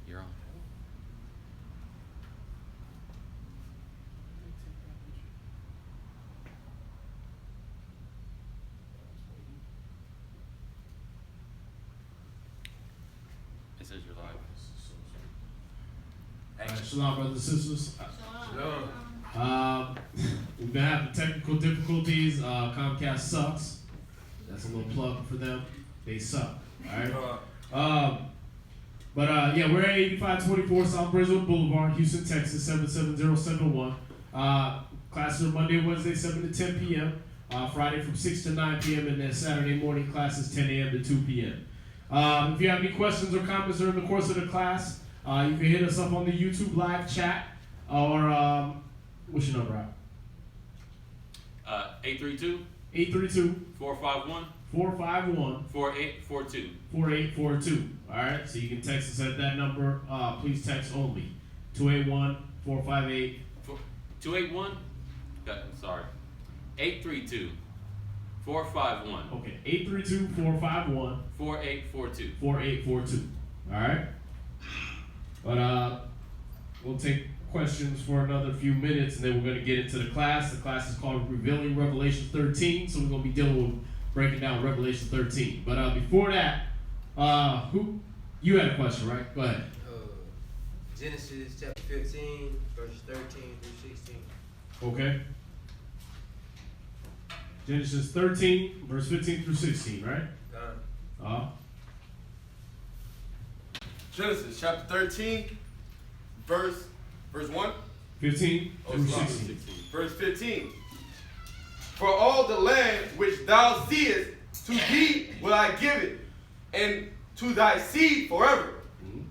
You're on. It says you're live. Shalom, brothers and sisters. Shalom. We've been having technical difficulties. Comcast sucks. That's a little plug for them. They suck. All right. Yeah, we're at 8524 South Brazil Boulevard, Houston, Texas, 77071. Classes are Monday, Wednesday, 7 to 10 p.m. Friday from 6 to 9 p.m. And then Saturday morning classes 10 a.m. to 2 p.m. If you have any questions or comments during the course of the class, you can hit us up on the YouTube live chat or what's your number out? 451 4842. 4842. All right, so you can text us at that number. Please text only 281-458. 281? Sorry. 832 451. Okay, 832-451. 4842. 4842. All right. But we'll take questions for another few minutes, and then we're going to get into the class. The class is called Revealing Revelation 13, so we're going to be dealing with breaking down Revelation 13. But before that, you had a question, right? Go ahead. Genesis chapter 15, verses 13 through 16. Okay. Genesis 13, verse 15 through 16, right? Genesis chapter 13, verse 1. 15 through 16. Verse 15. For all the land which thou seest, to thee will I give it, and to thy seed forever.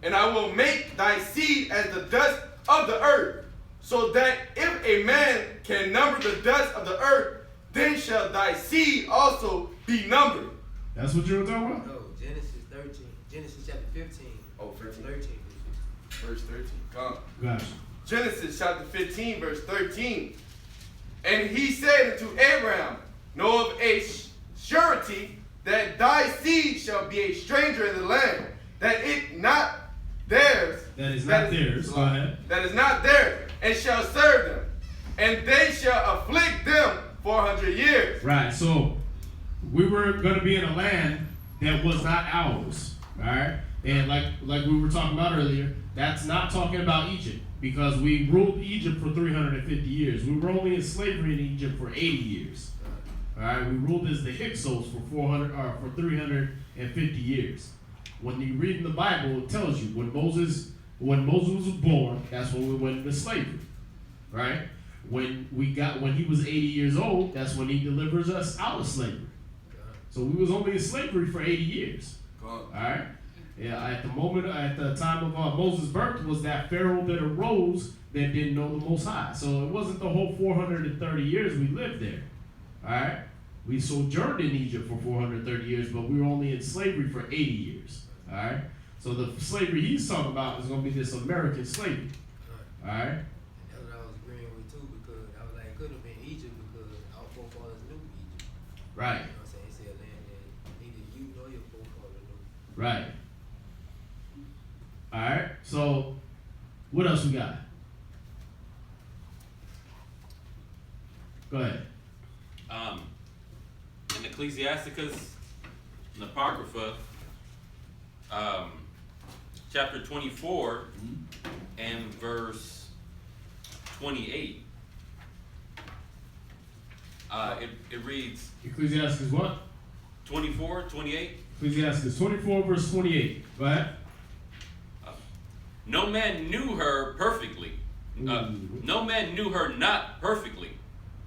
And I will make thy seed as the dust of the earth, so that if a man can number the dust of the earth, then shall thy seed also be numbered. That's what you were talking about? No, Genesis 13. Genesis chapter 15. Verse 13 through 16. Verse 13. Come. Gotcha. Genesis chapter 15, verse 13. And he said unto Abraham, know of a surety that thy seed shall be a stranger in the land, that it not theirs. That is not theirs. Go ahead. That is not theirs, and shall serve them, and they shall afflict them 400 years. Right. So we were going to be in a land that was not ours. All right. And like we were talking about earlier, that's not talking about Egypt, because we ruled Egypt for 350 years. We were only in slavery in Egypt for 80 years. All right, we ruled as the Hyksos for 350 years. When you read in the Bible, it tells you when Moses was born, that's when we went into slavery. Right? When he was 80 years old, that's when he delivers us out of slavery. So we was only in slavery for 80 years. All right. Yeah, at the time of Moses' birth was that Pharaoh that arose that didn't know the Most High. So it wasn't the whole 430 years we lived there. All right? We sojourned in Egypt for 430 years, but we were only in slavery for 80 years. All right? So the slavery he's talking about is going to be this American slavery. All right? And that's what I was agreeing with too, because I was like, it could have been Egypt because our forefathers knew Egypt. Right. You know what I'm saying? It's a land that neither you nor your forefathers knew. Right. All right. So what else we got? Go ahead. In Ecclesiasticus, in the Apocrypha, chapter 24 and verse 28, it reads, Ecclesiastes what? 24, 28. Ecclesiastes 24 verse 28. Go ahead. No man knew her perfectly. No man knew her not perfectly.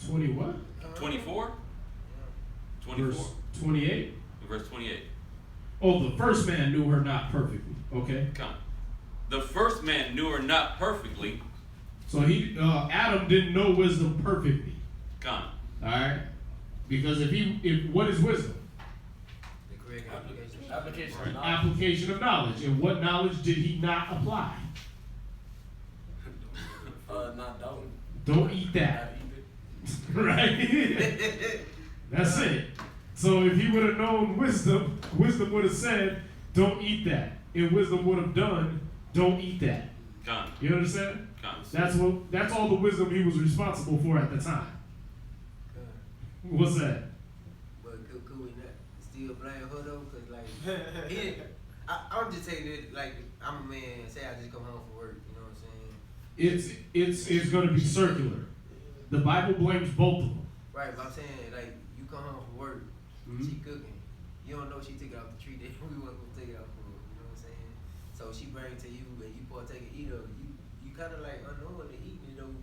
20 what? 24? 24. Verse 28? Verse 28. Oh, the first man knew her not perfectly. Okay. Come. The first man knew her not perfectly. So Adam didn't know wisdom perfectly. Come. All right. Because if what is wisdom? The correct application. Application of knowledge. And what knowledge did he not apply? Don't eat that. Right? That's it. So if he would have known wisdom would have said, don't eat that. And wisdom would have done, don't eat that. Con. You understand? Con. That's all the wisdom he was responsible for at the time. What's that? But could we not still blame her though? Cause like, I'm just saying that, like, I'm a man, say I just come home from work, you know what I'm saying? It's going to be circular. The Bible blames both of them. Right, but I'm saying, like, you come home from work, she cooking. You don't know she took it off the tree that we wasn't gonna take it off for, you know what I'm saying? So she bring it to you and you partake and eat of it. You kind of like unknowingly eating it though,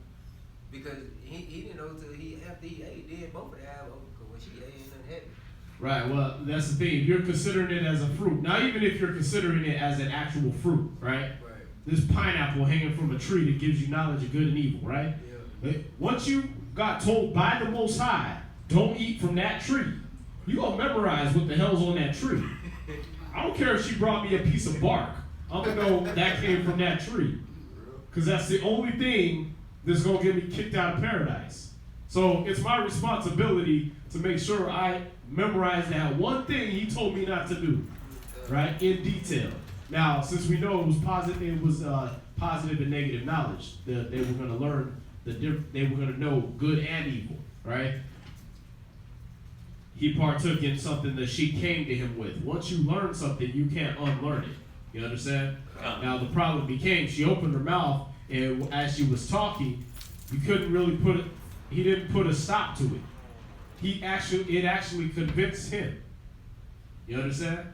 because he didn't know till after he ate, then both of the eyes open, because when she ate, ain't nothing happened. Right, well, that's the thing. You're considering it as a fruit. Now, even if you're considering it as an actual fruit, right? Right. This pineapple hanging from a tree that gives you knowledge of good and evil, right? Yeah. Once you got told by the Most High, don't eat from that tree, you gonna memorize what the hell's on that tree. I don't care if she brought me a piece of bark. I'm gonna know that came from that tree. Because that's the only thing that's gonna get me kicked out of paradise. So it's my responsibility to make sure I memorize that one thing he told me not to do, right, in detail. Now, since we know it was positive and negative knowledge, they were gonna learn they were gonna know good and evil, right? He partook in something that she came to him with. Once you learn something, you can't unlearn it. You understand? Now the problem became she opened her mouth, and as she was talking, you couldn't really he didn't put a stop to it. It actually convinced him. You understand?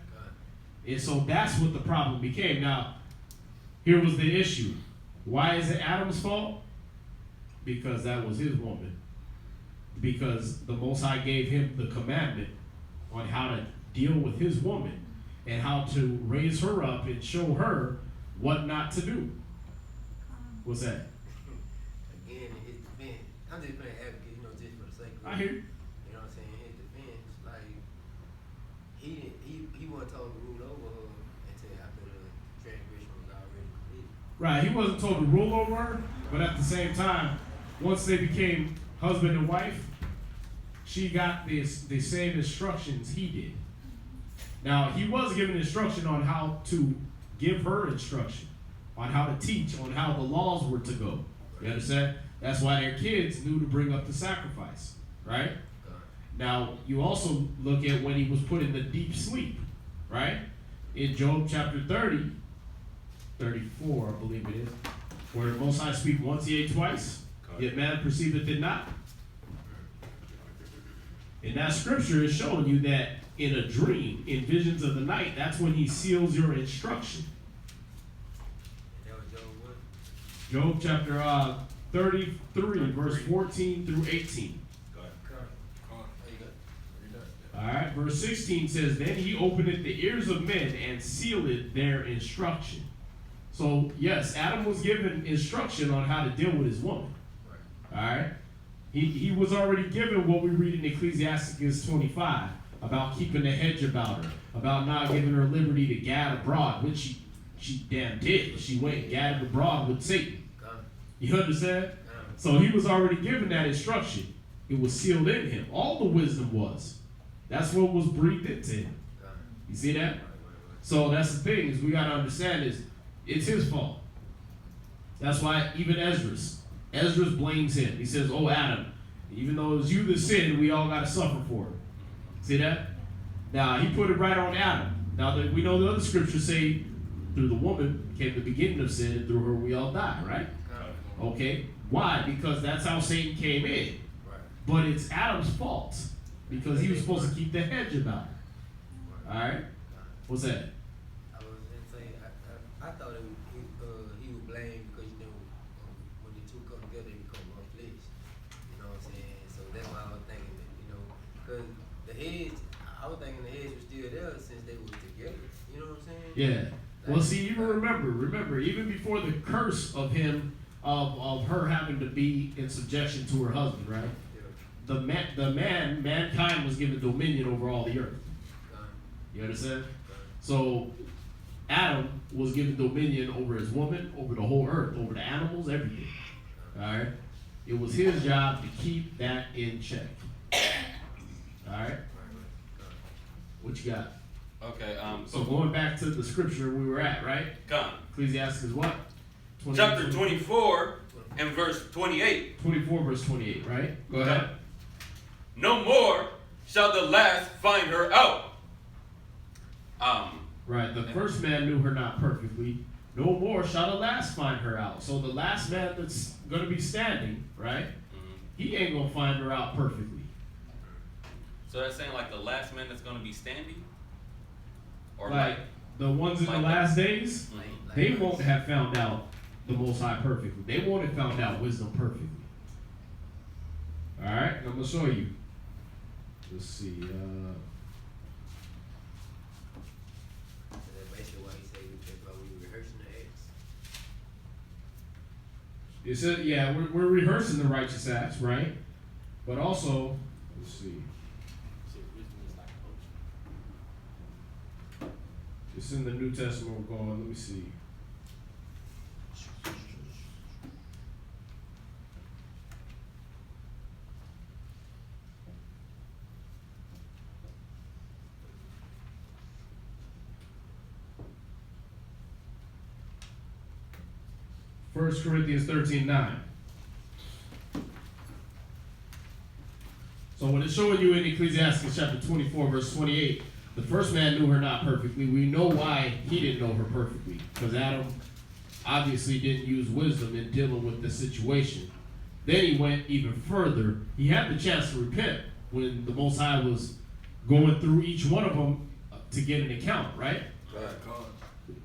And so that's what the problem became. Now, here was the issue. Why is it Adam's fault? Because that was his woman. Because the Most High gave him the commandment on how to deal with his woman and how to raise her up and show her what not to do. What's that? Again, it depends. I'm just playing advocate, you know, just for the sake of it. I hear you. You know what I'm saying? It depends. Like, he wasn't told to rule over her until after the transgression was already completed. Right, he wasn't told to rule over her, but at the same time, once they became husband and wife, she got the same instructions he did. Now, he was given instruction on how to give her instruction, on how to teach, on how the laws were to go. You understand? That's why their kids knew to bring up the sacrifice, right? Now, you also look at when he was put in the deep sleep, right? In Job chapter 30, 34, I believe it is, where the Most High speak once, he ate twice, yet man perceiveth it not. And that scripture is showing you that in a dream, in visions of the night, that's when he seals your instruction. And that was Job what? Job chapter 33, verse 14 through 18. All right, verse 16 says, then he openeth the ears of men and sealeth their instruction. So, yes, Adam was given instruction on how to deal with his woman. All right? He was already given what we read in Ecclesiastes 25 about keeping the hedge about her, about not giving her liberty to gad abroad, which she damn did. She went and gadded abroad with Satan. You understand? So he was already given that instruction. It was sealed in him. All the wisdom was. That's what was breathed into him. You see that? So that's the thing, is we got to understand is it's his fault. That's why even Esdras blames him. He says, oh, Adam, even though it was you that sinned, we all got to suffer for it. See that? Now, he put it right on Adam. Now, we know the other scriptures say, through the woman came the beginning of sin, and through her we all die, right? Okay. Why? Because that's how Satan came in. But it's Adam's fault, because he was supposed to keep the hedge about it. All right? What's that? I was going to say, I thought he would blame because, you know, when the two come together, they become one flesh. You know what I'm saying? So that's why I was thinking that, you know, because the hedge, I was thinking the hedge was still there since they were together. You know what I'm saying? Yeah. Well, see, even remember, even before the curse of him, of her having to be in subjection to her husband, right? Yeah. Mankind was given dominion over all the earth. You understand? So Adam was given dominion over his woman, over the whole earth, over the animals, everything. All right? It was his job to keep that in check. All right? What you got? Okay. So going back to the scripture we were at, right? Come. Ecclesiastes what? Chapter 24 and verse 28. 24 verse 28, right? Go ahead. No more shall the last find her out. Right. The first man knew her not perfectly. No more shall the last find her out. So the last man that's going to be standing, right? He ain't going to find her out perfectly. So that's saying like the last man that's going to be standing? Or Like the ones in the last days, they won't have found out the Most High perfectly. They won't have found out wisdom perfectly. All right, I'm going to show you. Let's see. So that's basically why he said we rehearsing the acts. It said, yeah, we're rehearsing the righteous acts, right? But also, let's see. It's in the New Testament we're going. Let me see. First Corinthians 13:9. So when it's showing you in Ecclesiastes chapter 24, verse 28, the first man knew her not perfectly. We know why he didn't know her perfectly. Because Adam obviously didn't use wisdom in dealing with the situation. Then he went even further. He had the chance to repent when the Most High was going through each one of them to get an account, right?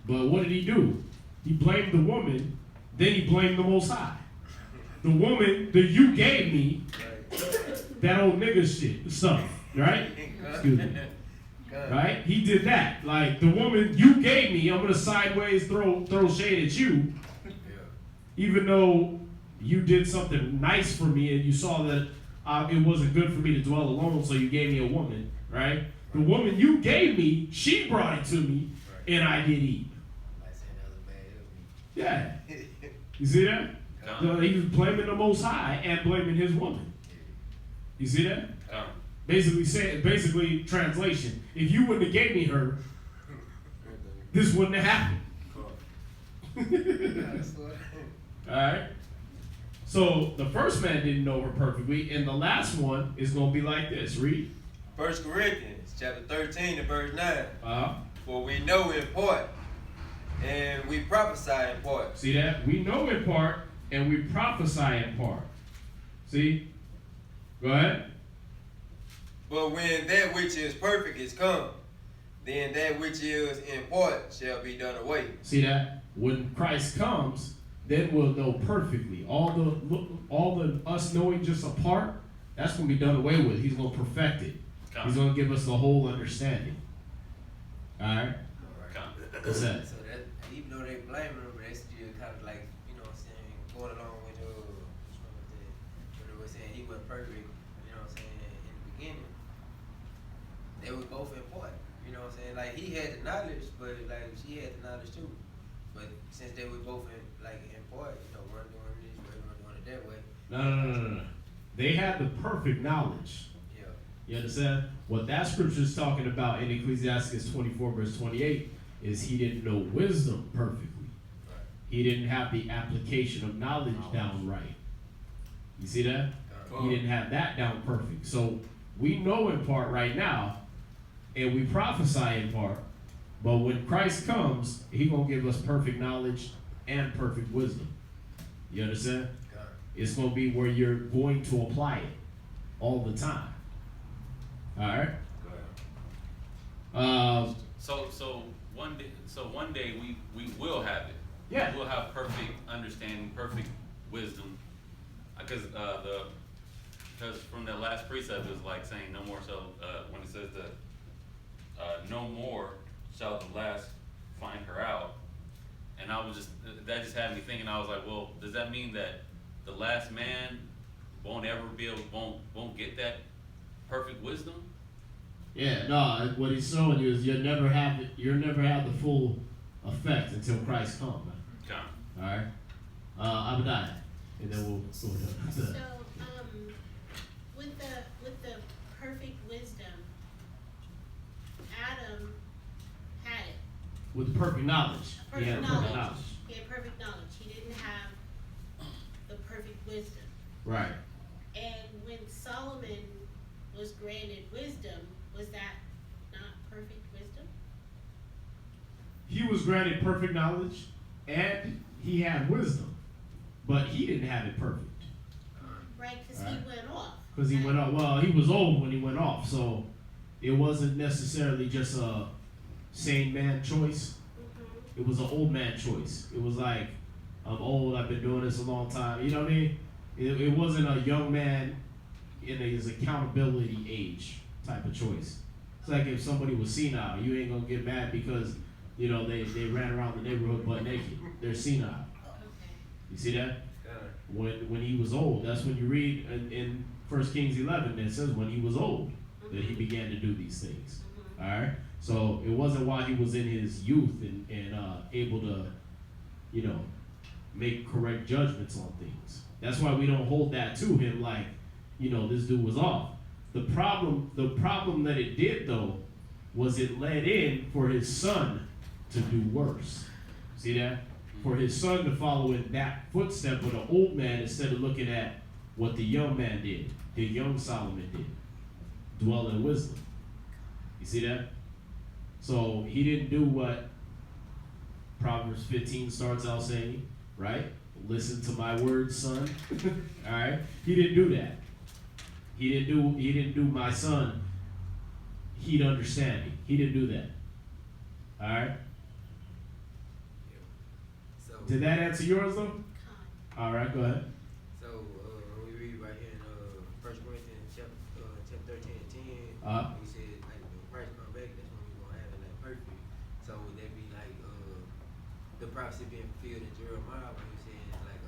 But what did he do? He blamed the woman, then he blamed the Most High. The woman that you gave me, that old nigga shit stuff, right? Excuse me. Right? He did that. Like, the woman you gave me, I'm gonna sideways throw shade at you, even though you did something nice for me and you saw that it wasn't good for me to dwell alone, so you gave me a woman, right? The woman you gave me, she brought it to me, and I did eat. Yeah. You see that? So he was blaming the Most High and blaming his woman. You see that? Basically, translation. If you wouldn't have gave me her, this wouldn't have happened. All right. So the first man didn't know her perfectly, and the last one is going to be like this. Read. 1 Corinthians chapter 13 and verse 9. For we know in part, and we prophesy in part. See that? We know in part, and we prophesy in part. See? Go ahead. But when that which is perfect is come, then that which is in part shall be done away. See that? When Christ comes, then we'll know perfectly. All the us knowing just a part, that's going to be done away with. He's going to perfect it. He's going to give us the whole understanding. All right? What's that? So that, even though they blame him, but they still kind of like, you know what I'm saying, going along with when they were saying he wasn't perfect, you know what I'm saying, in the beginning. They were both in part, you know what I'm saying? Like, he had the knowledge, but like she had the knowledge too. But since they were both in part, you know, one doing this, one doing it that way. No. They had the perfect knowledge. Yeah. You understand? What that scripture is talking about in Ecclesiastes 24 verse 28 is he didn't know wisdom perfectly. Right. He didn't have the application of knowledge down right. You see that? He didn't have that down perfect. So we know in part right now, and we prophesy in part, but when Christ comes, he gonna give us perfect knowledge and perfect wisdom. You understand? It's gonna be where you're going to apply it all the time. All right. So one day we will have it. Yeah. We'll have perfect understanding, perfect wisdom, because from the last precept is like saying no more shall when it says that no more shall the last find her out, and that just had me thinking. I was like, well, does that mean that the last man won't get that perfect wisdom? Yeah, no, what he's showing you is you'll never have the full effect until Christ comes. Okay. All right. Abadiah, and then we'll go down. So, with the perfect wisdom, Adam With perfect knowledge. He had perfect knowledge. He had perfect knowledge. He didn't have the perfect wisdom. Right. And when Solomon was granted wisdom, was that not perfect wisdom? He was granted perfect knowledge and he had wisdom, but he didn't have it perfect. Right, because he went off. Because he went off. Well, he was old when he went off, so it wasn't necessarily just a sane man choice. Mm-hmm. It was an old man choice. It was like, I'm old, I've been doing this a long time. You know what I mean? It wasn't a young man in his accountability age type of choice. It's like if somebody was senile, you ain't gonna get mad because, you know, they ran around the neighborhood butt naked. They're senile. Okay. You see that? When he was old, that's when you read in 1 Kings 11, it says when he was old that he began to do these things. All right? So it wasn't while he was in his youth and able to, you know, make correct judgments on things. That's why we don't hold that to him like, you know, this dude was off. The problem that it did though was it led in for his son to do worse. See that? For his son to follow in that footstep of the old man instead of looking at what the young man did, the young Solomon did. Dwell in wisdom. You see that? So he didn't do what Proverbs 15 starts out saying, right? Listen to my words, son. All right? He didn't do that. He didn't do my son, he'd understand me. He didn't do that. All right? So, Did that answer yours though? Con. All right, go ahead. so when we read right here in 1 Corinthians chapter 13 and 10, he said like when Christ come back, that's when we're gonna have it like perfect. So would that be like the prophecy being fulfilled in Jeremiah when he said like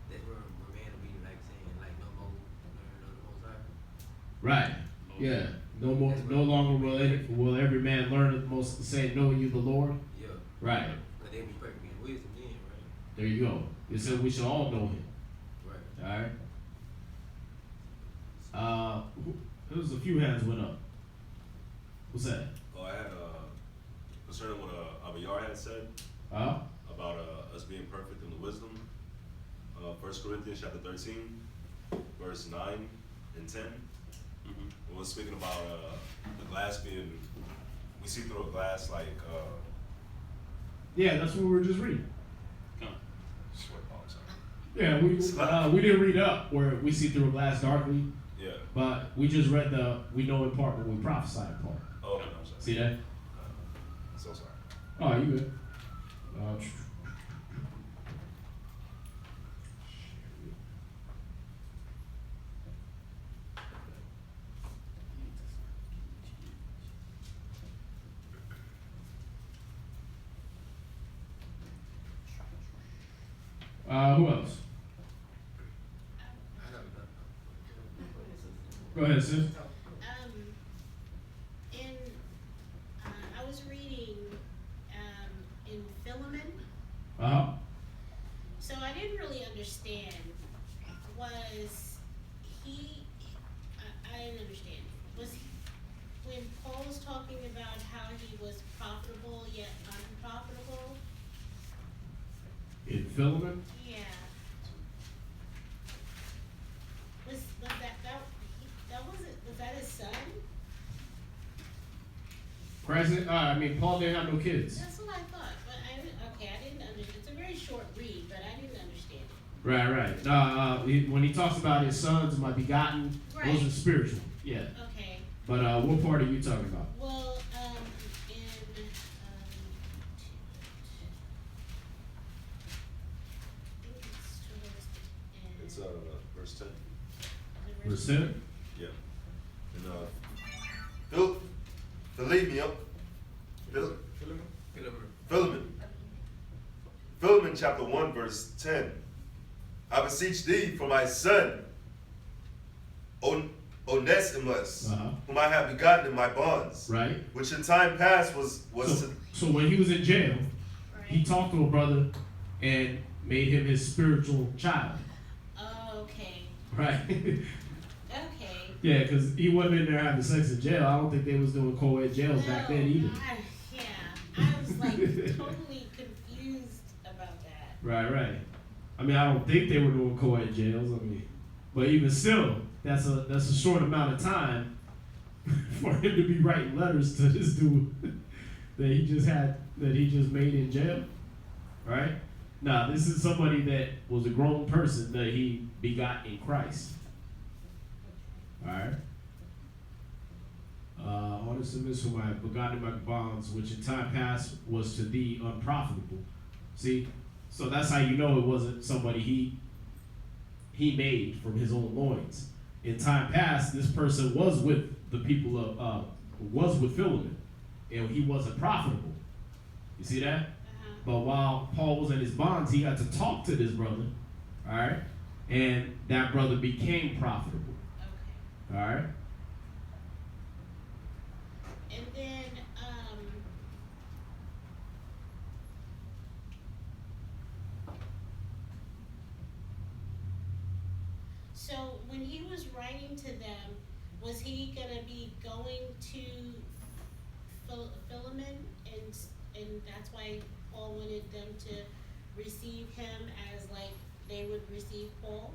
that's where a man will be like saying like no more learn of the Most High? Right. Yeah. No longer will every man learn the most say, know you the Lord. Yeah. Right. But they be perfect in wisdom then, right? There you go. It said we should all know him. Right. All right. There was a few hands went up. What's that? Oh, I had concerning what Abayar had said about us being perfect in the wisdom. 1 Corinthians chapter 13, verse 9 and 10. It was speaking about the glass being, we see through a glass like. Yeah, that's what we were just reading. Come. Yeah, we didn't read up where we see through a glass darkly. Yeah. But we just read we know in part when we prophesy in part. Oh, okay, I'm sorry. See that? So sorry. Oh, you good. Who else? Go ahead, sis. I was reading in Philemon. So I didn't really understand. Was he? I didn't understand. Was he, when Paul was talking about how he was profitable yet unprofitable? In Philemon? Yeah. Was that his son? Christ, Paul didn't have no kids. That's what I thought, but I didn't understand. It's a very short read, but I didn't understand it. Right. When he talks about his sons, my begotten, those are spiritual. Yeah. Okay. But what part are you talking about? Well, It's verse 10. Verse 10? Yeah. And Philemon chapter 1 verse 10. I beseech thee for my son Onesimus, whom I have begotten in my bonds, right? Which in time past was so when he was in jail, right. He talked to a brother and made him his spiritual child. Oh, okay. Right. Okay. Yeah, because he wasn't in there having sex in jail. I don't think they was doing co-ed jails back then either. I was like totally confused about that. Right. I mean, I don't think they were doing co-ed jails. I mean, but even still, that's a short amount of time for him to be writing letters to this dude that he just made in jail, right? Now, this is somebody that was a grown person that he begot in Christ. All right. All this is whom I have begotten in my bonds, which in time past was to thee unprofitable. See, so that's how you know it wasn't somebody he made from his own loins. In time past, this person was with the people was with Philemon, and he wasn't profitable. You see that? Uh-huh. But while Paul was in his bonds, he got to talk to this brother, all right, and that brother became profitable. Okay. All right. And then, so when he was writing to them, was he gonna be going to Philemon, and that's why Paul wanted them to receive him as like they would receive Paul?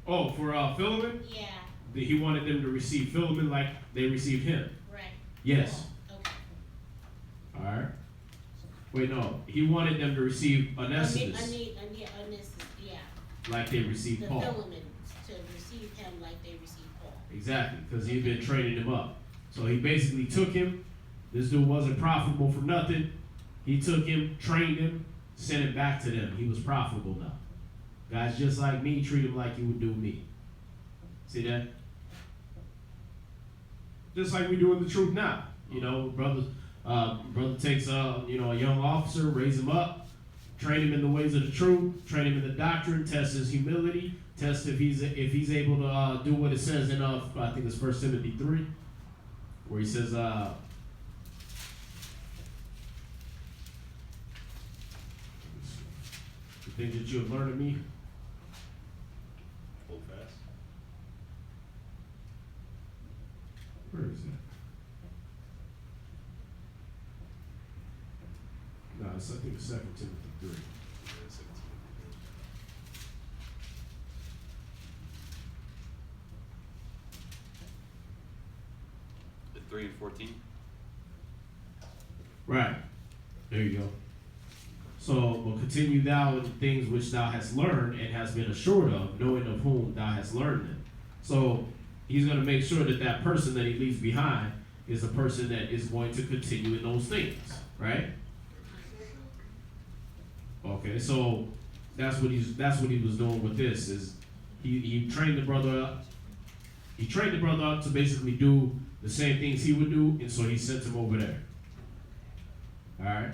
Oh, for Philemon, Yeah, he wanted them to receive Philemon like they received him. right. Yes. Okay. All right. Wait, no. He wanted them to receive Onesimus Yeah. like they received The Paul. Philemon, to receive him like they received Paul. Exactly, because he'd been training him up. So he basically took him. This dude wasn't profitable for nothing. He took him, trained him, sent him back to them. He was profitable now. Guys just like me, treat him like you would do me. See that? Just like we do in the truth now. You know, brother takes a young officer, raise him up, train him in the ways of the truth, train him in the doctrine, test his humility, test if he's able to do what it says in I think it's 1 Timothy 3, where he says the things that you have learned of me. Hold fast. Where is that? No, I think it's 2 Timothy 3. Yeah, 17. The 3 and 14. Right. There you go. So, but continue thou in the things which thou hast learned and hast been assured of, knowing of whom thou hast learned them. So, he's going to make sure that that person that he leaves behind is a person that is going to continue in those things, right? Okay, so that's what he was doing with this. Is he trained the brother up. He trained the brother up to basically do the same things he would do, and so he sent him over there. All right.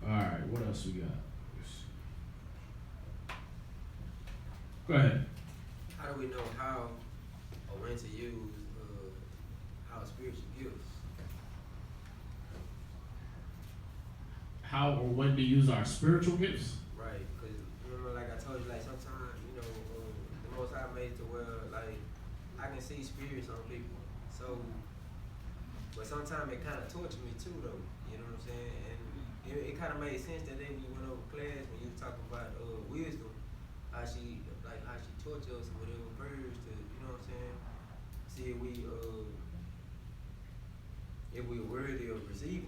All right, what else we got? Go ahead. How do we know how or when to use our spiritual gifts? How or when to use our spiritual gifts? Right, because remember, like I told you, like sometimes, the Most High made to where, like, I can see spirits on people. So, but sometimes it kind of tortured me too, though. You know what I'm saying? And it kind of made sense that then when you went over class, when you talk about wisdom, how she tortures us with her prayers to, you know what I'm saying? See if we're worthy of receiving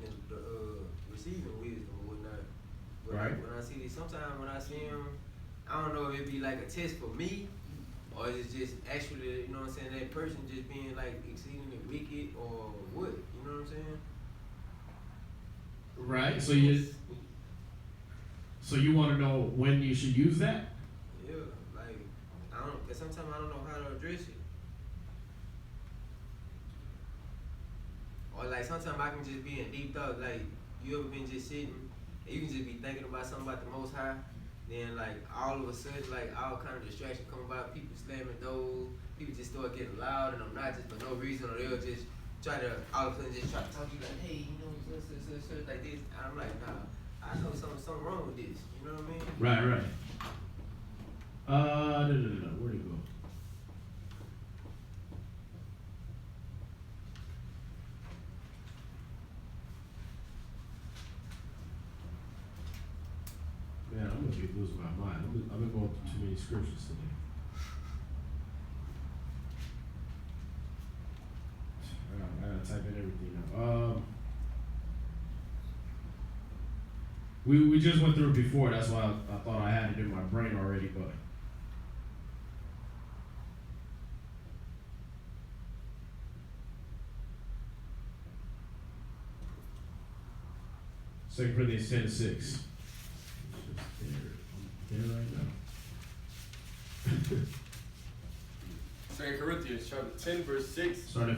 wisdom or whatnot. But Right. when I see this, sometimes when I see them, I don't know if it be like a test for me, or it's just actually, you know what I'm saying, that person just being like exceedingly wicked or what, you know what I'm saying? Right. So you want to know when you should use that? Yeah, like, cause sometimes I don't know how to address it. Or like sometimes I can just be in deep thought, like you ever been just sitting and you can just be thinking about something about the Most High, then like all of a sudden like all kind of distraction come about, people slamming doors, people just start getting loud and obnoxious for no reason, or they'll just try to all of a sudden just try to talk to you like, hey, you know, like this. And I'm like, nah, I know something wrong with this. You know what I mean? Right. No. Where'd it go? Man, I'm gonna be losing my mind. I've been going through too many scriptures today. I gotta type in everything now. We just went through it before. That's why I thought I had it in my brain already, but. Second Corinthians 10:6. There right now. 2 Corinthians chapter 10, verse 6. Start at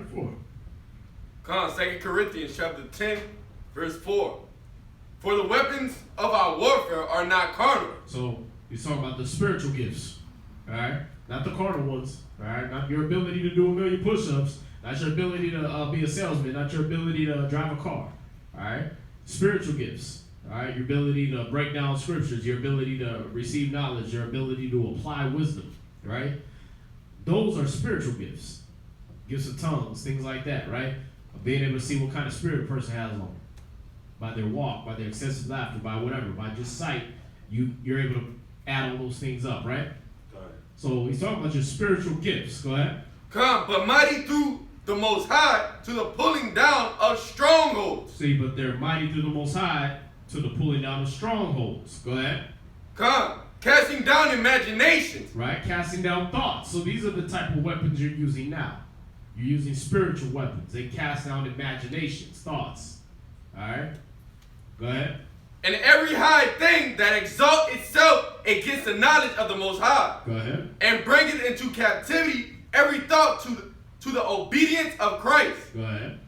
4. Come on, 2 Corinthians chapter 10, verse 4. For the weapons of our warfare are not carnal. So he's talking about the spiritual gifts, all right? Not the carnal ones, all right? Not your ability to do 1,000,000 push-ups, not your ability to be a salesman, not your ability to drive a car, all right? Spiritual gifts, all right? Your ability to break down scriptures, your ability to receive knowledge, your ability to apply wisdom, right? Those are spiritual gifts. Gifts of tongues, things like that, right? Being able to see what kind of spirit a person has on them. By their walk, by their excessive laughter, by whatever, by just sight, you're able to add all those things up, right? Go ahead. So he's talking about your spiritual gifts. Go ahead. Come, but mighty through the Most High to the pulling down of strongholds. See, but they're mighty through the Most High to the pulling down of strongholds. Go ahead. Come, casting down imaginations. Right? Casting down thoughts. So these are the type of weapons you're using now. You're using spiritual weapons. They cast down imaginations, thoughts. All right? Go ahead. And every high thing that exalts itself against the knowledge of the Most High. Go ahead. And bring it into captivity every thought to the obedience of Christ. Go ahead.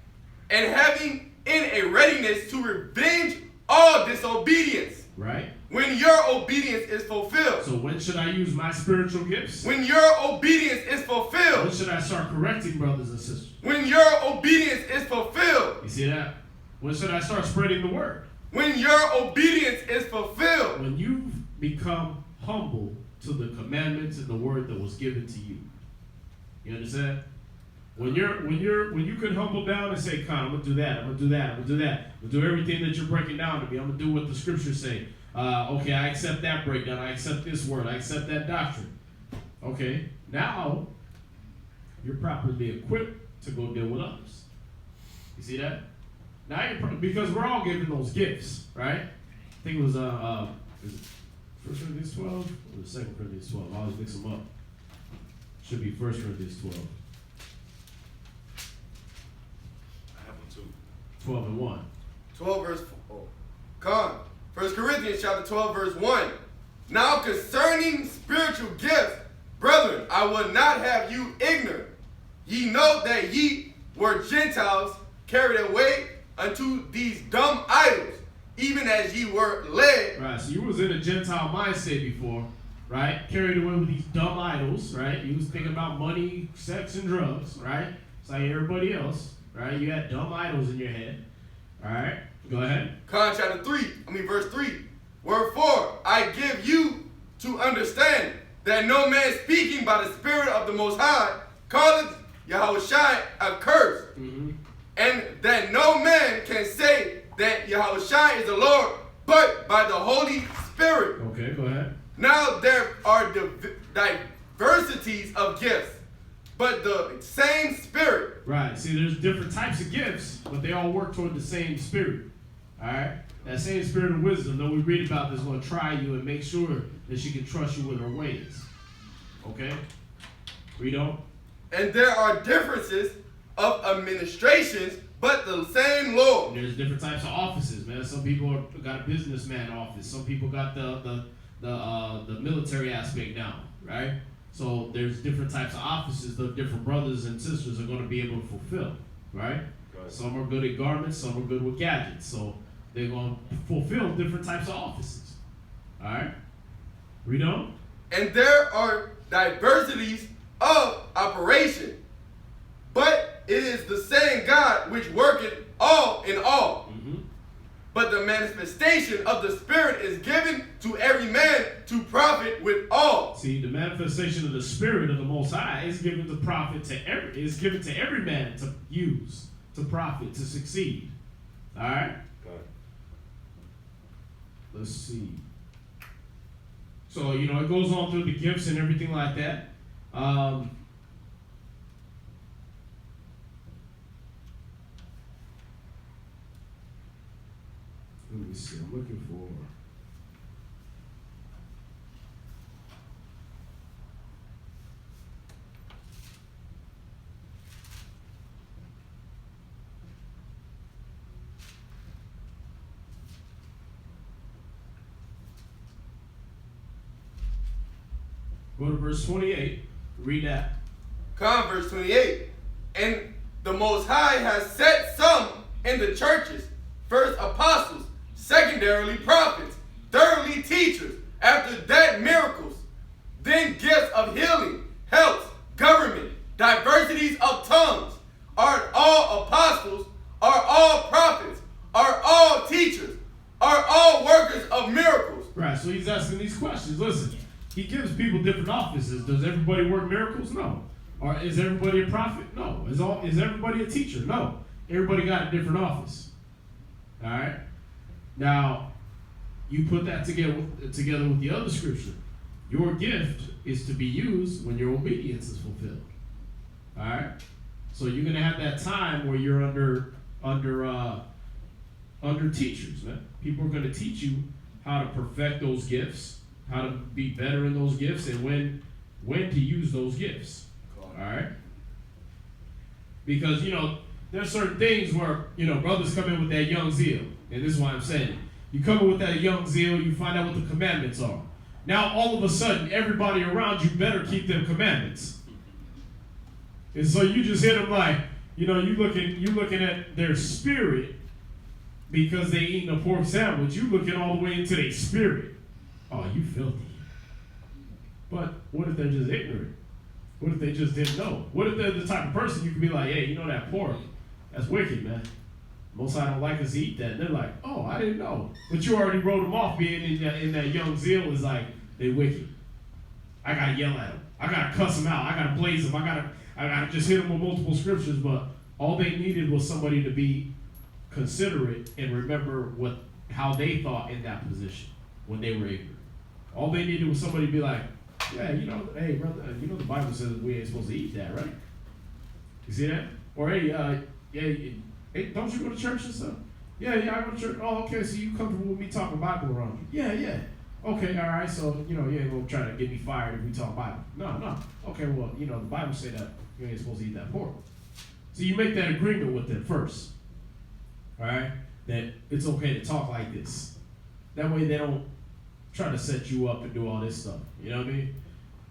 And having in a readiness to revenge all disobedience. Right. When your obedience is fulfilled. So when should I use my spiritual gifts? When your obedience is fulfilled. When should I start correcting brothers and sisters? When your obedience is fulfilled. You see that? When should I start spreading the word? When your obedience is fulfilled. When you become humble to the commandments and the word that was given to you. You understand? When you can humble down and say, "Con, I'm gonna do that. I'm gonna do that. I'm gonna do that. I'm gonna do everything that you're breaking down to me. I'm gonna do what the scriptures say. Okay, I accept that breakdown. I accept this word. I accept that doctrine." Okay, now you're properly equipped to go deal with others. You see that? Now because we're all given those gifts, right? I think it was is it 1 Corinthians 12 or 2 Corinthians 12. I always mix them up. Should be 1 Corinthians 12. I have one too. 12 and 1. 12 verse 4. Come. 1 Corinthians chapter 12 verse 1. Now concerning spiritual gifts, brethren, I will not have you ignorant. Ye know that ye were Gentiles carried away unto these dumb idols, even as ye were led. Right, so you was in a Gentile mindset before, right? Carried away with these dumb idols, right? You was thinking about money, sex, and drugs, right? It's like everybody else, right? You had dumb idols in your head, all right? Go ahead. Verse 3. Wherefore I give you to understand that no man speaking by the Spirit of the Most High calleth Yahushua accursed, and that no man can say that Yahushua is the Lord, but by the Holy Spirit. Okay, go ahead. Now there are diversities of gifts, but the same Spirit. Right, see there's different types of gifts, but they all work toward the same spirit. All right? That same spirit of wisdom that we read about is going to try you and make sure that she can trust you with her ways. Okay? Read on. And there are differences of administrations, but the same Lord. And there's different types of offices, man. Some people got a businessman office. Some people got the military aspect down, right? So there's different types of offices that different brothers and sisters are going to be able to fulfill, right? Some are good at garments, some are good with gadgets. So they're going to fulfill different types of offices. All right? Read on. And there are diversities of operation. But it is the same God which worketh all in all. But the manifestation of the Spirit is given to every man to profit with all. See, the manifestation of the Spirit of the Most High is given to profit to every. Is given to every man to use, to profit, to succeed. All right. Let's see. So it goes on through the gifts and everything like that. Let me see. I'm looking for. Go to verse 28. Read that. Come, verse 28. And the Most High has set some in the churches, first apostles, secondarily prophets, thirdly teachers, after that miracles, then gifts of healing, helps, government, diversities of tongues. Are all apostles? Are all prophets? Are all teachers? Are all workers of miracles? Right, so he's asking these questions. Listen, he gives people different offices. Does everybody work miracles? No. Or is everybody a prophet? No. Is everybody a teacher? No. Everybody got a different office. All right? Now, you put that together with the other scripture. Your gift is to be used when your obedience is fulfilled. All right? So you're going to have that time where you're under teachers, man. People are going to teach you how to perfect those gifts, how to be better in those gifts, and when to use those gifts. All right? Because, there's certain things where, brothers come in with that young zeal. And this is why I'm saying it. You come in with that young zeal, you find out what the commandments are. Now, all of a sudden, everybody around you better keep them commandments. And so you just hit them like, you looking at their spirit because they eating a pork sandwich. You looking all the way into their spirit. Oh, you filthy. But what if they're just ignorant? What if they just didn't know? What if they're the type of person you can be like, hey, that pork, that's wicked, man. Most I don't like us to eat that. And they're like, oh, I didn't know. But you already wrote them off being in that young zeal is like, they wicked. I got to yell at them. I got to cuss them out. I got to blaze them. I got to just hit them with multiple scriptures. But all they needed was somebody to be considerate and remember how they thought in that position when they were ignorant. All they needed was somebody to be like, yeah, hey, brother, the Bible says we ain't supposed to eat that, right? You see that? Or, hey, hey, don't you go to church and stuff? Yeah, I go to church. Oh, okay, so you comfortable with me talking Bible around you? Yeah. Okay, all right, so, you ain't going to try to get me fired if we talk Bible. No. Okay, well, the Bible say that you ain't supposed to eat that pork. So you make that agreement with them first, all right, that it's okay to talk like this. That way they don't try to set you up and do all this stuff, you know what I mean?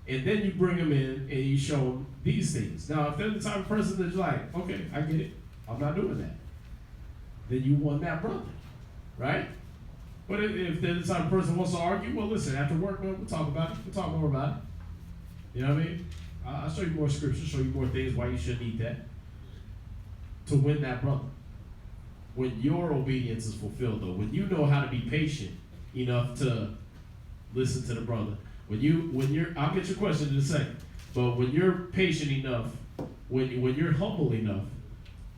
And then you bring them in and you show them these things. Now, if they're the type of person that's like, okay, I get it, I'm not doing that, then you won that brother, right? But if they're the type of person who wants to argue, well, listen, after work, man, we'll talk about it. We'll talk more about it. You know what I mean? I'll show you more scriptures, show you more things why you shouldn't eat that. To win that brother. When your obedience is fulfilled, though, when you know how to be patient enough to listen to the brother, when you're, I'll get your question in a second, but when you're patient enough, when you're humble enough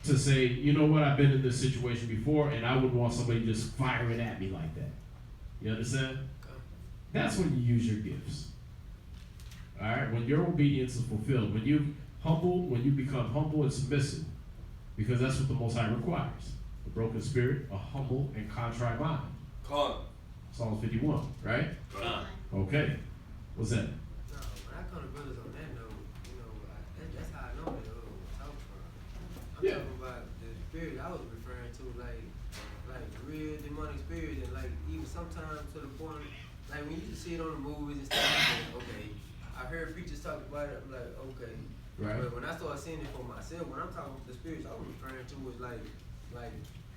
to say, you know what, I've been in this situation before, and I wouldn't want somebody just firing at me like that. You understand? That's when you use your gifts. All right? When your obedience is fulfilled, when you become humble and submissive, because that's what the Most High requires. A broken spirit, a humble and contrite mind. Psalms 51, right? Okay. What's that? No, when I come to brothers on that note, that's how I know that talk from. I'm talking about the spirit I was referring to, like real demonic spirits, and like even sometimes to the point, like when you just see it on the movies and stuff, like, okay, I heard preachers talk about it, I'm like, okay. Right. But when I started seeing it for myself, when I'm talking the spirits I was referring to was like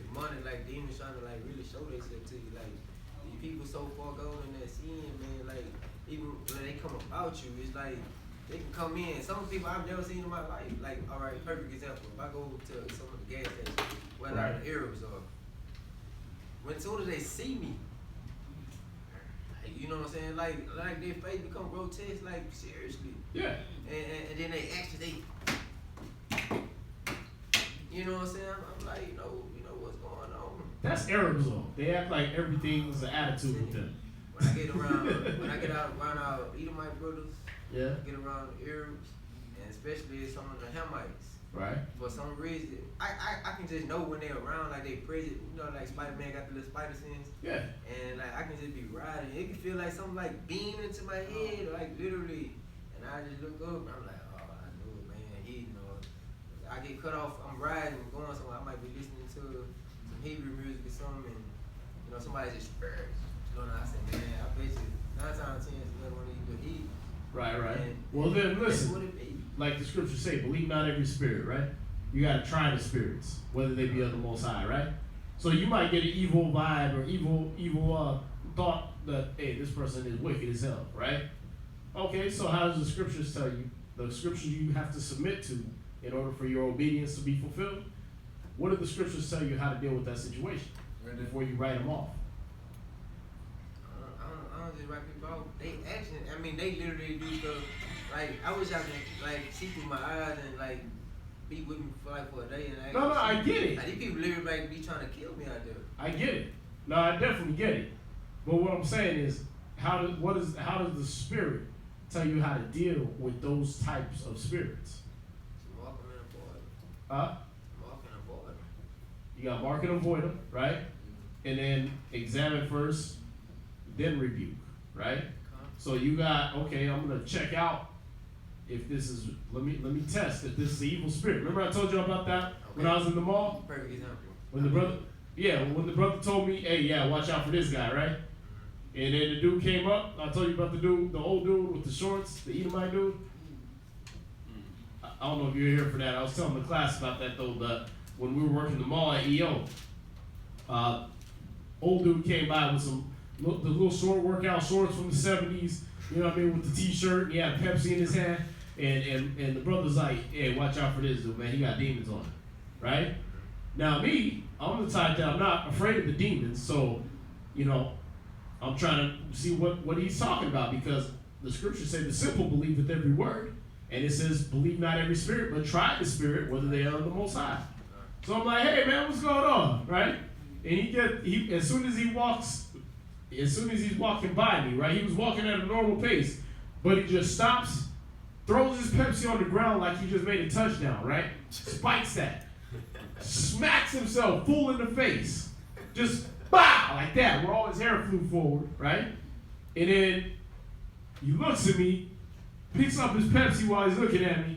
demonic, like demons trying to like really show themselves to you, like these people so far gone in that sin, man, like even when they come about you, it's like they can come in. Some people I've never seen in my life. Like, all right, perfect example. If I go to some of the gas stations, where like the Arabs are, when soon as they see me, like, you know what I'm saying? Like their face become grotesque. Like seriously. Yeah. And then they actually, you know what I'm saying? I'm like, you know what's going on. That's Arabs though. They act like everything's an attitude with them. When I get around, around our Edomite brothers, Yeah. get around the Arabs, and especially some of the Hamites. Right. For some reason, I can just know when they're around, like they present, you know, like Spider-Man got the little spider sense. Yeah. And like I can just be riding. It can feel like something like beaming into my head, like literally. And I just look up and I'm like, oh, I knew it, man. He, you know, I get cut off. I'm riding, going somewhere. I might be listening to some Hebrew music or something, and you know, somebody just spurs. You know, and I say, man, I bet you 9 times out of 10 it's another one of these little Hebrews. Right. And Well then, that's listen. what it be. Like the scriptures say, believe not every spirit, right? You gotta try the spirits, whether they be of the Most High, right? So you might get an evil vibe or evil thought that, hey, this person is wicked as hell, right? Okay, so how does the scriptures tell you? The scriptures you have to submit to in order for your obedience to be fulfilled. What do the scriptures tell you how to deal with that situation before you write them off? I don't just write people off. They action. I mean, they literally do stuff. Like I wish I could like see through my eyes and like be with me for a day and No, I get it. Like these people literally like be trying to kill me out there. I get it. No, I definitely get it. But what I'm saying is, how does the Spirit tell you how to deal with those types of spirits? So walk them and avoid them. Huh? Walk and avoid them. You got mark and avoid them, right? And then examine first, then rebuke, right? So you got, okay, I'm gonna check out if this is, let me test if this is an evil spirit. Remember I told you about that when I was in the mall? Perfect example. When the brother told me, hey, yeah, watch out for this guy, right? And then the dude came up. I told you about the old dude with the shorts, the Edomite dude. I don't know if you were here for that. I was telling the class about that though. When we were working the mall at EO, old dude came by with the little short workout shorts from the 70s. You know what I mean, with the T-shirt. And he had a Pepsi in his hand, and the brother's like, hey, watch out for this dude, man. He got demons on him, right? Now me, I'm the type that I'm not afraid of the demons, so you know. I'm trying to see what he's talking about because the scriptures say the simple believe with every word. And it says, believe not every spirit, but try the spirit, whether they are the Most High. So I'm like, hey man, what's going on, right? And as soon as he's walking by me, right? He was walking at a normal pace, but he just stops, throws his Pepsi on the ground like he just made a touchdown, right? Spikes that. Smacks himself full in the face. Just bow, like that, where all his hair flew forward, right? And then he looks at me, picks up his Pepsi while he's looking at me,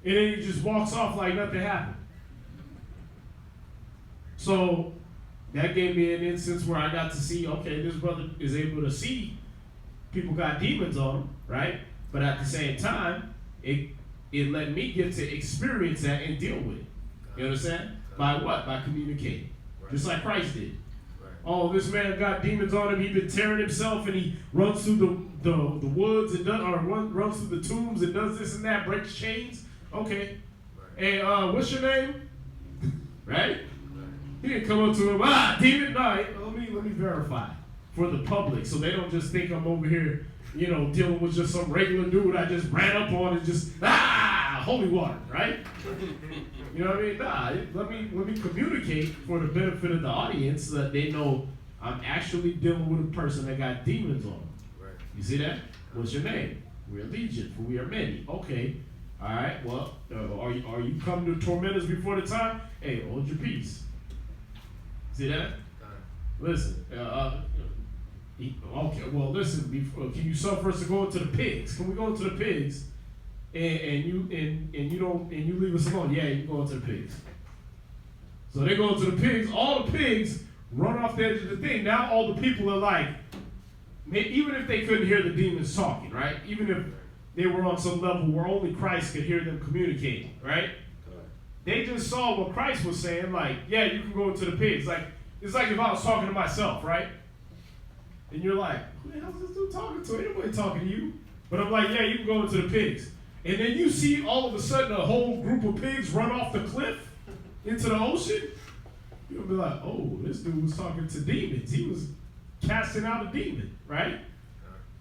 and then he just walks off like nothing happened. So that gave me an instance where I got to see, okay, this brother is able to see people got demons on him, right? But at the same time, it let me get to experience that and deal with it. You understand? By what? By communicating. Just like Christ did. Oh, this man got demons on him. He's been tearing himself, and he runs through the woods and runs through the tombs and does this and that, breaks chains. Okay. Hey, what's your name? Right? He didn't come up to him. Demon. No, let me verify for the public, so they don't just think I'm over here, you know, dealing with just some regular dude I just ran up on and just holy water, right? You know what I mean? Let me communicate for the benefit of the audience so that they know I'm actually dealing with a person that got demons on them. Right. You see that? What's your name? We're legion, for we are many. Okay. All right. Well, are you coming to torment us before the time? Hey, hold your peace. See that? Listen. Okay. Well, listen. Can you suffer us to go into the pigs? Can we go into the pigs? And you leave us alone. Yeah, you go into the pigs. So they go into the pigs. All the pigs run off the edge of the thing. Now all the people are like, even if they couldn't hear the demons talking, right? Even if they were on some level where only Christ could hear them communicating, right? They just saw what Christ was saying, like, yeah, you can go into the pigs. Like, it's like if I was talking to myself, right? And you're like, who the hell is this dude talking to? Ain't nobody talking to you. But I'm like, yeah, you can go into the pigs. And then you see all of a sudden a whole group of pigs run off the cliff into the ocean. You'll be like, oh, this dude was talking to demons. He was casting out a demon, right?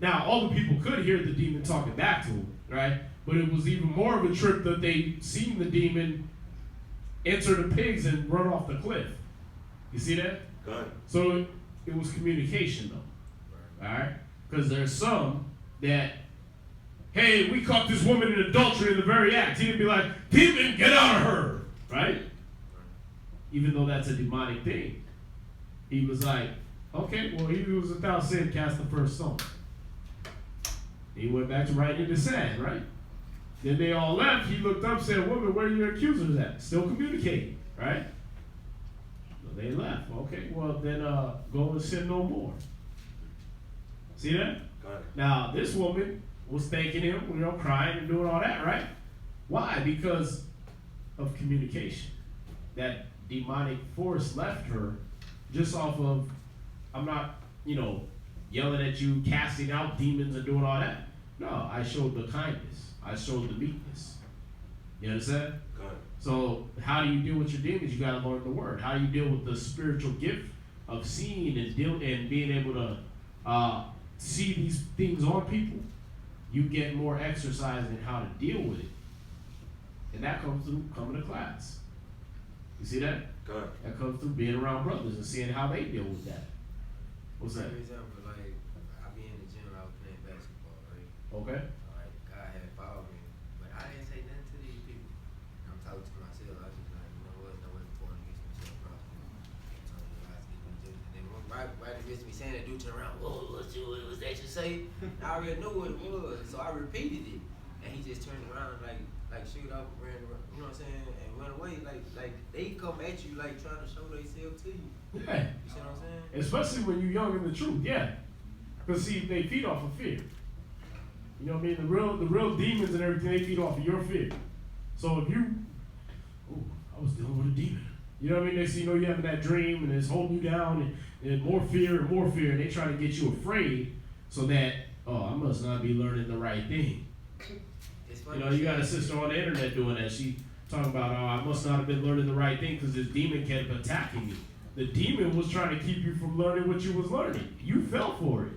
Now, all the people could hear the demon talking back to him, right? But it was even more of a trip that they seen the demon enter the pigs and run off the cliff. You see that? Good. So it was communication, though. All right? Because there's some that, hey, we caught this woman in adultery in the very act. He didn't be like, demon, get out of her, right? Even though that's a demonic thing. He was like, okay, well, he was without sin, cast the first stone. He went back to writing in the sand, right? Then they all left. He looked up, said, woman, where are your accusers at? Still communicating, right? So they left. Okay, well, then go and sin no more. See that? Got it. Now, this woman was thanking him, crying and doing all that, right? Why? Because of communication. That demonic force left her just off of, I'm not, yelling at you, casting out demons and doing all that. No, I showed the kindness. I showed the meekness. You understand? Got it. So how do you deal with your demons? You got to learn the word. How do you deal with the spiritual gift of seeing and being able to see these things on people? You get more exercise in how to deal with it. And that comes through coming to class. You see that? Good. That comes through being around brothers and seeing how they deal with that. What's that? For example, like, I be in the gym, I was playing basketball, right? Okay. Alright, God had fouled me, but I didn't say nothing to these people. And I'm talking to myself, I was just like, you know what, no way before I get myself across. And then right against me saying that, dude turned around, whoa, was that you say? I already knew what it was, so I repeated it. And he just turned around like shoot up, ran, you know what I'm saying, and went away. Like they come at you like trying to show themselves to you. Yeah. You see what I'm saying? Especially when you're young in the truth, yeah. Because see, they feed off of fear. You know what I mean? The real demons and everything, they feed off of your fear. So if you, I was dealing with a demon. You know what I mean? Next thing you know, you're having that dream and it's holding you down and more fear, and they try to get you afraid so that, I must not be learning the right thing. You got a sister on the internet doing that. She talking about, I must not have been learning the right thing because this demon kept attacking me. The demon was trying to keep you from learning what you was learning. You fell for it.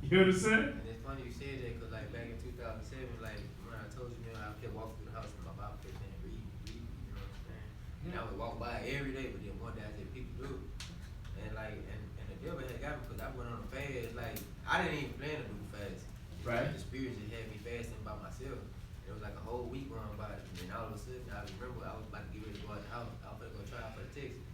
You understand? And it's funny you said that because like back in 2007, like when I told you, I kept walking through the house and my Bible kept saying read, you know what I'm saying? And I would walk by every day, but then one day I said people do it. And the devil had got me because I went on a fast. Like I didn't even plan to do the fast. Right. The spirit just had me fasting by myself. It was like a whole week going by, and then all of a sudden, I remember I was about to get ready to go out the house. I was going to go try out for the Texas.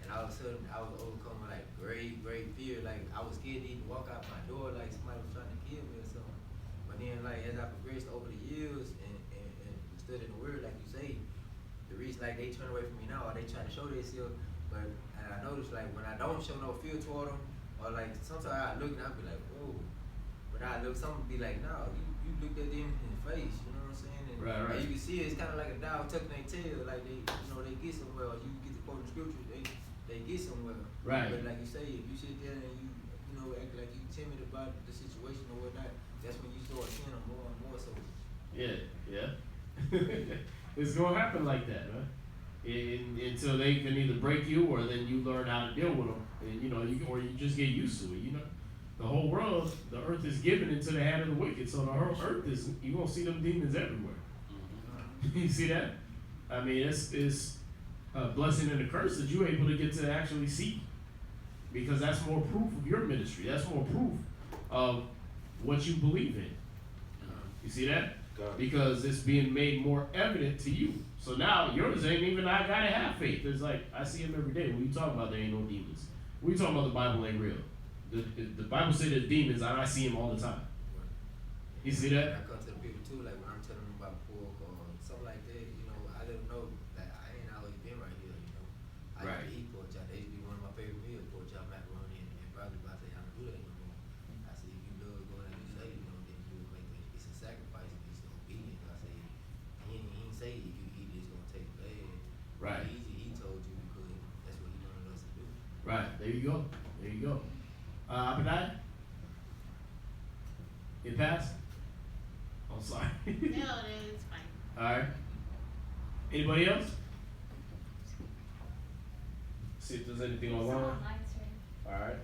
And all of a sudden, I was overcome with like great fear. Like I was scared to even walk out my door, like somebody was trying to kill me or something. But then, like as I progressed over the years and studying the word, like you say, the reason like they turn away from me now, or they try to show themselves. And I noticed like when I don't show no fear toward them, or like sometimes I look and I be like, whoa. But I look, some be like, no, you looked at them in the face, you know what I'm saying? And Right. like, you can see it's kind of like a dog tucking their tail, like they get somewhere. Or you get to quote the scripture, they get somewhere. Right. But like you say, if you sit there and you act like you timid about the situation or whatnot, that's when you start seeing them more and more. So Yeah. It's gonna happen like that, man. Until they can either break you or then you learn how to deal with them, and or you just get used to it. The whole world, the earth is given into the hand of the wicked. So the whole earth is, you're going to see them demons everywhere. You see that? I mean, it's a blessing and a curse that you're able to get to actually see. Because that's more proof of your ministry. That's more proof of what you believe in. You see that? Because it's being made more evident to you. So now yours ain't even, I gotta have faith. It's like, I see them every day. When you talk about there ain't no demons. When you talking about the Bible ain't real. The Bible says there's demons, and I see them all the time. You see that? I come to the people too, like when I'm telling them about pork or something like that, I let them know that I ain't always been right here, I Right. used to eat pork chop. They used to be one of my favorite meals, pork chop, macaroni, and broccoli. But I say, I don't do that anymore. I say, if you love going and you say, then you would make it. It's a sacrifice, it's obedience. I say, he ain't say if you eat it, it's going to taste bad. Right. He told you because that's what he wanted us to do. Right. There you go. There you go. Abinadi? It passed? I'm sorry. No, it's fine. All right. Anybody else? See if there's anything online. All right.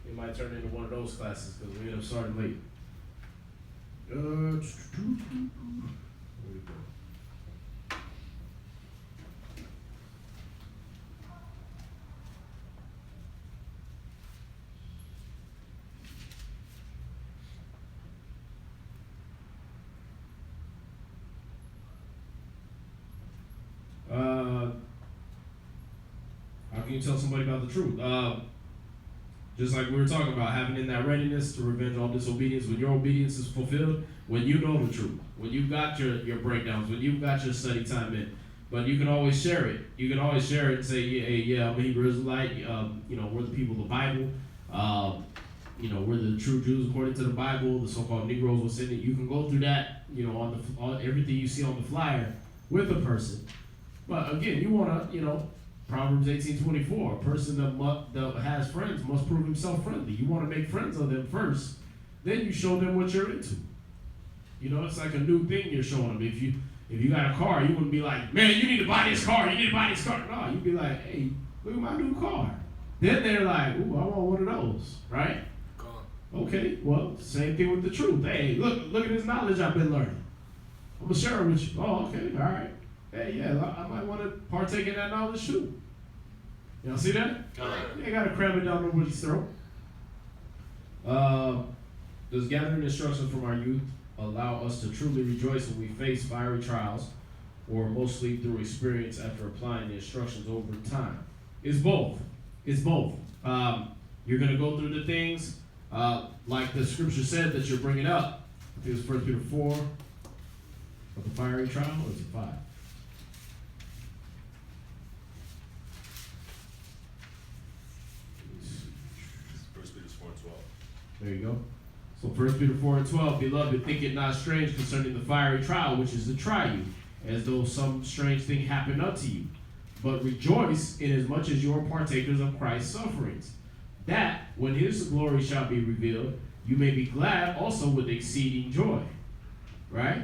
It might turn into one of those classes because we end up starting late. Where we go? How can you tell somebody about the truth? Just like we were talking about, having in that readiness to revenge all disobedience. When your obedience is fulfilled, when you know the truth, when you've got your breakdowns, when you've got your study time in. But you can always share it. You can always share it and say, yeah, I'm a Hebrew Israelite. We're the people of the Bible. We're the true Jews according to the Bible. The so-called Negroes was in it. You can go through that, on everything you see on the flyer with a person. But again, you want to, Proverbs 18:24, a person that has friends must prove himself friendly. You want to make friends of them first, then you show them what you're into. It's like a new thing you're showing them. If you got a car, you wouldn't be like, man, you need to buy this car, you need to buy this car. No, you'd be like, hey, look at my new car. Then they're like, ooh, I want one of those, right? Okay, well, same thing with the truth. Hey, look at this knowledge I've been learning. I'm going to share it with you. Oh, okay, all right. Hey, yeah, I might want to partake in that knowledge too. Y'all see that? You got to cram it down nobody's throat. Does gathering instruction from our youth allow us to truly rejoice when we face fiery trials, or mostly through experience after applying the instructions over time? It's both. It's both. You're going to go through the things like the scripture said that you're bringing up. I think it's 1 Peter 4. Of the fiery trial, or is it 5? There you go. So 1 Peter 4:12, beloved, think it not strange concerning the fiery trial, which is to try you, as though some strange thing happened unto you. But rejoice inasmuch as you are partakers of Christ's sufferings, that when his glory shall be revealed, you may be glad also with exceeding joy. Right?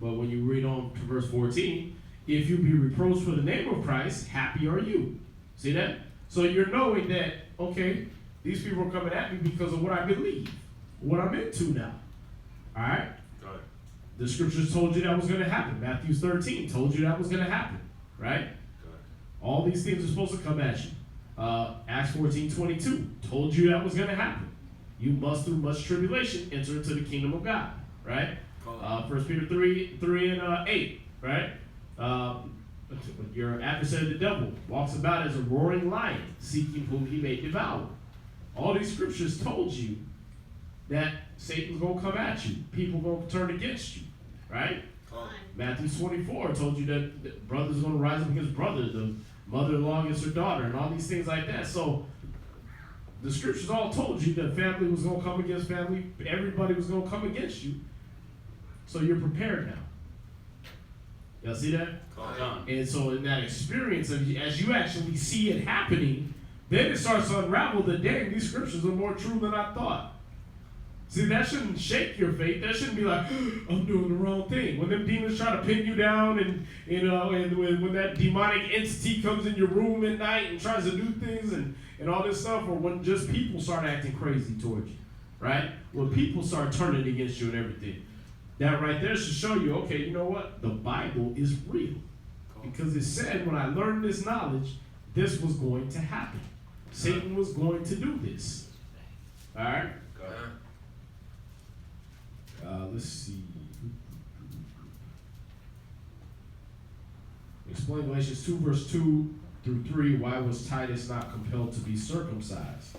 But when you read on to verse 14, if you be reproached for the name of Christ, happy are you. See that? So you're knowing that, okay, these people are coming at me because of what I believe, what I'm into now. All right? Got it. The scriptures told you that was going to happen. Matthew 13 told you that was going to happen. Right? Got it. All these things are supposed to come at you. Acts 14:22 told you that was going to happen. You must, through much tribulation, enter into the kingdom of God. Right? 1 Peter 3 and 8. Right? Your adversary, the devil, walks about as a roaring lion, seeking whom he may devour. All these scriptures told you that Satan's going to come at you. People going to turn against you, right? Matthew 24 told you that brothers going to rise up against brothers, the mother-in-law against her daughter, and all these things like that. So the scriptures all told you that family was going to come against family. Everybody was going to come against you. So you're prepared now. Y'all see that? And so in that experience, as you actually see it happening, then it starts to unravel that, dang, these scriptures are more true than I thought. See, that shouldn't shake your faith. That shouldn't be like, I'm doing the wrong thing. When them demons try to pin you down and when that demonic entity comes in your room at night and tries to do things and all this stuff, or when just people start acting crazy towards you, right? When people start turning against you and everything. That right there should show you, okay, you know what? The Bible is real. Because it said when I learned this knowledge, this was going to happen. Satan was going to do this. All right? Let's see. Explain Galatians 2, verse 2 through 3. Why was Titus not compelled to be circumcised?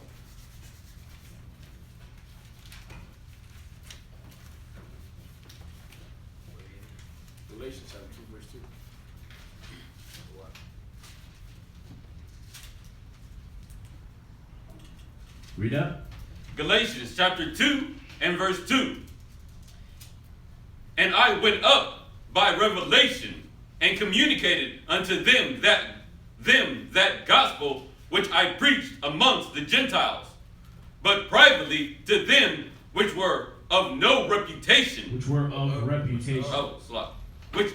Galatians chapter 2, verse 2. Read that. Galatians chapter 2 and verse 2. And I went up by revelation and communicated unto them that gospel which I preached amongst the Gentiles, but privately to them which were of no reputation. Which were of reputation. Oh, slop. Which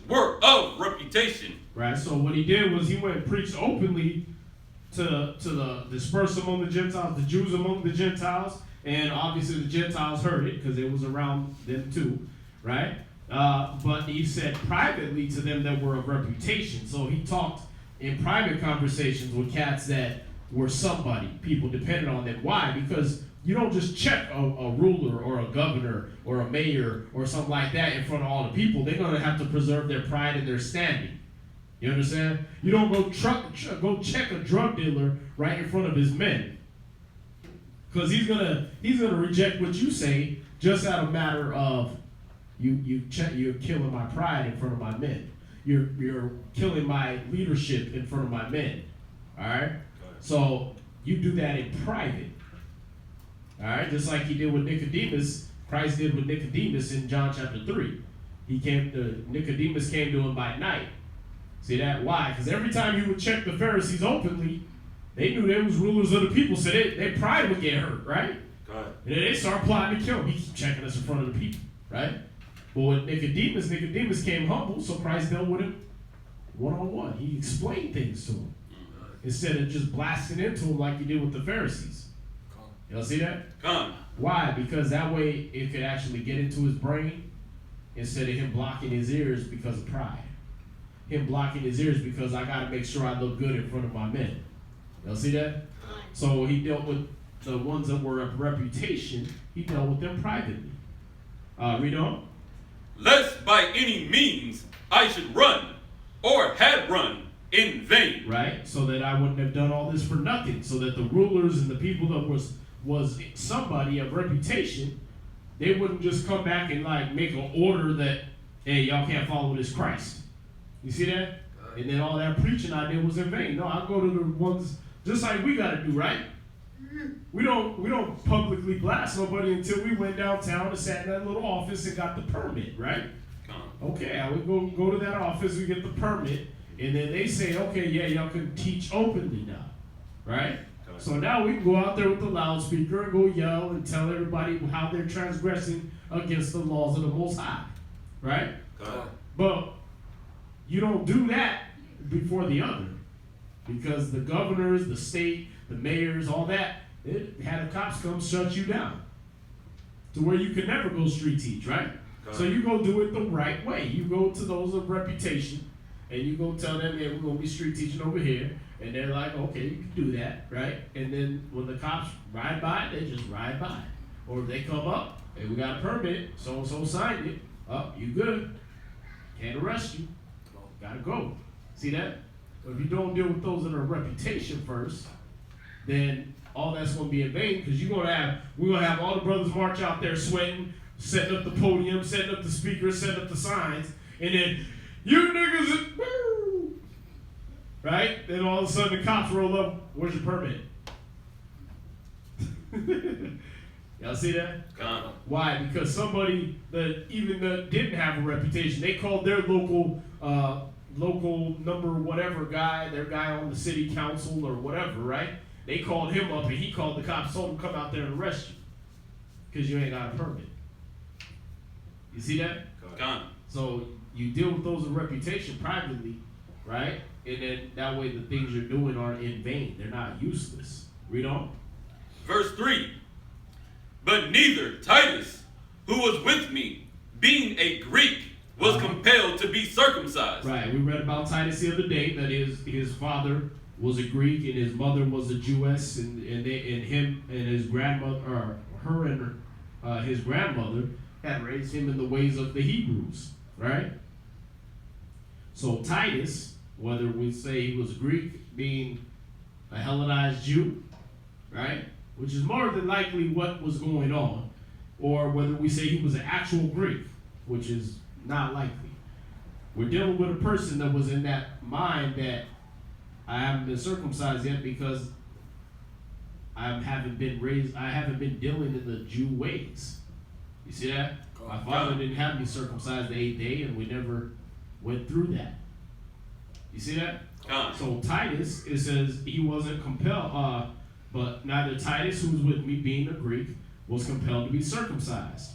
were of reputation. Right. So what he did was he went and preached openly to the dispersed among the Gentiles, the Jews among the Gentiles, and obviously the Gentiles heard it because it was around them too, right? But he said privately to them that were of reputation. So he talked in private conversations with cats that were somebody, people depended on them. Why? Because you don't just check a ruler or a governor or a mayor or something like that in front of all the people. They're going to have to preserve their pride and their standing. You understand? You don't go check a drug dealer right in front of his men, because he's gonna reject what you say just out of matter of you're killing my pride in front of my men. You're killing my leadership in front of my men. All right. So you do that in private. All right, just like he did with Nicodemus, Christ did with Nicodemus in John chapter 3. Nicodemus came to him by night. See that? Why? Because every time he would check the Pharisees openly, they knew they was rulers of the people, so their pride would get hurt, right? And then they start plotting to kill him. He keeps checking us in front of the people, right? But with Nicodemus came humble, so Christ dealt with him one-on-one. He explained things to him instead of just blasting into him like he did with the Pharisees. Y'all see that? Why? Because that way it could actually get into his brain instead of him blocking his ears because of pride. Him blocking his ears because I got to make sure I look good in front of my men. Y'all see that? So he dealt with the ones that were of reputation. He dealt with them privately. Read on. Lest by any means I should run or had run in vain. Right? So that I wouldn't have done all this for nothing. So that the rulers and the people that was somebody of reputation, they wouldn't just come back and like make an order that, hey, y'all can't follow this Christ. You see that? And then all that preaching I did was in vain. No, I go to the ones just like we gotta do, right? We don't publicly blast nobody until we went downtown and sat in that little office and got the permit, right? Okay, I would go to that office, we get the permit, and then they say, okay, yeah, y'all can teach openly now, right? So now we can go out there with the loudspeaker and go yell and tell everybody how they're transgressing against the laws of the Most High, right? But you don't do that before the other, because the governors, the state, the mayors, all that, it had the cops come shut you down to where you could never go street teach, right? So you go do it the right way. You go to those of reputation and you go tell them, yeah, we're going to be street teaching over here. And they're like, okay, you can do that, right? And then when the cops ride by, they just ride by. Or if they come up, hey, we got a permit, so-and-so signed it. Oh, you good. Can't arrest you. Gotta go. See that? But if you don't deal with those that are reputation first, then all that's going to be in vain, because we're going to have all the brothers march out there sweating, setting up the podium, setting up the speakers, setting up the signs, and then you niggas, woo! Right? Then all of a sudden the cops roll up. Where's your permit? Y'all see that? Why? Because somebody that didn't have a reputation, they called their local number whatever guy, their guy on the city council or whatever, right? They called him up and he called the cops, told him to come out there and arrest you because you ain't got a permit. You see that? So you deal with those of reputation privately, right? And then that way the things you're doing aren't in vain. They're not useless. Read on. Verse 3. But neither Titus, who was with me, being a Greek, was compelled to be circumcised. Right. We read about Titus the other day that his father was a Greek and his mother was a Jewess, and him and his grandmother, or her and his grandmother had raised him in the ways of the Hebrews, right? So Titus, whether we say he was Greek, being a Hellenized Jew, right, which is more than likely what was going on, or whether we say he was an actual Greek, which is not likely. We're dealing with a person that was in that mind that I haven't been circumcised yet because I haven't been dealing in the Jew ways. You see that? My father didn't have me circumcised the 8th day, and we never went through that. You see that? So Titus, it says he wasn't compelled, but neither Titus, who was with me being a Greek, was compelled to be circumcised.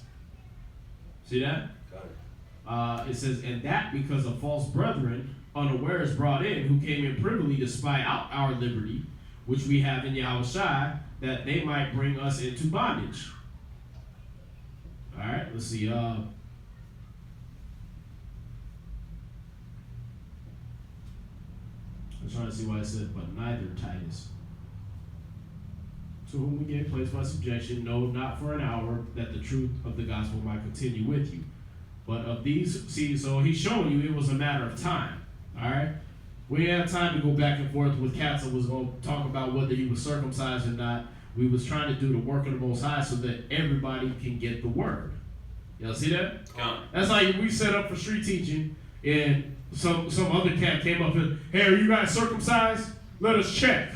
See that? Got it. It says, and that because of false brethren unawares brought in, who came in privily to spy out our liberty, which we have in Yahushua, that they might bring us into bondage. All right, let's see. I'm trying to see why it says, but neither Titus, to whom we gave place by subjection, no, not for an hour, that the truth of the gospel might continue with you. But of these, see, so he's showing you it was a matter of time. All right? We didn't have time to go back and forth with cats that was going to talk about whether he was circumcised or not. We was trying to do the work of the Most High so that everybody can get the word. Y'all see that? That's like we set up for street teaching, and some other cat came up and, hey, are you guys circumcised? Let us check.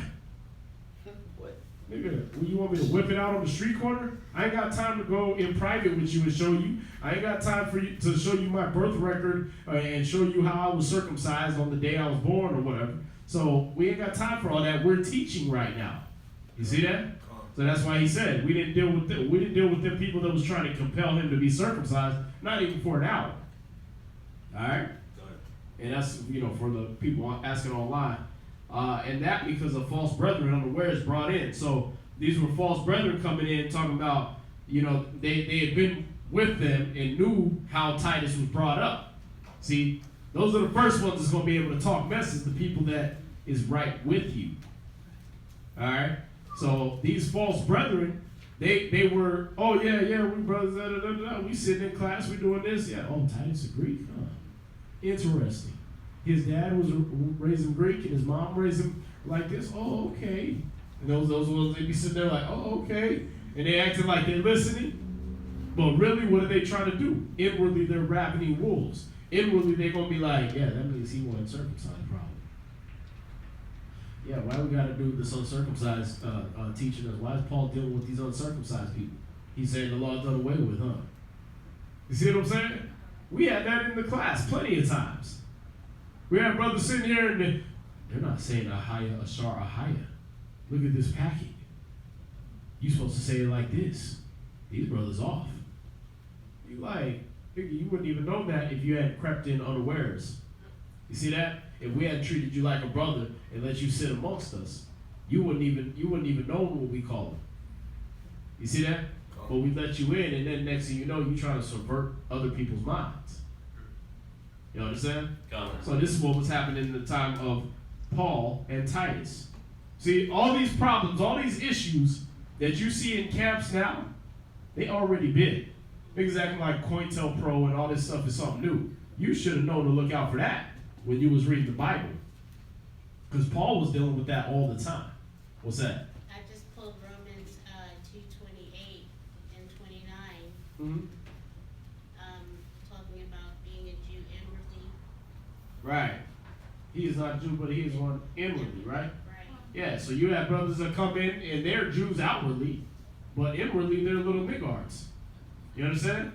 What? Nigga, you want me to whip it out on the street corner? I ain't got time to go in private with you and show you. I ain't got time for you to show you my birth record and show you how I was circumcised on the day I was born or whatever. So we ain't got time for all that. We're teaching right now. You see that? So that's why he said we didn't deal with them people that was trying to compel him to be circumcised, not even for an hour. All right? And that's, for the people asking online. And that because of false brethren unawares brought in. So these were false brethren coming in talking about, they had been with them and knew how Titus was brought up. See, those are the first ones that's going to be able to talk message, the people that is right with you. All right? So these false brethren, they were, oh yeah, we brothers, we sitting in class, we doing this. Yeah, oh, Titus is Greek? Huh. Interesting. His dad was raised him Greek and his mom raised him like this. Oh, okay. And those ones, they be sitting there like, oh, okay. And they acting like they're listening. But really, what are they trying to do? Inwardly, they're ravening wolves. Inwardly, they're going to be like, yeah, that means he wasn't circumcised, probably. Yeah, why we got to do this uncircumcised teaching us? Why is Paul dealing with these uncircumcised people? He's saying the law is done away with, huh? You see what I'm saying? We had that in the class plenty of times. We had brothers sitting here and they're not saying Ahaya, Ashar, Ahaya. Look at this packing. You're supposed to say it like this. These brothers off. You like, you wouldn't even know that if you had crept in unawares. You see that? If we had treated you like a brother and let you sit amongst us, you wouldn't even know what we call them. You see that? But we let you in, and then next thing you know, you're trying to subvert other people's minds. You understand? So this is what was happening in the time of Paul and Titus. See, all these problems, all these issues that you see in camps now, they already been. Niggas acting like COINTELPRO and all this stuff is something new. You should have known to look out for that when you was reading the Bible. Because Paul was dealing with that all the time. What's that? I just pulled Romans 2:28 and 29. Mm-hmm. Talking about being a Jew inwardly. Right. He is not Jew, but he is one inwardly, right? Right. Yeah, so you have brothers that come in and they're Jews outwardly, but inwardly they're little niggards. You understand?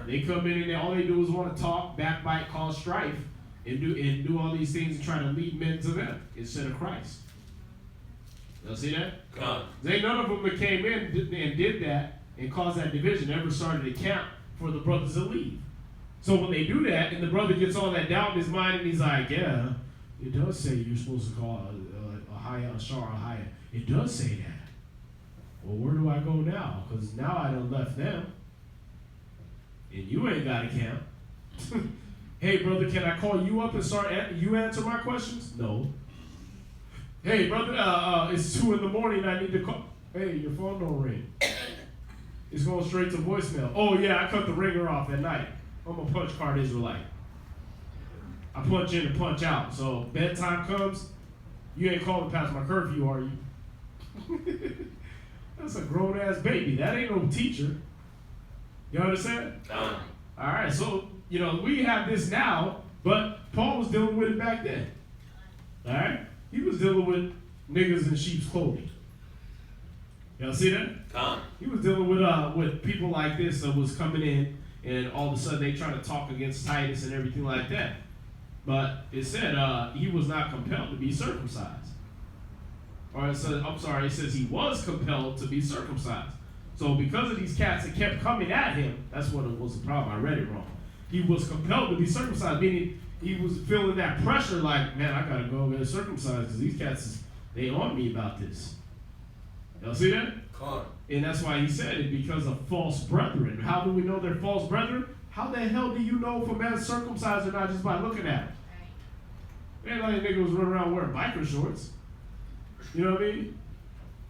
They come in and all they do is want to talk, backbite, cause strife, and do all these things and try to lead men to them instead of Christ. Y'all see that? They none of them that came in and did that and caused that division ever started a camp for the brothers to leave. So when they do that and the brother gets all that doubt in his mind and he's like, yeah, it does say you're supposed to call Ahaya, Ashar, Ahaya. It does say that. Well, where do I go now? Because now I done left them. And you ain't got a camp. Hey, brother, can I call you up and you answer my questions? No. Hey, brother, it's 2 a.m. I need to call. Hey, your phone don't ring. It's going straight to voicemail. Oh, yeah, I cut the ringer off at night. I'm a punch card Israelite. I punch in and punch out. So bedtime comes, you ain't calling past my curfew, are you? That's a grown-ass baby. That ain't no teacher. You understand? All right, so, we have this now, but Paul was dealing with it back then. All right? He was dealing with niggas in sheep's clothing. Y'all see that? He was dealing with people like this that was coming in, and all of a sudden they trying to talk against Titus and everything like that. But it said he was not compelled to be circumcised. Or it says, it says he was compelled to be circumcised. So because of these cats that kept coming at him, that's what it was the problem. I read it wrong. He was compelled to be circumcised, meaning he was feeling that pressure like, man, I gotta go get circumcised because these cats, they on me about this. Y'all see that? And that's why he said it, because of false brethren. How do we know they're false brethren? How the hell do you know if a man's circumcised or not just by looking at him? Ain't like a nigga was running around wearing biker shorts. You know what I mean?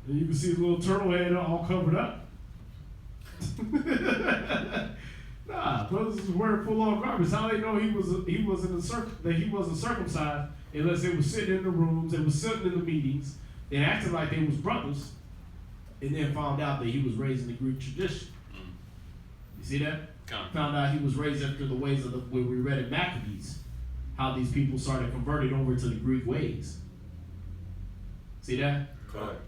And you can see his little turtle head all covered up. Nah, brothers is wearing full on garments. How they know he wasn't circumcised unless they were sitting in the rooms, they were sitting in the meetings, they acted like they was brothers, and then found out that he was raised in the Greek tradition. You see that? Found out he was raised after the ways of where we read in Maccabees, how these people started converting over to the Greek ways. See that?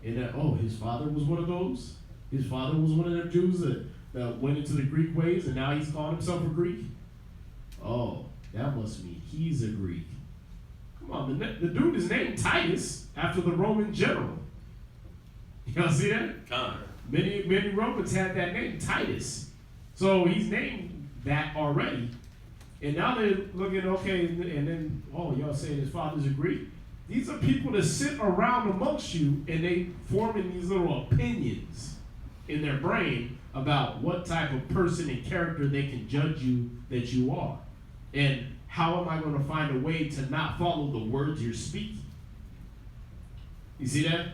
And that, oh, his father was one of those? His father was one of the Jews that went into the Greek ways, and now he's calling himself a Greek? Oh, that must mean he's a Greek. Come on, the dude is named Titus after the Roman general. Y'all see that? Many Romans had that name, Titus. So he's named that already. And now they're looking, okay, and then, oh, y'all saying his father's a Greek? These are people that sit around amongst you, and they forming these little opinions in their brain about what type of person and character they can judge you that you are. And how am I going to find a way to not follow the words you're speaking? You see that?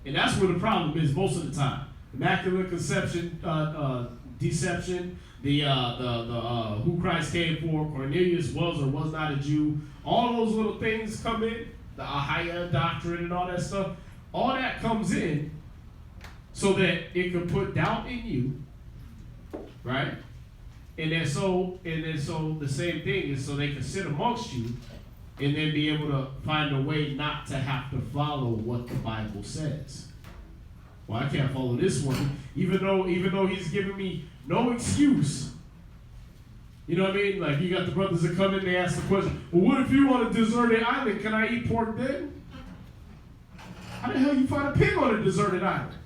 And that's where the problem is most of the time. Immaculate conception, deception, the who Christ came for, Cornelius was or was not a Jew, all those little things come in, the Ahaya doctrine and all that stuff, all that comes in so that it can put doubt in you, right? And then so the same thing is so they can sit amongst you and then be able to find a way not to have to follow what the Bible says. Well, I can't follow this one, even though he's giving me no excuse. You know what I mean? Like, you got the brothers that come in, they ask the question, well, what if you on a deserted island? Can I eat pork then? How the hell you find a pig on a deserted island?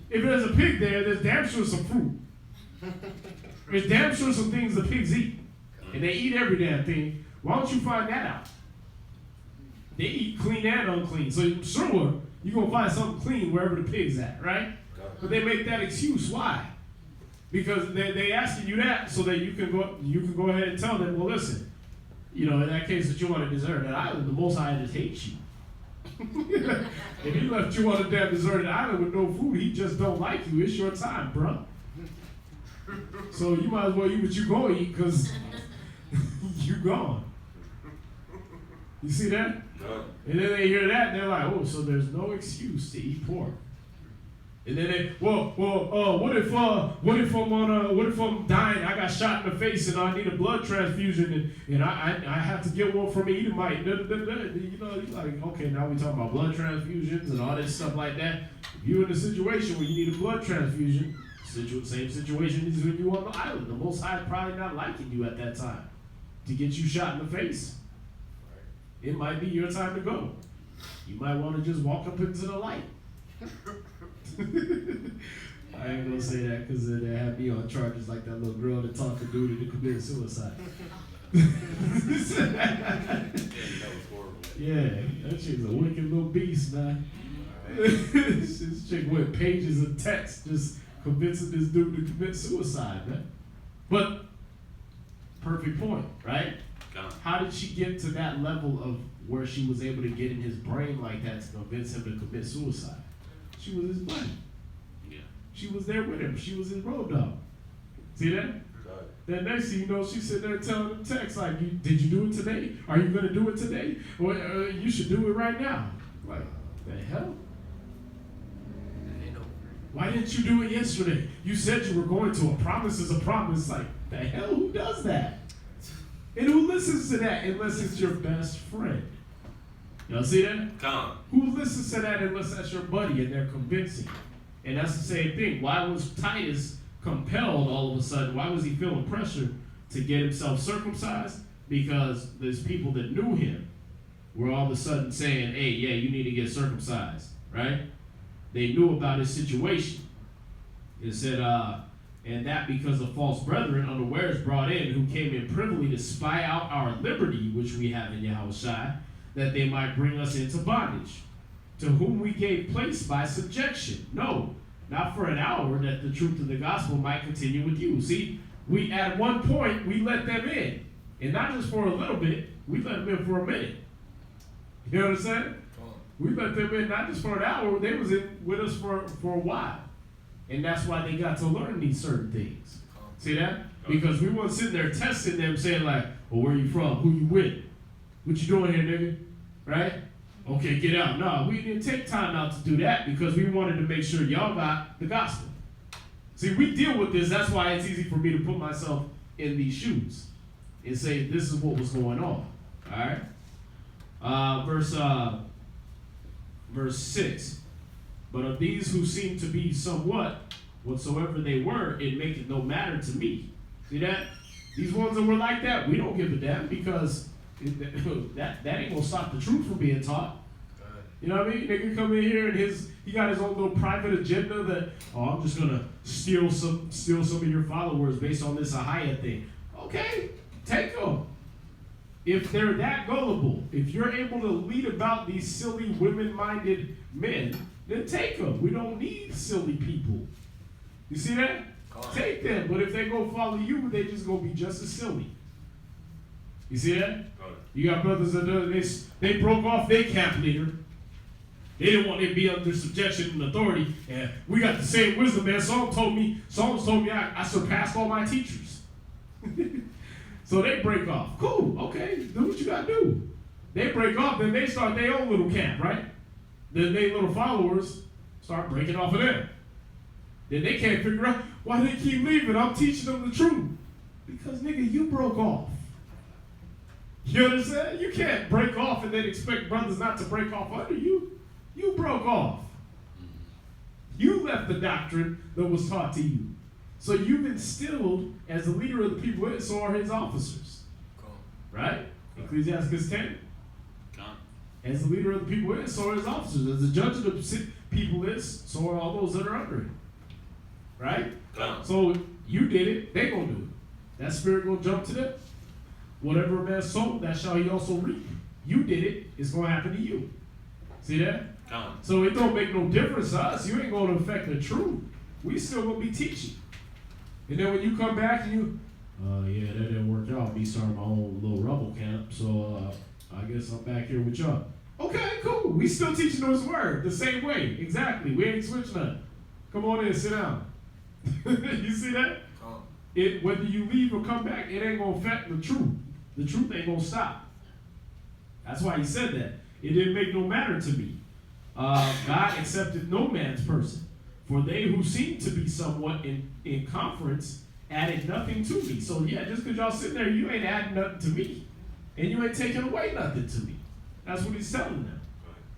If there's a pig there, there's damn sure some fruit. There's damn sure some things the pigs eat. And they eat every damn thing. Why don't you find that out? They eat clean and unclean. So sure, you're going to find something clean wherever the pig's at, right? But they make that excuse. Why? Because they asking you that so that you can go ahead and tell them, well, listen, you know, in that case that you want to desert that island, the Most High just hates you. If he left you on a damn deserted island with no food, he just don't like you. It's your time, bro. So you might as well eat what you gonna eat, because you gone. You see that? No. And then they hear that and they're like, oh, so there's no excuse to eat pork. And then they, what if I'm dying, I got shot in the face and I need a blood transfusion and I have to get one from an Edomite. You know, you're like, okay, now we talking about blood transfusions and all this stuff like that. If you're in a situation where you need a blood transfusion, same situation as when you on the island. The Most High probably not liking you at that time to get you shot in the face. It might be your time to go. You might want to just walk up into the light. I ain't gonna say that because they have me on charges like that little girl that taught the dude to commit suicide. Yeah, that chick's a wicked little beast, man. This chick went pages of text just convincing this dude to commit suicide, man. But perfect point, right? How did she get to that level of where she was able to get in his brain like that to convince him to commit suicide? She was his buddy. Yeah. She was there with him. She was his road dog. See that? Right. Then next thing you know, she's sitting there telling him text like, did you do it today? Are you going to do it today? Well, you should do it right now. Like, the hell? Why didn't you do it yesterday? You said you were going to. A promise is a promise. Like, the hell? Who does that? And who listens to that unless it's your best friend? Y'all see that? Come on. Who listens to that unless that's your buddy and they're convincing? And that's the same thing. Why was Titus compelled all of a sudden? Why was he feeling pressure to get himself circumcised? Because there's people that knew him were all of a sudden saying, hey, yeah, you need to get circumcised, right? They knew about his situation. It said, and that because of false brethren unawares brought in, who came in privily to spy out our liberty, which we have in Yahushua, that they might bring us into bondage, to whom we gave place by subjection. No, not for an hour, that the truth of the gospel might continue with you. See, we at one point, we let them in. And not just for a little bit, we let them in for a minute. You know what I'm saying? We let them in not just for an hour, they was in with us for a while. And that's why they got to learn these certain things. See that? Because we weren't sitting there testing them, saying like, well, where you from? Who you with? What you doing here, nigga? Right? Okay, get out. No, we didn't take time out to do that because we wanted to make sure y'all got the gospel. See, we deal with this. That's why it's easy for me to put myself in these shoes and say, this is what was going on. All right? Verse 6. But of these who seem to be somewhat, whatsoever they were, it maketh no matter to me. See that? These ones that were like that, we don't give a damn because that ain't gonna stop the truth from being taught. You know what I mean? Nigga come in here and he got his own little private agenda that, oh, I'm just gonna steal some of your followers based on this Ahaya thing. Okay, take them. If they're that gullible, if you're able to lead about these silly women-minded men, then take them. We don't need silly people. You see that? Take them. But if they go follow you, they just gonna be just as silly. You see that? You got brothers that they broke off their camp leader. They didn't want to be under subjection and authority. And we got the same wisdom, man. Psalms told me I surpassed all my teachers. So they break off. Cool, okay, do what you gotta do. They break off, then they start their own little camp, right? Then their little followers start breaking off of them. Then they can't figure out why they keep leaving. I'm teaching them the truth. Because, nigga, you broke off. You understand? You can't break off and then expect brothers not to break off under you. You broke off. You left the doctrine that was taught to you. So you've instilled, as the leader of the people, so are his officers. Right? Ecclesiastes 10. As the leader of the people is, so are his officers. As the judge of the people is, so are all those that are under him. Right? So you did it, they gonna do it. That spirit gonna jump to them. Whatever a man sowed, that shall he also reap. You did it, it's gonna happen to you. See that? So it don't make no difference to us. You ain't gonna affect the truth. We still gonna be teaching. And then when you come back and you, yeah, that didn't work out. Me starting my own little rebel camp, so I guess I'm back here with y'all. Okay, cool. We still teaching those words the same way. Exactly. We ain't switching nothing. Come on in, sit down. You see that? Whether you leave or come back, it ain't gonna affect the truth. The truth ain't gonna stop. That's why he said that. It didn't make no matter to me. God accepted no man's person. For they who seem to be somewhat in conference added nothing to me. So yeah, just because y'all sitting there, you ain't adding nothing to me. And you ain't taking away nothing to me. That's what he's telling them.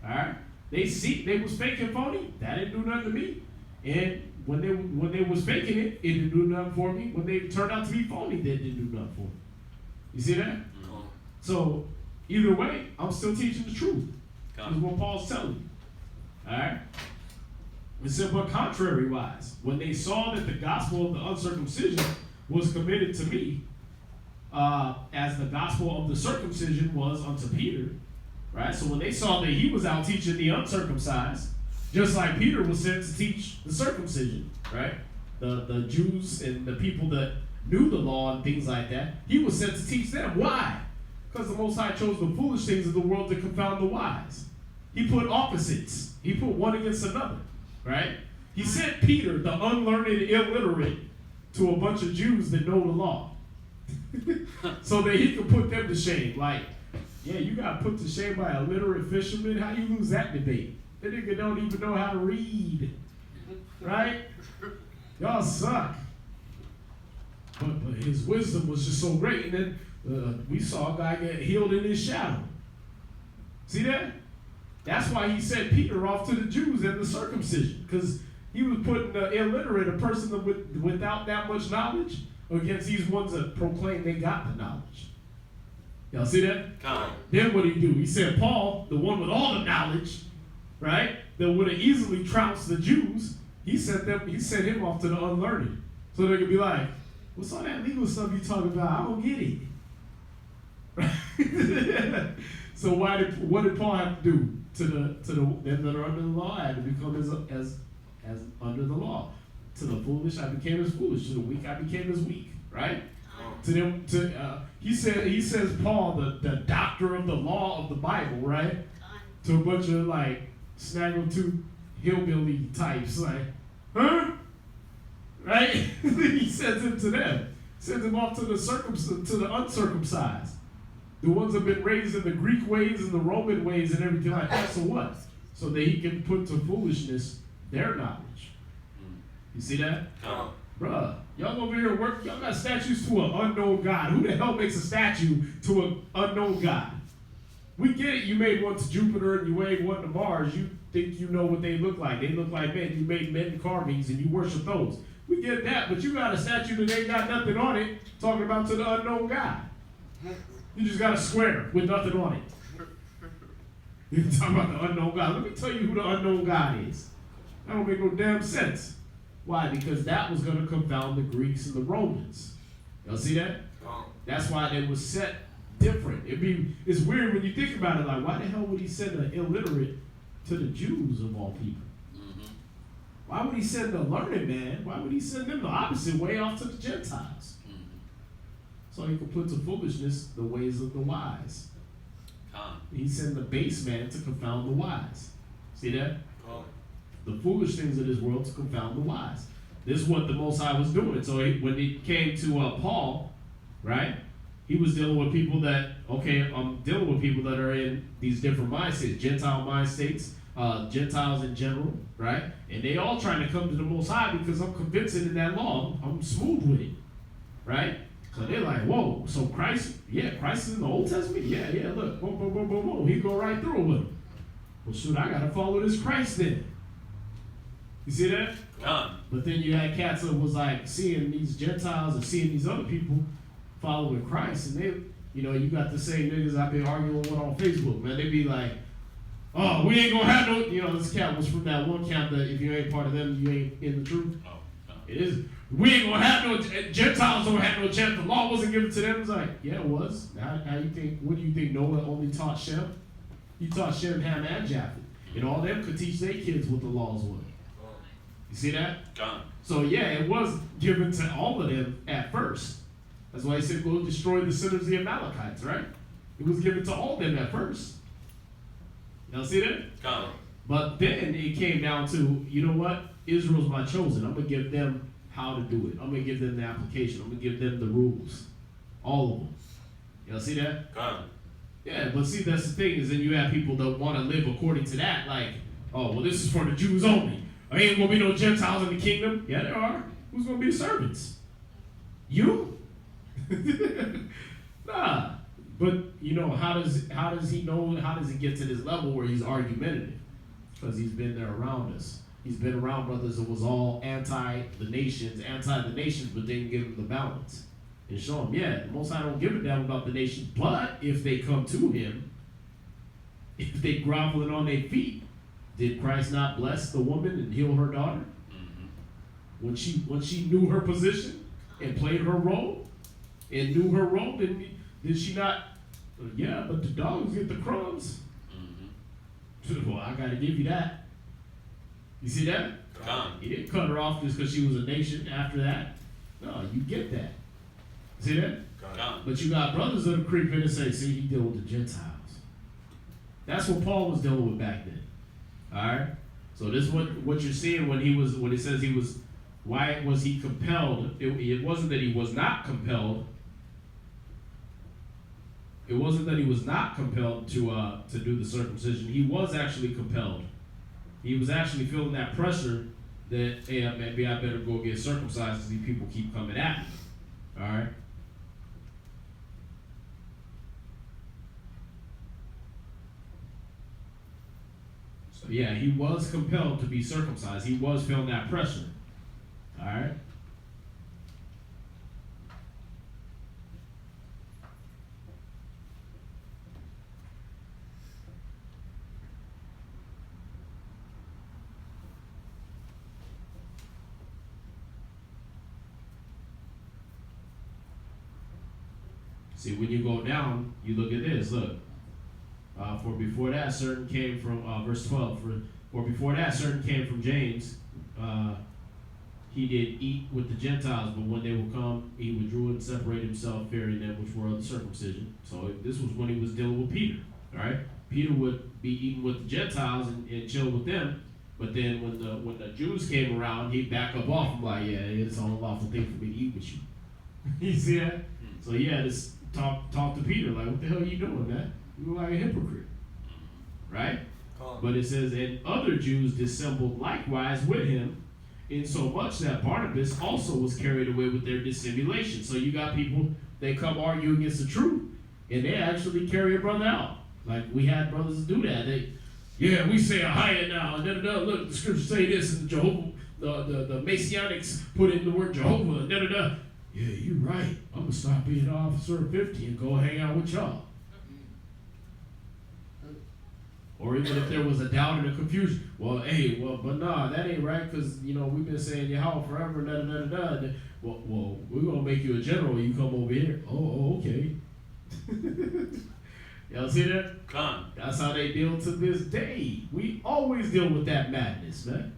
All right? They was faking phony. That didn't do nothing to me. And when they was faking it, it didn't do nothing for me. When they turned out to be phony, they didn't do nothing for me. You see that? Mm-hmm. So either way, I'm still teaching the truth. That's what Paul's telling you. All right? It said, but contrary-wise, when they saw that the gospel of the uncircumcision was committed to me, as the gospel of the circumcision was unto Peter, right? So when they saw that he was out teaching the uncircumcised, just like Peter was sent to teach the circumcision, right? The Jews and the people that knew the law and things like that, he was sent to teach them. Why? Because the Most High chose the foolish things of the world to confound the wise. He put opposites. He put one against another, right? He sent Peter, the unlearned, illiterate, to a bunch of Jews that know the law. So that he could put them to shame. Like, yeah, you got put to shame by a literate fisherman. How do you lose that debate? That nigga don't even know how to read. Right? Y'all suck. But his wisdom was just so great. And then we saw a guy get healed in his shadow. See that? That's why he sent Peter off to the Jews and the circumcision. Because he was putting the illiterate, a person without that much knowledge, against these ones that proclaim they got the knowledge. Y'all see that? Then what did he do? He said Paul, the one with all the knowledge, right, that would have easily trounced the Jews, He sent him off to the unlearned. So they could be like, what's all that legal stuff you talking about? I don't get it. So what did Paul have to do to them that are under the law? I had to become as under the law. To the foolish, I became as foolish. To the weak, I became as weak. Right? To them, he says Paul, the doctor of the law of the Bible, right? To a bunch of like snaggletooth hillbilly types, like, huh? Right? He sends him to them. Sends him off to the uncircumcised. The ones that have been raised in the Greek ways and the Roman ways and everything like that. So what? So that he can put to foolishness their knowledge. You see that? Bruh, y'all over here work, y'all got statues to an unknown God. Who the hell makes a statue to an unknown God? We get it, you made one to Jupiter and you made one to Mars. You think you know what they look like. They look like men. You made men carvings and you worship those. We get that, but you got a statue that ain't got nothing on it, talking about to the unknown God. You just got a square with nothing on it. You're talking about the unknown God. Let me tell you who the unknown God is. That don't make no damn sense. Why? Because that was going to confound the Greeks and the Romans. Y'all see that? That's why they was set different. It's weird when you think about it, like, why the hell would he send an illiterate to the Jews of all people? Why would he send a learned man? Why would he send them the opposite way off to the Gentiles? So he could put to foolishness the ways of the wise. He sent the base man to confound the wise. See that? The foolish things of this world to confound the wise. This is what the Most High was doing. So when it came to Paul, right? He was dealing with people that, I'm dealing with people that are in these different mind states, Gentile mind states, Gentiles in general, right? And they all trying to come to the Most High because I'm convincing in that law. I'm smooth with it, right? So they're like, whoa, so Christ is in the Old Testament? Yeah, look, boom, boom, boom, boom, boom. He go right through with him. Well, shoot, I got to follow this Christ then. You see that? But then you had cats that was like seeing these Gentiles and seeing these other people following Christ, and they, you got the same niggas I've been arguing with on Facebook, man. They be like, oh, we ain't gonna have no, this cat was from that one camp that if you ain't part of them, you ain't in the truth. It is. We ain't gonna have no, Gentiles don't have no chance. The law wasn't given to them. It's like, yeah, it was. How you think, what do you think Noah only taught Shem? He taught Shem, Ham, and Japheth. And all them could teach their kids what the laws were. You see that? So yeah, it was given to all of them at first. That's why he said, go destroy the sinners of the Amalekites, right? It was given to all of them at first. Y'all see that? But then it came down to, you know what? Israel's my chosen. I'm going to give them how to do it. I'm going to give them the application. I'm going to give them the rules. All of them. Y'all see that? Yeah, but see, that's the thing, is then you have people that want to live according to that, like, oh, well, this is for the Jews only. There ain't going to be no Gentiles in the kingdom. Yeah, there are. Who's going to be the servants? You? Nah. But, how does he know, how does he get to this level where he's argumentative? Because he's been there around us. He's been around brothers that was all anti the nations, but didn't give him the balance. And show him, yeah, the Most High don't give a damn about the nations, but if they come to him, if they groveling on their feet, did Christ not bless the woman and heal her daughter? When she knew her position and played her role and knew her role, did she not? Yeah, but the dogs get the crumbs. Well, I got to give you that. You see that? He didn't cut her off just because she was a nation after that. No, you get that. See that? But you got brothers that creep in and say, see, he dealt with the Gentiles. That's what Paul was dealing with back then. Alright? So this is what you're seeing when it says he was, why was he compelled? It wasn't that he was not compelled. It wasn't that he was not compelled to do the circumcision. He was actually compelled. He was actually feeling that pressure that, hey, maybe I better go get circumcised because these people keep coming at me. Alright? So yeah, he was compelled to be circumcised. He was feeling that pressure. Alright? See, when you go down, you look at this. Look, for before that, certain came from verse 12. For before that, certain came from James. He did eat with the Gentiles, but when they would come, he withdrew and separated himself, fearing them which were of the circumcision. So this was when he was dealing with Peter. All right, Peter would be eating with the Gentiles and chill with them. But then when the Jews came around, he'd back up off them like, yeah, it's an unlawful thing for me to eat with you. You see that? So he had to talk to Peter like, what the hell are you doing, man? You look like a hypocrite, right? But it says, and other Jews dissembled likewise with him, in so much that Barnabas also was carried away with their dissimulation. So you got people, they come argue against the truth, and they actually carry a brother out. Like we had brothers do that. Yeah, we say a higher now, and then look, the scriptures say this, and Jehovah, the Messianics put in the word Jehovah, and da. Yeah, you're right. I'm gonna stop being officer of 50 and go hang out with y'all. Or even if there was a doubt and a confusion, but nah, that ain't right, because we've been saying Yahweh forever, da. Well, we're gonna make you a general. You come over here. Oh, okay. Y'all see that? That's how they deal to this day. We always deal with that madness, man.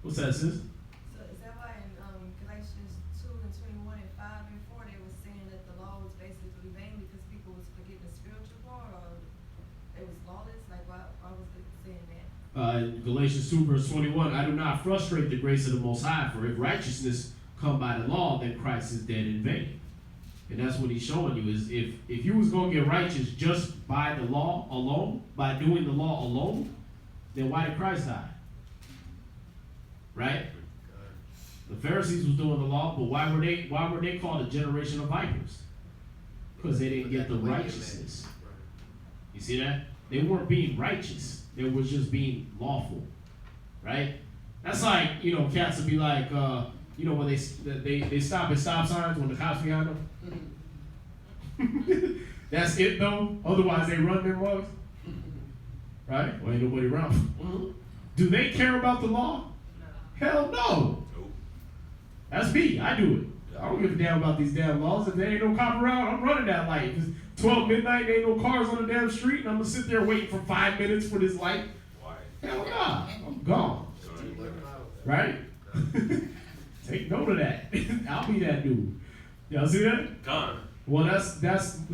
What's that, sis? So is that why in Galatians 2 and 21 and 5 and 4 they were saying that the law was basically vain because people was forgetting the spiritual part, or it was lawless? Like why was it saying that? In Galatians 2 verse 21, I do not frustrate the grace of the Most High, for if righteousness come by the law, then Christ is dead in vain. And that's what he's showing you, is if you was going to get righteous just by the law alone, by doing the law alone, then why did Christ die? Right? The Pharisees was doing the law, but why were they called a generation of vipers? Because they didn't get the righteousness. You see that? They weren't being righteous. They were just being lawful. Right? That's like, cats would be like, when they stop at stop signs when the cops behind them. That's it though. Otherwise they run their mugs. Right? Well, ain't nobody around. Do they care about the law? Hell no. That's me. I do it. I don't give a damn about these damn laws. If there ain't no cop around, I'm running that light. If it's 12 midnight, there ain't no cars on the damn street, and I'm gonna sit there waiting for 5 minutes for this light. Why? Hell nah. I'm gone. Right? Take note of that. I'll be that dude. Y'all see that? Gone. Well, that's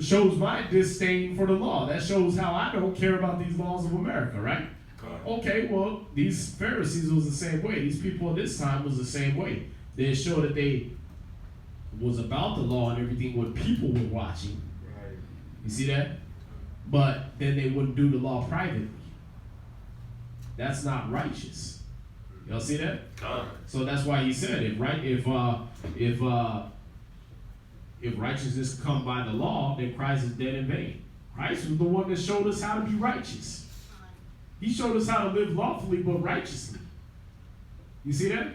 shows my disdain for the law. That shows how I don't care about these laws of America, right? Okay, well, these Pharisees was the same way. These people at this time was the same way. They showed that they was about the law and everything when people were watching. Right. You see that? But then they wouldn't do the law privately. That's not righteous. Y'all see that? So that's why he said if righteousness come by the law, then Christ is dead in vain. Christ was the one that showed us how to be righteous. He showed us how to live lawfully but righteously. You see that?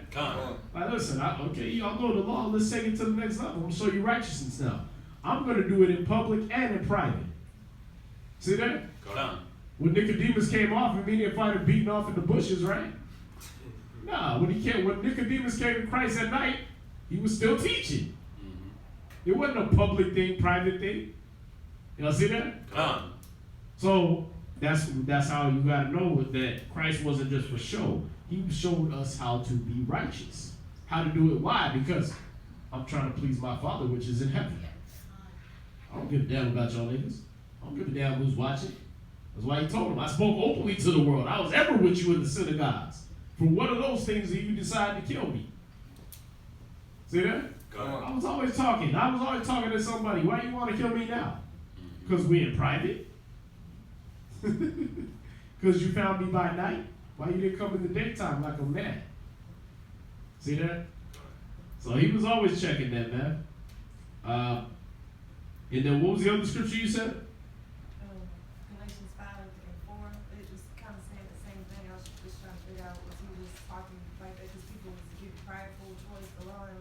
Like, listen, y'all know the law. Let's take it to the next level. I'm going to show you righteousness now. I'm going to do it in public and in private. See that? When Nicodemus came off, he didn't find him beating off in the bushes, right? Nah, when Nicodemus came to Christ at night, he was still teaching. It wasn't a public thing, private thing. Y'all see that? So that's how you gotta know that Christ wasn't just for show. He showed us how to be righteous. How to do it. Why? Because I'm trying to please my Father which is in heaven. I don't give a damn about y'all niggas. I don't give a damn who's watching. That's why he told him, I spoke openly to the world. I was ever with you in the synagogues. For one of those things that you decided to kill me. See that? I was always talking to somebody. Why you want to kill me now? Because we in private? Because you found me by night? Why you didn't come in the daytime like a man? See that? So he was always checking that, man. And then what was the other scripture you said? Galatians 5 and 4. It was kind of saying the same thing. I was just trying to figure out was he just talking like that because people was getting prideful towards the law and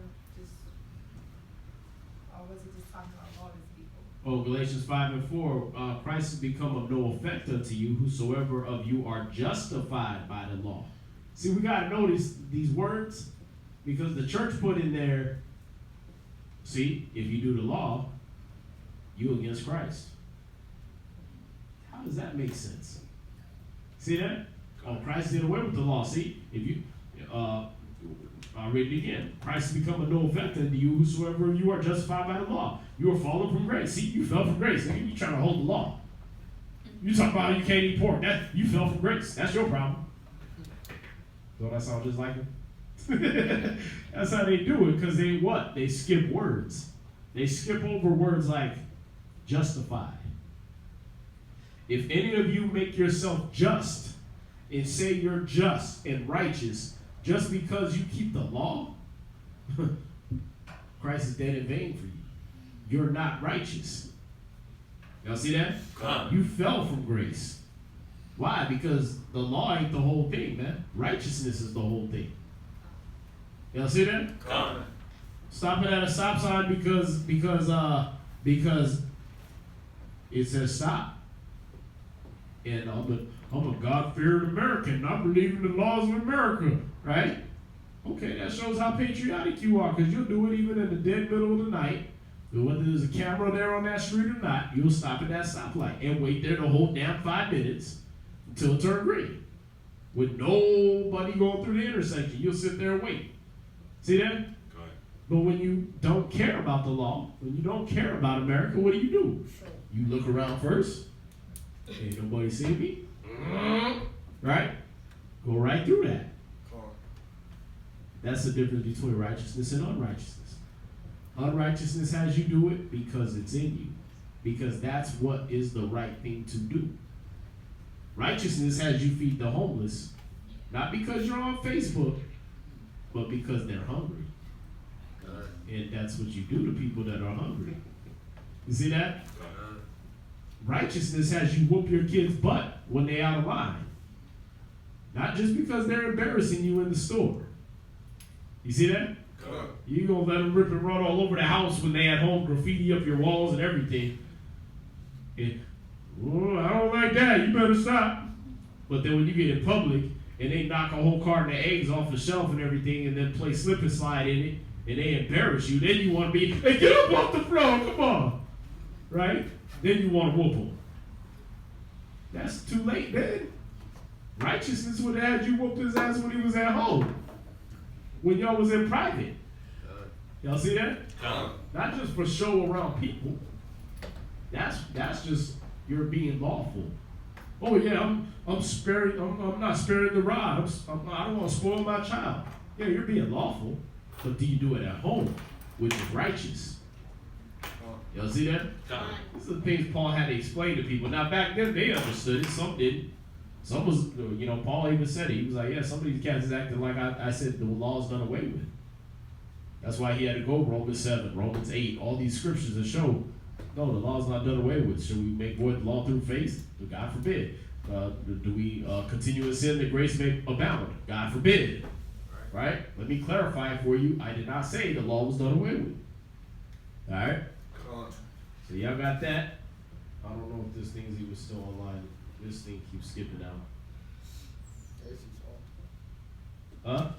or was he just talking about all these people? Oh, Galatians 5 and 4, Christ has become of no effect unto you, whosoever of you are justified by the law. See, we got to notice these words because the church put in there, see, if you do the law, you against Christ. How does that make sense? See that? Oh, Christ did away with the law. See, if you, I'll read it again. Christ has become a no effect unto you, whosoever you are justified by the law. You are fallen from grace. See, you fell from grace. You trying to hold the law. You talk about how you can't eat pork. You fell from grace. That's your problem. Don't that sound just like it? That's how they do it, because they what? They skip words. They skip over words like justified. If any of you make yourself just and say you're just and righteous just because you keep the law, Christ is dead in vain for you. You're not righteous. Y'all see that? You fell from grace. Why? Because the law ain't the whole thing, man. Righteousness is the whole thing. Y'all see that? Stopping at a stop sign because it says stop. And I'm a God-fearing American. I believe in the laws of America, right? Okay, that shows how patriotic you are, because you'll do it even in the dead middle of the night. Whether there's a camera there on that street or not, you'll stop at that stoplight and wait there the whole damn 5 minutes until it turns green. With nobody going through the intersection, you'll sit there and wait. See that? But when you don't care about the law, when you don't care about America, what do? You look around first. Ain't nobody see me. Right? Go right through that. That's the difference between righteousness and unrighteousness. Unrighteousness has you do it because it's in you. Because that's what is the right thing to do. Righteousness has you feed the homeless, not because you're on Facebook, but because they're hungry. And that's what you do to people that are hungry. You see that? Righteousness has you whoop your kid's butt when they're out of line. Not just because they're embarrassing you in the store. You see that? You're going to let them rip and run all over the house when they at home, graffiti up your walls and everything. And, oh, I don't like that. You better stop. But then when you get in public and they knock a whole carton of eggs off the shelf and everything and then play slip and slide in it and they embarrass you, then you want to be, hey, get up off the floor, come on. Right? Then you want to whoop them. That's too late, man. Righteousness would have had you whoop his ass when he was at home. When y'all was in private. Y'all see that? Not just for show around people. That's just you're being lawful. Oh yeah, I'm sparing. I'm not sparing the rod. I don't want to spoil my child. Yeah, you're being lawful, but do you do it at home, which is righteous? Y'all see that? These are the things Paul had to explain to people. Now back then they understood it. Some didn't. Some was, Paul even said it. He was like, yeah, some of these cats is acting like I said the law's done away with. That's why he had to go Romans 7, Romans 8, all these scriptures to show, no, the law's not done away with. Should we make void the law through faith? God forbid. Do we continue in sin that grace may abound? God forbid. Right? Let me clarify it for you. I did not say the law was done away with. All right? So y'all got that? I don't know if this thing's even still online. This thing keeps skipping out. Huh?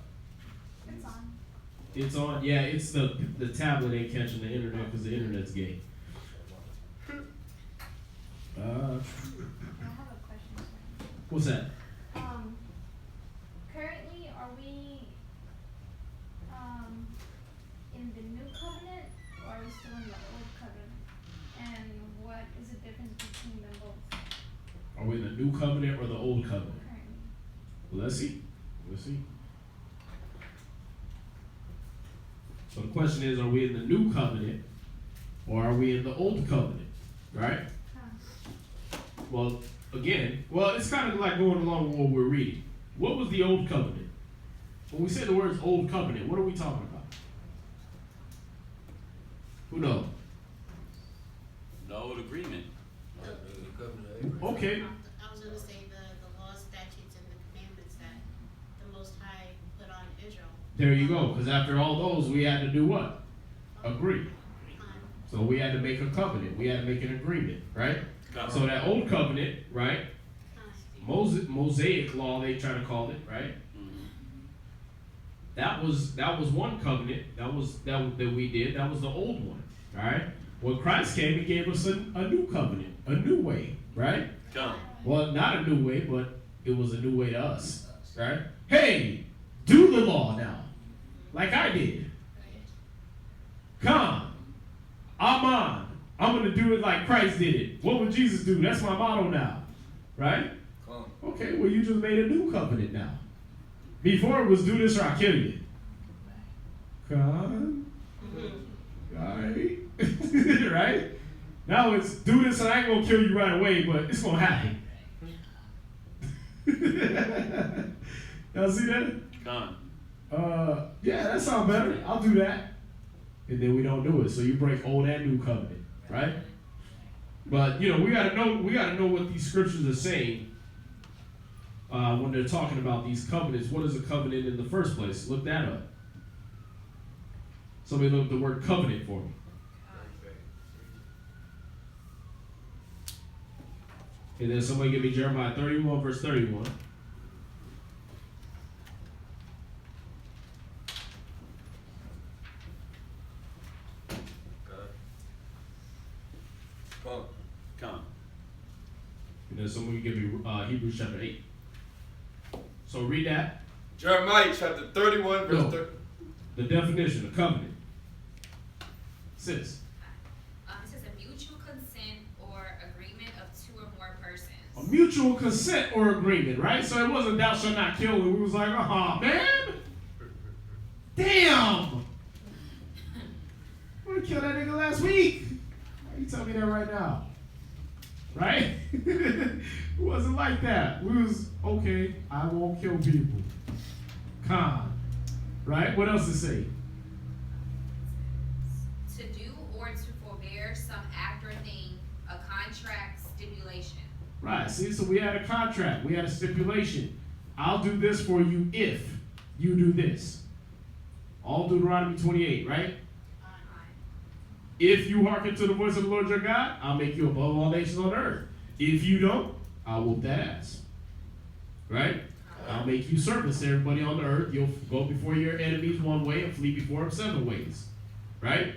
It's on. It's on. Yeah, it's the tablet ain't catching the internet because the internet's gay. I have a question. What's that? Currently, are we in the new covenant or are we still in the old covenant? And what is the difference between them both? Are we in the new covenant or the old covenant? Currently. Well, let's see. Let's see. So the question is, are we in the new covenant or are we in the old covenant? Right? Well, again, it's kind of like going along with what we're reading. What was the old covenant? When we say the words old covenant, what are we talking about? Who knows? The old agreement. Okay. I was going to say the laws, statutes, and the commandments that the Most High put on Israel. There you go. Because after all those, we had to do what? Agree. So we had to make a covenant. We had to make an agreement, right? So that old covenant, right? Mosaic law, they try to call it, right? That was one covenant that we did. That was the old one, all right? When Christ came, he gave us a new covenant, a new way, right? Come. Well, not a new way, but it was a new way to us, right? Hey, do the law now, like I did. Come, Amen. I'm going to do it like Christ did it. What would Jesus do? That's my motto now, right? Okay, well, you just made a new covenant now. Before it was do this or I'll kill you. Come. All right. Right? Now it's do this and I ain't going to kill you right away, but it's going to happen. Y'all see that? Come. Yeah, that sounds better. I'll do that. And then we don't do it. So you break old and new covenant, right? But we gotta know what these scriptures are saying when they're talking about these covenants. What is a covenant in the first place? Look that up. Somebody look up the word covenant for me. And then somebody give me Jeremiah 31, verse 31. Come. And then someone give me Hebrews chapter 8. So read that. Jeremiah chapter 31, verse 30. The definition of covenant. Sis. It says a mutual consent or agreement of two or more persons. A mutual consent or agreement, right? So it wasn't thou shalt not kill, and we was like, man. Damn. I would have killed that nigga last week. Why you telling me that right now? Right? It wasn't like that. We was, okay, I won't kill people. Calm. Right? What else to say? To do or to forbear some act or thing, a contract stipulation. Right. See, so we had a contract. We had a stipulation. I'll do this for you if you do this. All Deuteronomy 28, right? If you hearken to the voice of the Lord your God, I'll make you above all nations on earth. If you don't, I'll whoop that ass. Right? I'll make you servants to everybody on the earth. You'll go before your enemies one way and flee before them 7 ways. Right?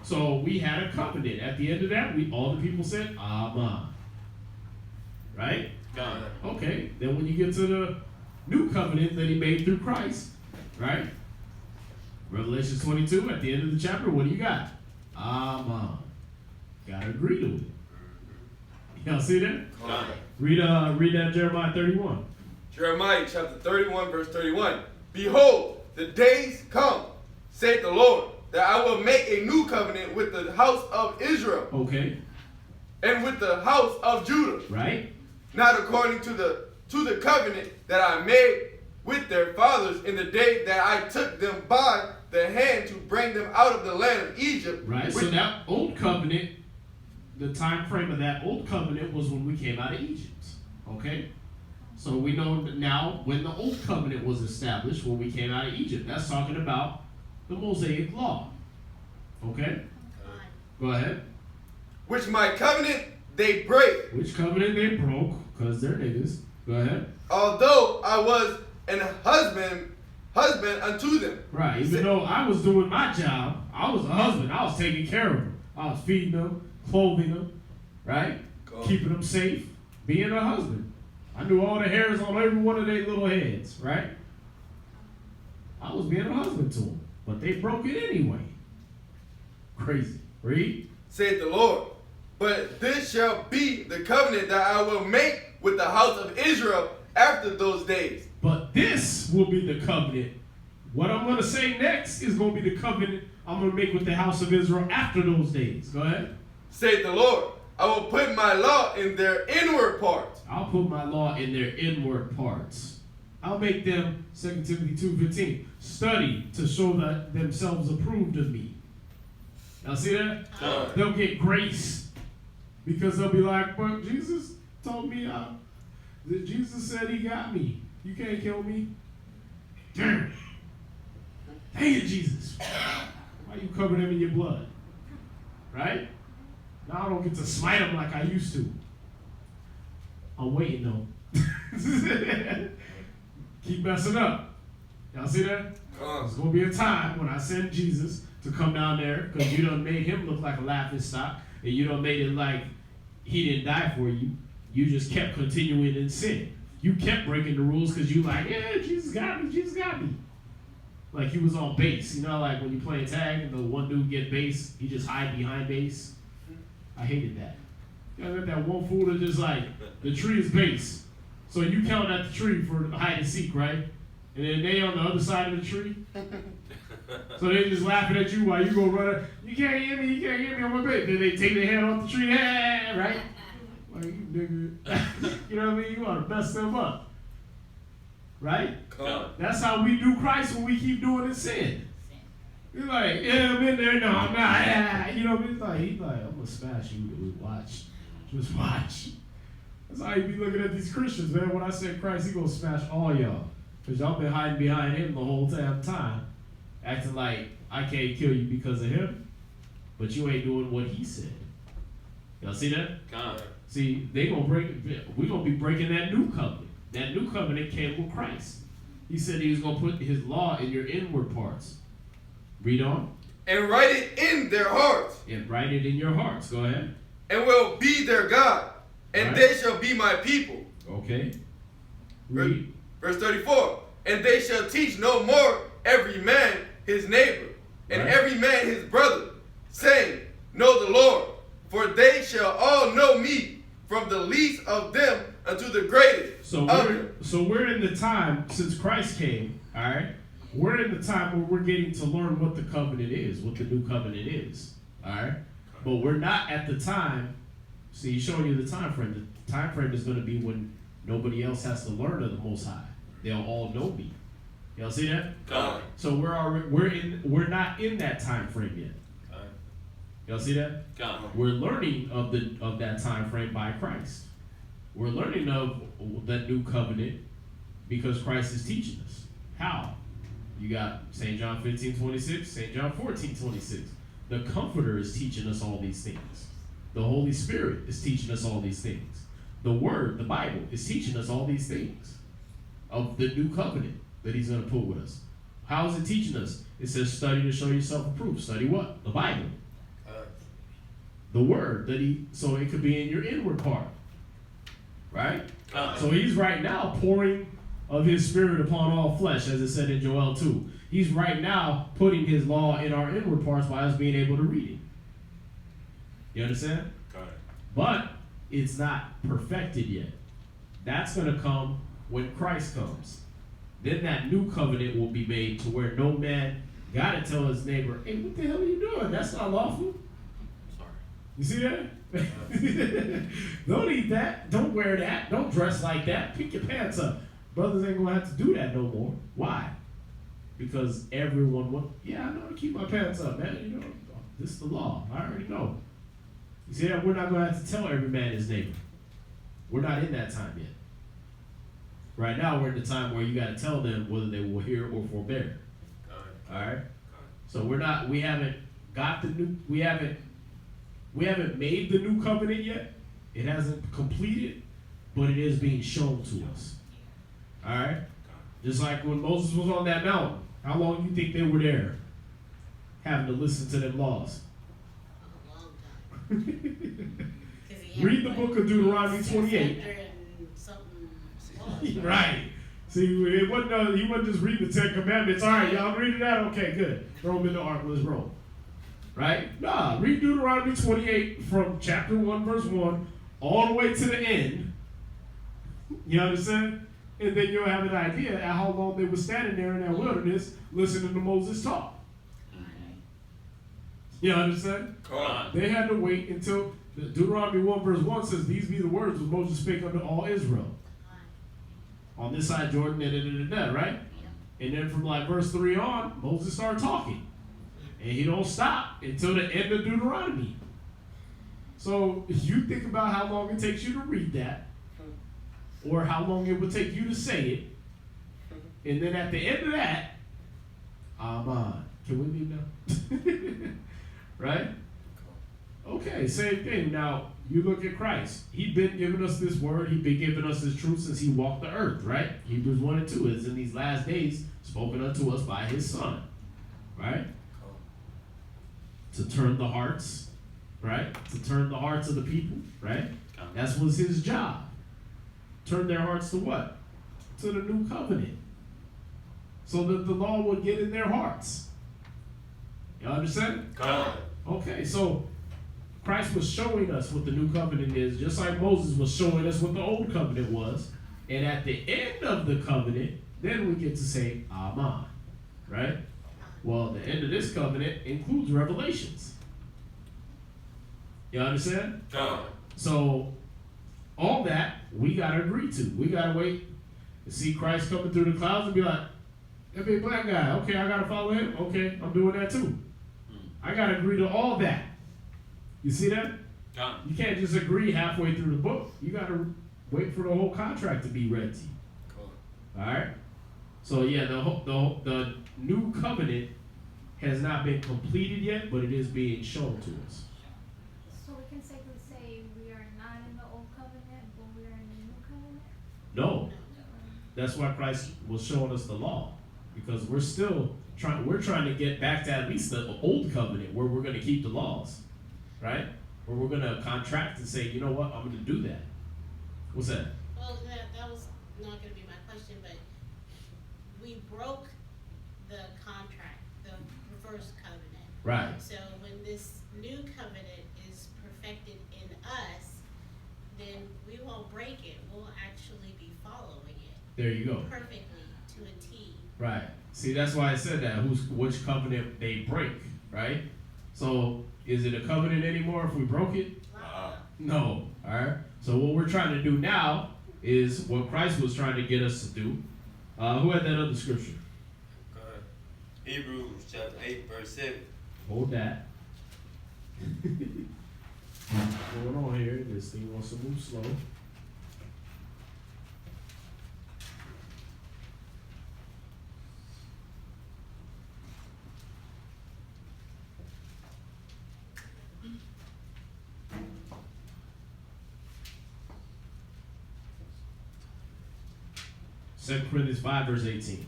So we had a covenant. At the end of that, all the people said, Amen. Right? Okay. Then when you get to the new covenant that he made through Christ, right? Revelation 22, at the end of the chapter, what do you got? Amen. Gotta agree to it. Y'all see that? Read that Jeremiah 31. Jeremiah chapter 31, verse 31. Behold, the days come, saith the Lord, that I will make a new covenant with the house of Israel. Okay. And with the house of Judah. Right. Not according to the covenant that I made with their fathers in the day that I took them by the hand to bring them out of the land of Egypt. Right. So that old covenant, the time frame of that old covenant was when we came out of Egypt. Okay. So we know now when the old covenant was established, when we came out of Egypt. That's talking about the Mosaic law. Okay? Go ahead. Which my covenant they break. Which covenant they broke, because they're niggas. Go ahead. Although I was an husband unto them. Right. Even though I was doing my job, I was a husband. I was taking care of them. I was feeding them, clothing them, right? Keeping them safe, being a husband. I knew all the hairs on every one of their little heads, right? I was being a husband to them, but they broke it anyway. Crazy. Read. Saith the Lord, but this shall be the covenant that I will make with the house of Israel after those days. But this will be the covenant. What I'm going to say next is going to be the covenant I'm going to make with the house of Israel after those days. Go ahead. Saith the Lord, I will put my law in their inward parts. I'll put my law in their inward parts. I'll make them, 2 Timothy 2:15, study to show that themselves approved of me. Y'all see that? They'll get grace because they'll be like, but Jesus told me that Jesus said he got me. You can't kill me. Damn it, Jesus. Why you covered him in your blood? Right? Now I don't get to smite him like I used to. I'm waiting though. Keep messing up. Y'all see that? There's going to be a time when I send Jesus to come down there because you done made him look like a laughing stock and you done made it like he didn't die for you. You just kept continuing in sin. You kept breaking the rules because you like, yeah, Jesus got me, Jesus got me. Like he was on base. You know, like when you play tag and the one dude get base, he just hide behind base. I hated that. You know, that one fool that just like, the tree is base. So you count at the tree for hide and seek, right? And then they on the other side of the tree. So they just laughing at you while you go run. You can't hear me, you can't hear me on my bed. Then they take their hand off the tree, right? Like, you nigga. You know what I mean? You want to mess them up. Right? That's how we do Christ when we keep doing it sin. You're like, yeah, I'm in there. No, I'm not. You know what I mean? He's like, I'm going to smash you. Watch. Just watch. That's how you be looking at these Christians, man. When I say Christ, he going to smash all y'all. Because y'all been hiding behind him the whole time. Acting like I can't kill you because of him. But you ain't doing what he said. Y'all see that? God. See, we're going to be breaking that new covenant. That new covenant came with Christ. He said he was going to put his law in your inward parts. Read on. And write it in their hearts. And write it in your hearts. Go ahead. And will be their God. And right. They shall be my people. Okay. Read. Verse 34. And they shall teach no more every man his neighbor, and right. every man his brother, saying, Know the Lord. For they shall all know me, from the least of them unto the greatest. So we're in the time since Christ came, all right? We're in the time where we're getting to learn what the covenant is, what the new covenant is, all right? But we're not at the time. See, he's showing you the time frame. The time frame is going to be when nobody else has to learn of the Most High. They'll all know me. Y'all see that? So we're not in that time frame yet. Y'all see that? We're learning of that time frame by Christ. We're learning of that new covenant because Christ is teaching us. How? You got St. John 15:26, St. John 14:26. The Comforter is teaching us all these things. The Holy Spirit is teaching us all these things. The Word, the Bible, is teaching us all these things of the new covenant that he's going to put with us. How is it teaching us? It says study to show yourself approved. Study what? The Bible. The Word so it could be in your inward part. Right? So he's right now pouring of his Spirit upon all flesh, as it said in Joel 2. He's right now putting his law in our inward parts by us being able to read it. You understand? But it's not perfected yet. That's going to come when Christ comes. Then that new covenant will be made to where no man got to tell his neighbor, hey, what the hell are you doing? That's not lawful. You see that? Don't eat that. Don't wear that. Don't dress like that. Pick your pants up. Brothers ain't going to have to do that no more. Why? Because everyone will, I know to keep my pants up, man. You know, this is the law. I already know. You see that? We're not going to have to tell every man his neighbor. We're not in that time yet. Right now, we're in the time where you got to tell them whether they will hear or forbear. All right? So we haven't made the new covenant yet. It hasn't completed, but it is being shown to us. All right? Just like when Moses was on that mountain, how long do you think they were there having to listen to them laws? A long time. Read the book of Deuteronomy 28. Right. See, he wasn't just reading the 10 Commandments. All right, y'all reading that? Okay, good. Throw them in the ark, let's roll. Right? Nah, read Deuteronomy 28 from chapter 1, verse 1, all the way to the end. You understand? And then you'll have an idea at how long they were standing there in that wilderness listening to Moses talk. You understand? They had to wait until Deuteronomy 1, verse 1 says, these be the words which Moses spake unto all Israel. On this side Jordan, right? And then from like verse 3 on, Moses started talking. And he don't stop until the end of Deuteronomy. So if you think about how long it takes you to read that, or how long it would take you to say it, and then at the end of that, can we leave now? Right? Okay, same thing. Now, you look at Christ. He's been giving us this word. He's been giving us his truth since he walked the earth, right? Hebrews 1 and 2 is in these last days spoken unto us by his son, right? To turn the hearts, right? To turn the hearts of the people, right? That was his job. Turn their hearts to what? To the new covenant. So that the law would get in their hearts. You understand? Okay, so Christ was showing us what the new covenant is, just like Moses was showing us what the old covenant was. And at the end of the covenant, then we get to say, Amen. Right? Well, the end of this covenant includes revelations. You understand? So, all that we got to agree to. We got to wait and see Christ coming through the clouds and be like, that big black guy, okay, I got to follow him. Okay, I'm doing that too. I got to agree to all that. You see that? You can't just agree halfway through the book. You got to wait for the whole contract to be read to you. All right? So, yeah, the new covenant has not been completed yet, but it is being shown to us. So we can safely say we are not in the old covenant, but we are in the new covenant? No. That's why Christ was showing us the law. Because we're trying to get back to at least the old covenant where we're going to keep the laws. Right? Where we're going to contract and say, you know what, I'm going to do that. What's that? Well, that was not going to be my question, but we broke the contract, the first covenant. Right. So when this new covenant is perfected in us, then we won't break it. We'll actually be following it. There you go. Perfectly to a T. Right. See, that's why I said that. Which covenant they break, right? So, is it a covenant anymore if we broke it? No. All right. So what we're trying to do now is what Christ was trying to get us to do. Who had that other scripture? Hebrews chapter 8, verse 7. Hold that. What's going on here? This thing wants to move slow. Second Corinthians 5, verse 18.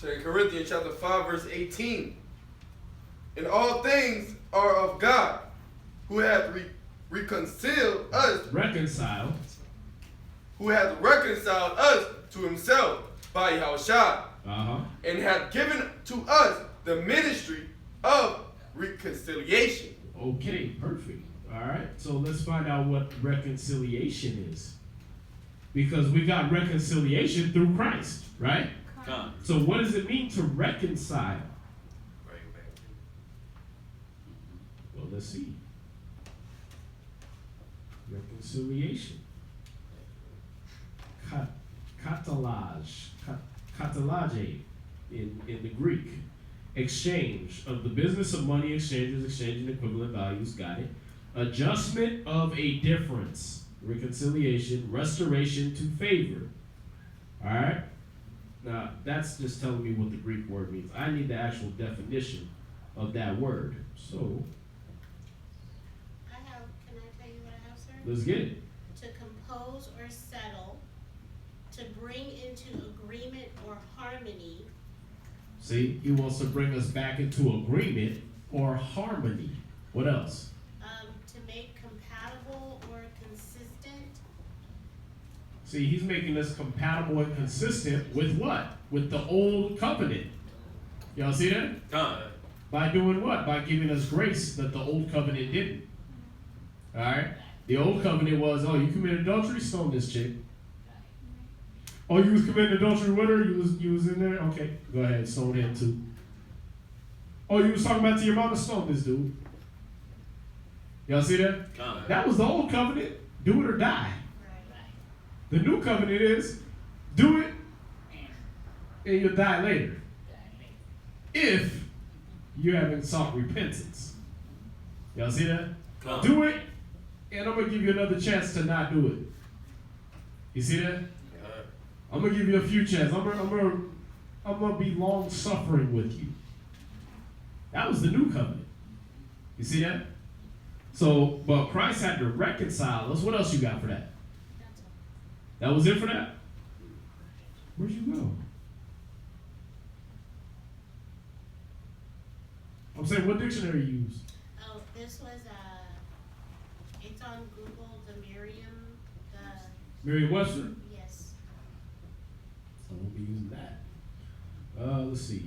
2 Corinthians chapter 5, verse 18. And all things are of God, who hath reconciled us. Reconciled. Who hath reconciled us to himself by Yahushua. And hath given to us the ministry of reconciliation. Okay, perfect. All right, so let's find out what reconciliation is. Because we got reconciliation through Christ, right? So what does it mean to reconcile? Well, let's see. Reconciliation. Katalage in the Greek. Exchange of the business of money exchanges, exchanging equivalent values, got it. Adjustment of a difference, reconciliation, restoration to favor. All right? Now, that's just telling me what the Greek word means. I need the actual definition of that word. So, Can I tell you what I have, sir? let's get it. To compose or settle, to bring into agreement or harmony. See, he wants to bring us back into agreement or harmony. What else? To make compatible or consistent. See, he's making us compatible and consistent with what? With the old covenant. Y'all see that? By doing what? By giving us grace that the old covenant didn't. All right? The old covenant was, oh, you committed adultery, stone this chick. Oh, you was committing adultery with her? You was in there? Okay, go ahead, stone him too. Oh, you was talking about to your mama, stone this dude. Y'all see that? That was the old covenant. Do it or die. The new covenant is do it and you'll die later. If you haven't sought repentance. Y'all see that? Do it and I'm going to give you another chance to not do it. You see that? I'm going to give you a few chances. I'm going to be long suffering with you. That was the new covenant. You see that? So, but Christ had to reconcile us. What else you got for that? That's all. That was it for that? Where'd you go? I'm saying, what dictionary you use? Oh, this was it's on Google, the Merriam, Merriam-Webster? yes. I won't be using that. Let's see.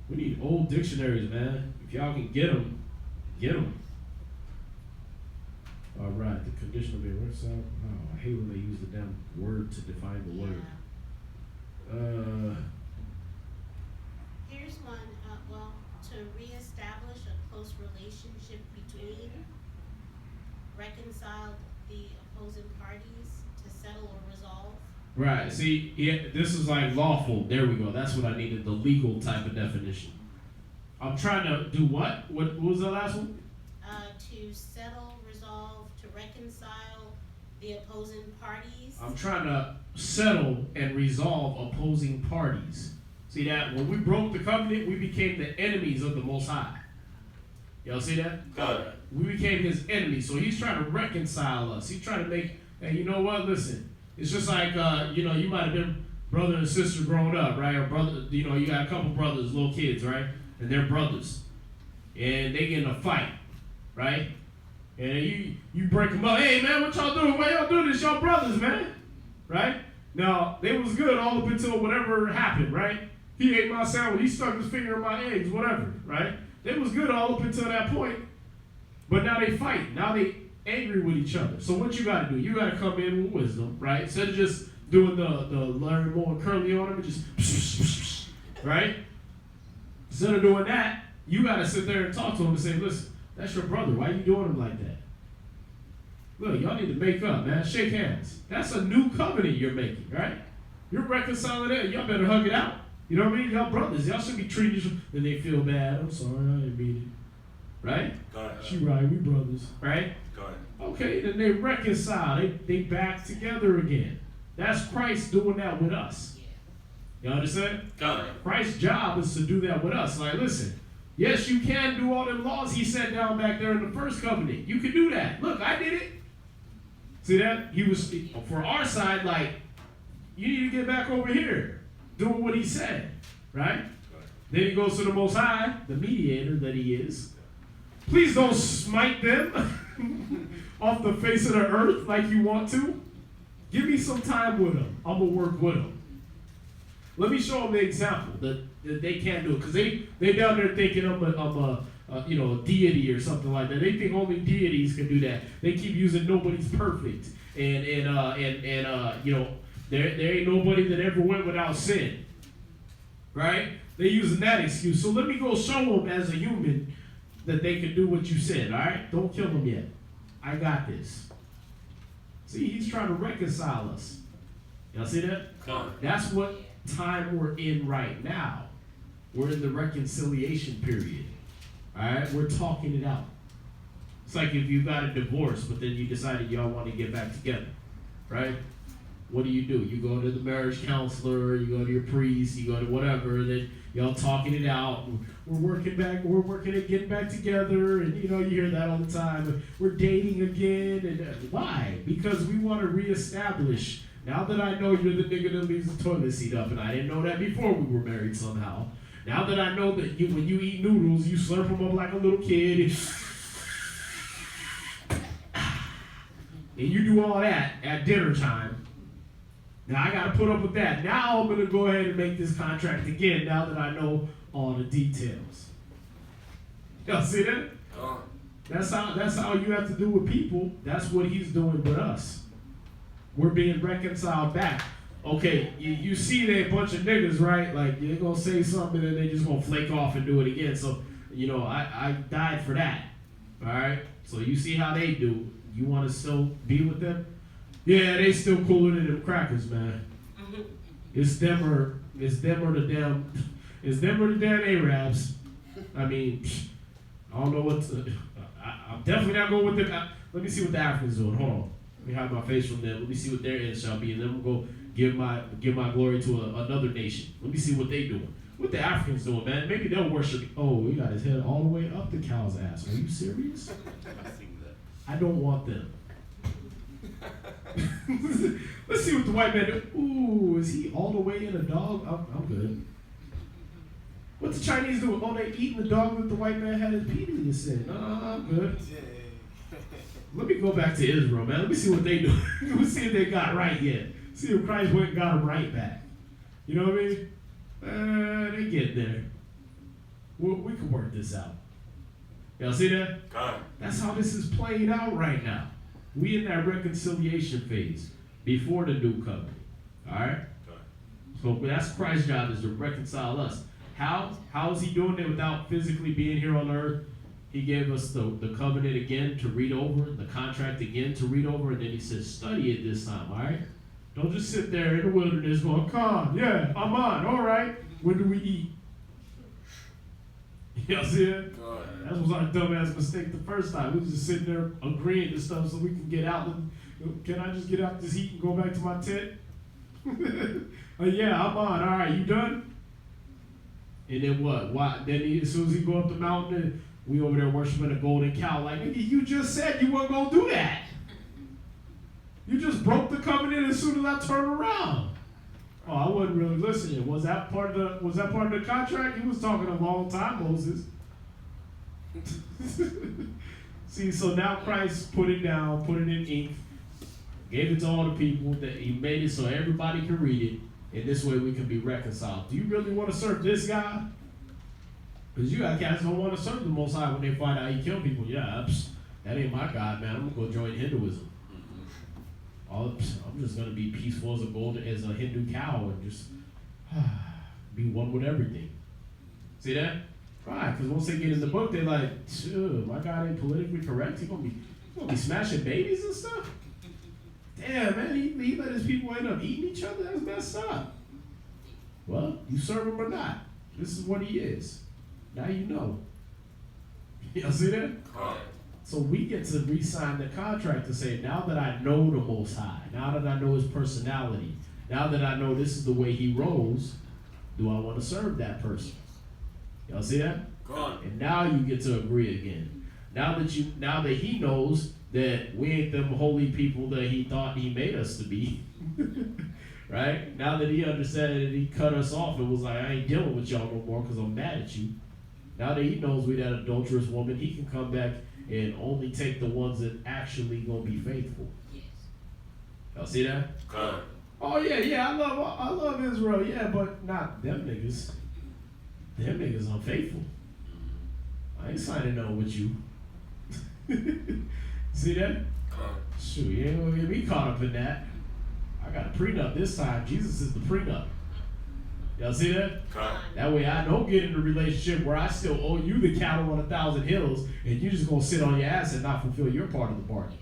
We need old dictionaries, man. If y'all can get them, get them. All right, the conditional being works out. Oh, I hate when they use the damn word to define the word. Here's one, to reestablish a close relationship between, reconcile the opposing parties, to settle or resolve. Right, see, this is like lawful. There we go. That's what I needed, the legal type of definition. I'm trying to do what? What was the last one? To settle, resolve, to reconcile the opposing parties. I'm trying to settle and resolve opposing parties. See that? When we broke the covenant, we became the enemies of the Most High. Y'all see that? God. We became his enemies. So he's trying to reconcile us. He's trying to make, hey, you know what? Listen, it's just like, you might have been brother and sister growing up, right? Or brother, you got a couple brothers, little kids, right? And they're brothers. And they get in a fight, right? And you break them up. Hey, man, what y'all doing? Why y'all doing this? Y'all brothers, man. Right? Now, they was good all up until whatever happened, right? He ate my sandwich. He stuck his finger in my eggs, whatever, right? They was good all up until that point. But now they fight. Now they angry with each other. So what you got to do? You got to come in with wisdom, right? Instead of just doing the Larry Moore and Curly on them and just, right? Instead of doing that, you got to sit there and talk to him and say, listen, that's your brother. Why you doing him like that? Look, y'all need to make up, man. Shake hands. That's a new covenant you're making, right? You're reconciling it. Y'all better hug it out. You know what I mean? Y'all brothers. Y'all should be treating each other. Then they feel bad. I'm sorry, I didn't mean it. Right? She right. We brothers. Right? Okay, then they reconcile. They back together again. That's Christ doing that with us. You understand? Christ's job is to do that with us. Like, listen, yes, you can do all them laws he set down back there in the first covenant. You can do that. Look, I did it. See that? He was, for our side, like, you need to get back over here doing what he said, right? Then he goes to the Most High, the mediator that he is. Please don't smite them off the face of the earth like you want to. Give me some time with them. I'm going to work with them. Let me show them the example that they can't do it. Because they down there thinking I'm a deity or something like that. They think only deities can do that. They keep using nobody's perfect. And there ain't nobody that ever went without sin. Right? They're using that excuse. So let me go show them as a human that they can do what you said. All right? Don't kill them yet. I got this. See, he's trying to reconcile us. Y'all see that? That's what time we're in right now. We're in the reconciliation period. All right? We're talking it out. It's like if you got a divorce, but then you decided y'all want to get back together. Right? What do? You go to the marriage counselor, you go to your priest, you go to whatever, then y'all talking it out. We're working at getting back together, and you hear that all the time. We're dating again, and why? Because we want to reestablish. Now that I know you're the nigga that leaves the toilet seat up, and I didn't know that before we were married somehow. Now that I know that when you eat noodles, you slurp them up like a little kid, and you do all that at dinner time. Now I got to put up with that. Now I'm going to go ahead and make this contract again now that I know all the details. Y'all see that? That's how you have to do with people. That's what he's doing with us. We're being reconciled back. Okay, you see they a bunch of niggas, right? Like, they're going to say something and they just going to flake off and do it again. So, I died for that. All right? So you see how they do. You want to still be with them? Yeah, they still cooler than them crackers, man. It's them or the damn Arabs. I mean, I don't know what to, I'm definitely not going with them. Let me see what the Africans doing. Hold on. Let me hide my face from them. Let me see what their end shall be. And then we'll go give my glory to another nation. Let me see what they doing. What the Africans doing, man? Maybe they'll worship. Oh, he got his head all the way up the cow's ass. Are you serious? I seen that. I don't want them. Let's see what the white man do. Ooh, is he all the way in a dog? I'm good. What the Chinese doing? Oh, they eating the dog that the white man had his penis in. No, I'm good. Let me go back to Israel, man. Let me see what they do. Let me see if they got right yet. See if Christ went and got them right back. You know what I mean? They get there. We can work this out. Y'all see that? God. That's how this is playing out right now. We in that reconciliation phase before the new covenant. All right? So that's Christ's job, is to reconcile us. How is he doing it without physically being here on earth? He gave us the covenant again to read over, the contract again to read over, and then he says, study it this time, all right? Don't just sit there in the wilderness going, come, yeah, I'm on, all right. When do we eat? Y'all see it? That was our dumbass mistake the first time. We was just sitting there agreeing to stuff so we can get out. Can I just get out this heat and go back to my tent? Yeah, I'm on. All right, you done? And then what? Why? Then as soon as he go up the mountain, we over there worshiping a golden cow. Like, nigga, you just said you weren't gonna do that. You just broke the covenant as soon as I turned around. Oh, I wasn't really listening. Was that part of the contract? He was talking a long time, Moses. See, so now Christ put it down, put it in ink, gave it to all the people, that he made it so everybody can read it, and this way we can be reconciled. Do you really want to serve this guy? Because you got cats don't want to serve the Most High when they find out he killed people. Yeah, that ain't my God, man. I'm gonna go join Hinduism. I'm just gonna be peaceful as a Hindu cow and just be one with everything. See that? Right, because once they get in the book, they're like, my God ain't politically correct. He's gonna be smashing babies and stuff. Damn, man, he let his people end up eating each other. That's messed up. Well, you serve him or not. This is what he is. Now you know. Y'all see that? So we get to re-sign the contract to say, now that I know the Most High, now that I know his personality, now that I know this is the way he rolls, do I want to serve that person? Y'all see that? And now you get to agree again. Now that he knows that we ain't them holy people that he thought he made us to be, right? Now that he understood that he cut us off and was like, I ain't dealing with y'all no more because I'm mad at you. Now that he knows we that adulterous woman, he can come back and only take the ones that actually gonna be faithful. Yes. Y'all see that? Oh yeah, I love Israel, yeah, but not them niggas. Them niggas unfaithful. I ain't signing on with you. See that? Shoot, you ain't gonna get me caught up in that. I got a prenup this time. Jesus is the prenup. Y'all see that? That way I don't get in a relationship where I still owe you the cattle on 1,000 hills and you just gonna sit on your ass and not fulfill your part of the bargain.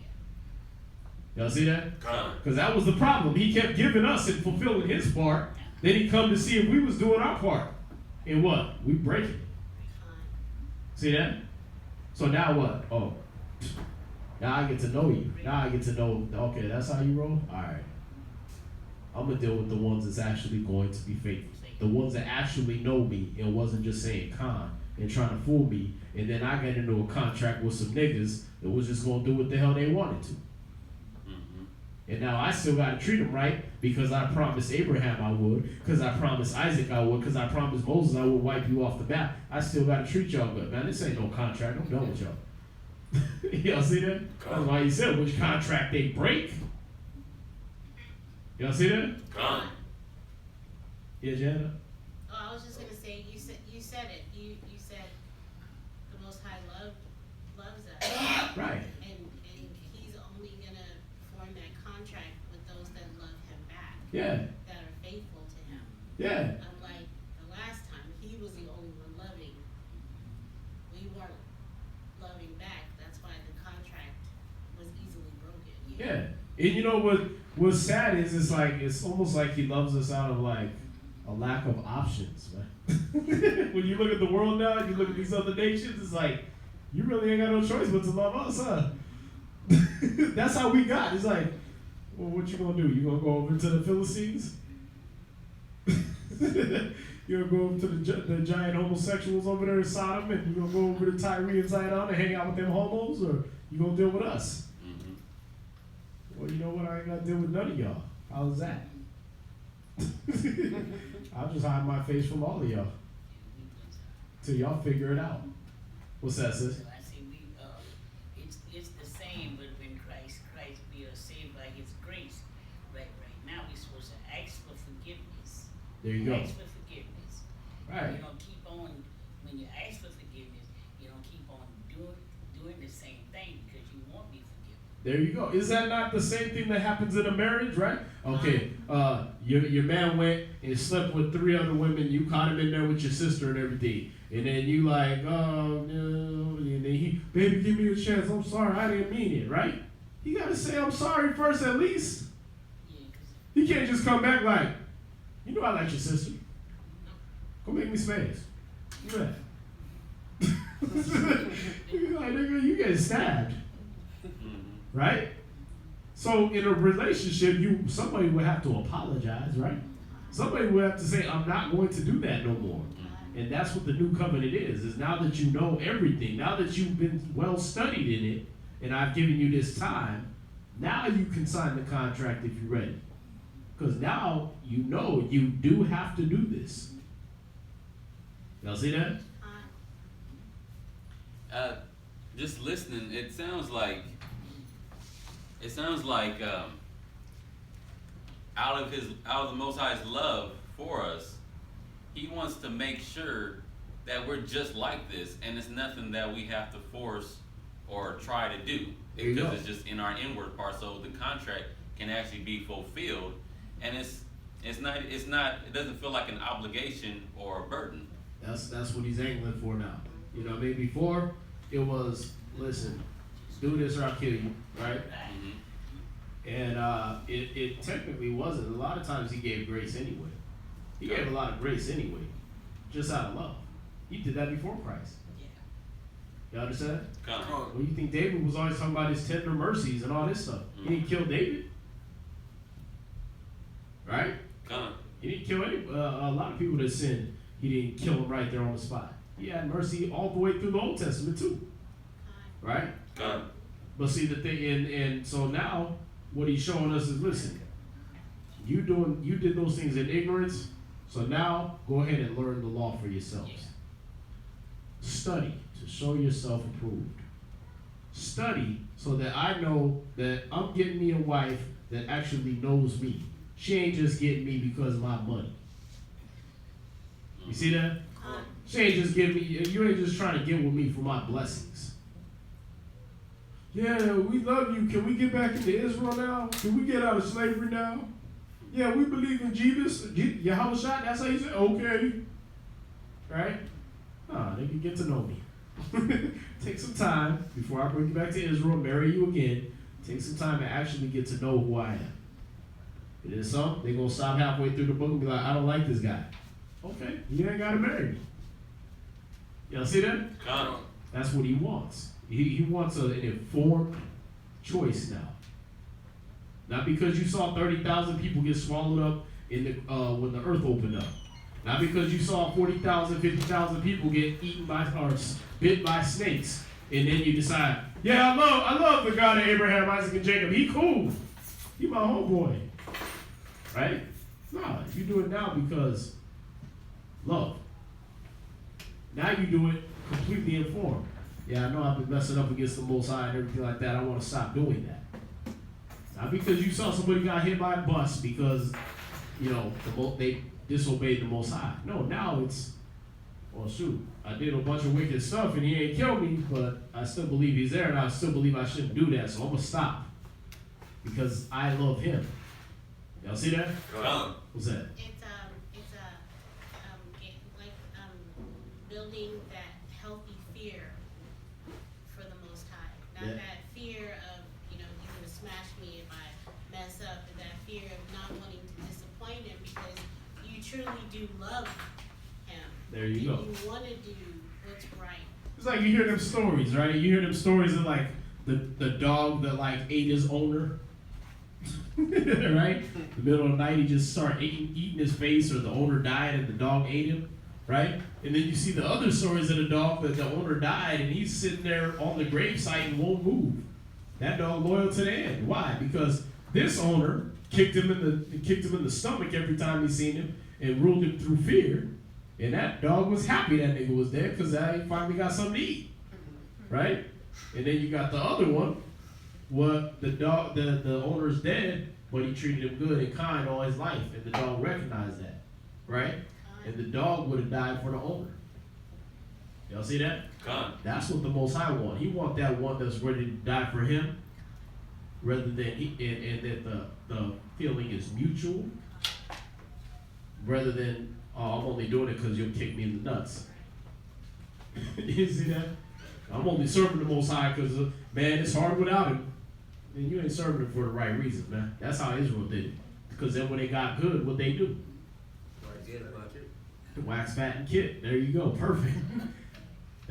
Y'all see that? Because that was the problem. He kept giving us and fulfilling his part. Then he come to see if we was doing our part. And what? We break it. See that? So now what? Oh, now I get to know you. Now I get to know, okay, that's how you roll? All right. I'm going to deal with the ones that's actually going to be faithful. The ones that actually know me and wasn't just saying con and trying to fool me. And then I got into a contract with some niggas that was just going to do what the hell they wanted to. And now I still got to treat them right because I promised Abraham I would, because I promised Isaac I would, because I promised Moses I would wipe you off the map. I still got to treat y'all good. Man, this ain't no contract. I'm done with y'all. Y'all see that? That's why he said which contract they break. Y'all see that? Yeah, Jana? Oh, I was just gonna say, you said it. You said the Most High loves us. Right. And he's only gonna form that contract with those that love him back. Yeah. That are faithful to him. Yeah. Unlike the last time, he was the only one loving. We weren't loving back. That's why the contract was easily broken. Yeah. And you know what's sad is it's almost like he loves us out of like a lack of options, man. When you look at the world now, you look at these other nations, it's like you really ain't got no choice but to love us, huh? That's how we got. It's like Well, what you gonna do? You gonna go over to the Philistines? You gonna go over to the giant homosexuals over there in Sodom, and you gonna go over to Tyre and Zidon and hang out with them homos, or you gonna deal with us? Mm-hmm. Well, you know what? I ain't gotta deal with none of y'all. How's that? I'll just hide my face from all of y'all till y'all figure it out. What's that, sis? So I say it's the same, but when Christ we are saved by His grace. Right now we're supposed to ask for forgiveness. There you go. Ask for forgiveness. Right. You don't keep on when you ask for forgiveness. You don't keep on doing the same thing because you won't be forgiven. There you go. Is that not the same thing that happens in a marriage, right? Okay, your man went and slept with 3 other women. You caught him in there with your sister and everything. And then you like, oh, no. And then he, baby, give me a chance. I'm sorry. I didn't mean it, right? You got to say I'm sorry first at least. Yeah, You can't just come back like, you know I like your sister. Go make me space. You know that. You're like, nigga, you get stabbed. Right? So in a relationship, somebody would have to apologize, right? Somebody would have to say, I'm not going to do that no more. And that's what the new covenant is now that you know everything, now that you've been well studied in it, and I've given you this time, now you can sign the contract if you're ready. Because now you know you do have to do this. Y'all see that? Just listening, it sounds like out of the Most High's love for us, He wants to make sure that we're just like this, and it's nothing that we have to force or try to do, because it's just in our inward part. So the contract can actually be fulfilled, and it doesn't feel like an obligation or a burden. That's what He's angling for now. You know what I mean? Before it was, listen, do this or I'll kill you, right? Mm-hmm. And it technically wasn't. A lot of times He gave grace anyway. He gave a lot of grace anyway, just out of love. He did that before Christ. You understand? Well, you think David was always talking about his tender mercies and all this stuff. He didn't kill David, right? He didn't kill any. A lot of people that sinned, He didn't kill them right there on the spot. He had mercy all the way through the Old Testament too, right? But see the thing, and so now what He's showing us is, listen, you did those things in ignorance, so now go ahead and learn the law for yourselves. Study to show yourself approved. Study so that I know that I'm getting me a wife that actually knows me. She ain't just getting me because of my money. You see that? She ain't just getting me, you ain't just trying to get with me for my blessings. Yeah, we love you. Can we get back into Israel now? Can we get out of slavery now? Yeah, we believe in Jesus. Yahweh, that's how you say, okay. Right? Nah, they can get to know me. Take some time before I bring you back to Israel, marry you again. Take some time to actually get to know who I am. And then some, they're going to stop halfway through the book and be like, I don't like this guy. Okay, you ain't got to marry me. Y'all see that? That's what He wants. He wants an informed choice now. Not because you saw 30,000 people get swallowed up in the when the earth opened up. Not because you saw 40,000, 50,000 people get eaten by or bit by snakes, and then you decide, yeah, I love the God of Abraham, Isaac, and Jacob. He cool. He my homeboy. Right? No, you do it now because love. Now you do it completely informed. Yeah, I know I've been messing up against the Most High and everything like that. I want to stop doing that. Not because you saw somebody got hit by a bus because, they disobeyed the Most High. No, now it's, well, shoot, I did a bunch of wicked stuff and He ain't killed me, but I still believe He's there, and I still believe I shouldn't do that, so I'm going to stop because I love Him. Y'all see that? What's that? Building that healthy fear for the Most High. Not that fear of, you're going to smash me if I mess up, but that fear of not wanting to disappoint Him because you truly do love Him. There you go. You want to do what's right. It's like you hear them stories, right? You hear them stories of like the dog that like ate his owner. right? In the middle of the night, he just started eating his face, or the owner died and the dog ate him, right? And then you see the other stories of the dog that the owner died and he's sitting there on the gravesite and won't move. That dog loyal to the end. Why? Because this owner kicked him in the stomach every time he seen him and ruled him through fear. And that dog was happy that nigga was there because he finally got something to eat, right? And then you got the other one, what the owner's dead, but he treated him good and kind all his life, and the dog recognized that, right? And the dog would have died for the owner. Y'all see that? God. That's what the Most High want. He want that one that's ready to die for him, rather than and that the feeling is mutual, rather than I'm only doing it because you'll kick me in the nuts. You see that? I'm only serving the Most High because man, it's hard without him. And you ain't serving him for the right reasons, man. That's how Israel did it. Because then when they got good, what they do? Wax, fat, and kick. There you go. Perfect.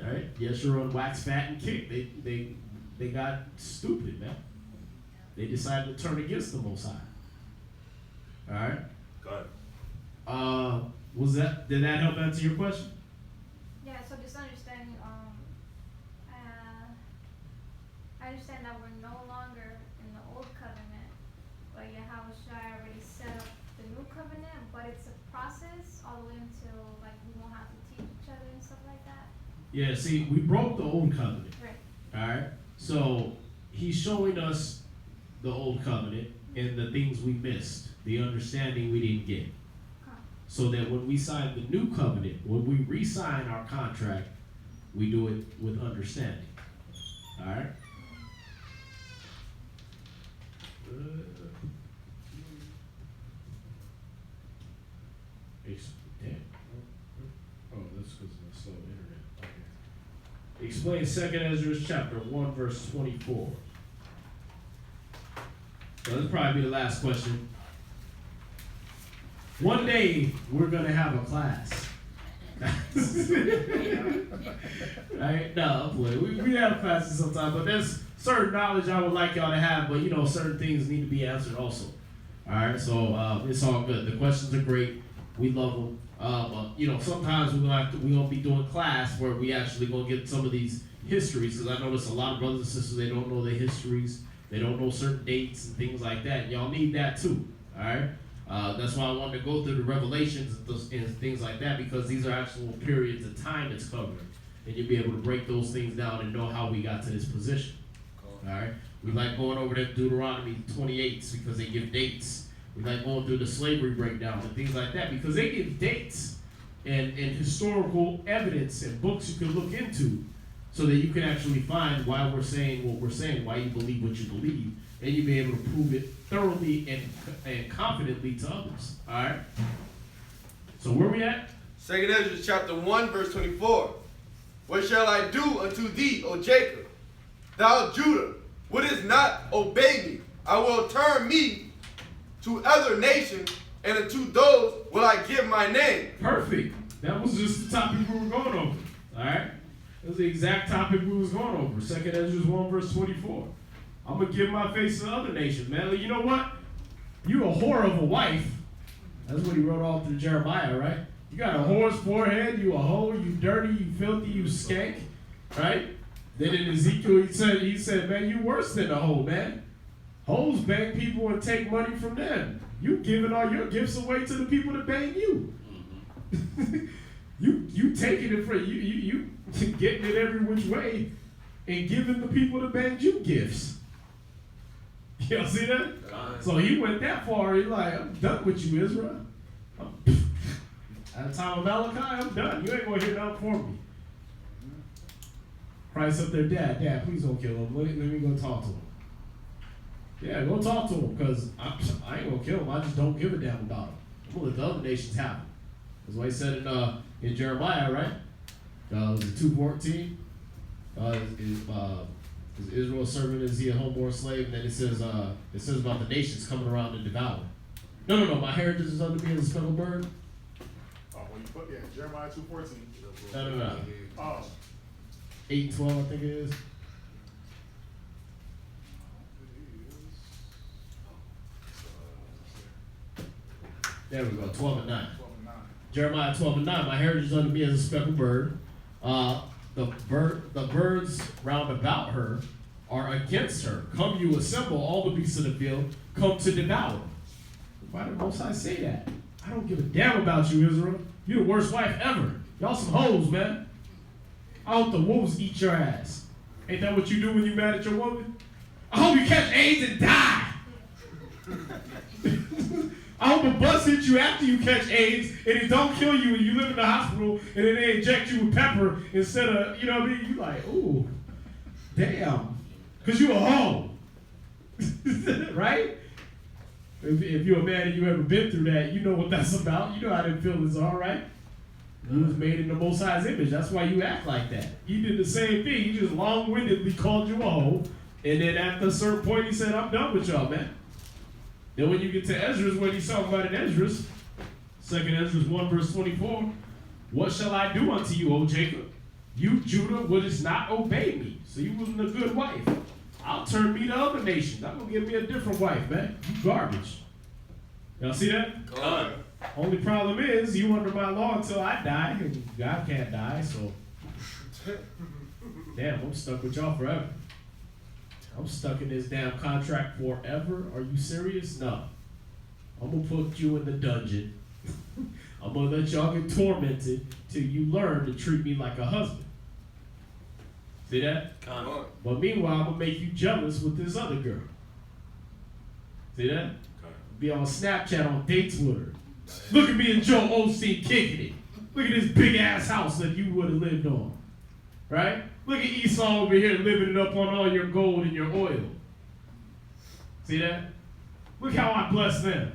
All right. Yeshua and wax, fat, and kick. They got stupid, man. They decided to turn against the Most High. All right. Go ahead. Did that help answer your question? Yeah, so just understanding, I understand that we're no longer in the old covenant, but Yahushua already set up the new covenant, but it's a process all the way until like we won't have to teach each other and stuff like that. Yeah, see, we broke the old covenant. Right. All right. So he's showing us the old covenant and the things we missed, the understanding we didn't get. So that when we sign the new covenant, when we re-sign our contract, we do it with understanding. All right? Oh, that's because of the slow internet. Okay. Explain 2nd Ezra chapter 1, verse 24. So this will probably be the last question. One day, we're going to have a class. Right? No, we have classes sometimes, but there's certain knowledge I would like y'all to have, but certain things need to be answered also. All right, so it's all good. The questions are great. We love them. But sometimes we're gonna be doing class where we actually gonna get some of these histories, because I notice a lot of brothers and sisters, they don't know their histories, they don't know certain dates and things like that. Y'all need that too. All right. That's why I wanted to go through the Revelations and things like that, because these are actual periods of time it's covering. And you'll be able to break those things down and know how we got to this position. All right? We like going over to Deuteronomy 28 because they give dates. We like going through the slavery breakdown and things like that because they give dates and historical evidence and books you can look into so that you can actually find why we're saying what we're saying, why you believe what you believe, and you'll be able to prove it thoroughly and confidently to others. All right? So where we at? 2nd Ezra chapter 1, verse 24. What shall I do unto thee, O Jacob? Thou Judah, wouldest not obey me. I will turn me to other nations, and unto those will I give my name. Perfect. That was just the topic we were going over. All right? That was the exact topic we was going over. 2nd Ezra 1, verse 24. I'm going to give my face to other nations, man. You know what? You a whore of a wife. That's what he wrote all through Jeremiah, right? You got a whore's forehead, you a hoe, you dirty, you filthy, you skank, right? Then in Ezekiel he said, man, you worse than a hoe, man. Hoes bang people and take money from them. You giving all your gifts away to the people that bang you. You taking it for you getting it every which way and giving the people that banged you gifts. Y'all see that? So he went that far. He's like, I'm done with you, Israel. At the time of Malachi, I'm done. You ain't going to hear nothing for me. Christ up there, Dad, please don't kill him. Let me go talk to him. Yeah, go talk to him, because I ain't going to kill him. I just don't give a damn about him. I'm going to let the other nations have him. That's what he said in Jeremiah, right? Was it 2:14? Is Israel serving, is he a homeborn slave? And then it says about the nations coming around to devour. No, my heritage is under me as a speckled bird. Oh, when you put Jeremiah 2:14. No. Oh. 8:12, I think it is. There we go, 12 and 9. 12 and 9. Jeremiah 12 and 9. My heritage is unto me as a speckled bird. The birds round about her are against her. Come, you assemble all the beasts of the field. Come to devour. Why did Most High say that? I don't give a damn about you, Israel. You're the worst wife ever. Y'all some hoes, man. I hope the wolves eat your ass. Ain't that what you do when you mad at your woman? I hope you catch AIDS and die. I hope a bus hits you after you catch AIDS and it don't kill you and you live in the hospital and then they inject you with pepper instead of, you know what I mean? You like, ooh, damn. Because you a hoe. Right? If you're a man and you ever been through that, you know what that's about. You know how them feelings are, right? You was made in the Most High's image. That's why you act like that. He did the same thing. He just long-windedly called you a hoe. And then after a certain point, he said, I'm done with y'all, man. Then when you get to Ezra's, what he's talking about in Ezra's, 2nd Ezra's 1 verse 24, what shall I do unto you, O Jacob? You, Judah, wouldst not obey me. So you wasn't a good wife. I'll turn me to other nations. I'm going to give me a different wife, man. You garbage. Y'all see that? God. Only problem is, you under my law until I die, and God can't die, so. Damn, I'm stuck with y'all forever. I'm stuck in this damn contract forever. Are you serious? No. I'm going to put you in the dungeon. I'm going to let y'all get tormented till you learn to treat me like a husband. See that? God. But meanwhile, I'm going to make you jealous with this other girl. See that? Be on Snapchat on dates with her. Look at me and Joe Osteen kicking it. Look at this big ass house that you would have lived on. Right? Look at Esau over here living it up on all your gold and your oil. See that? Look how I bless them.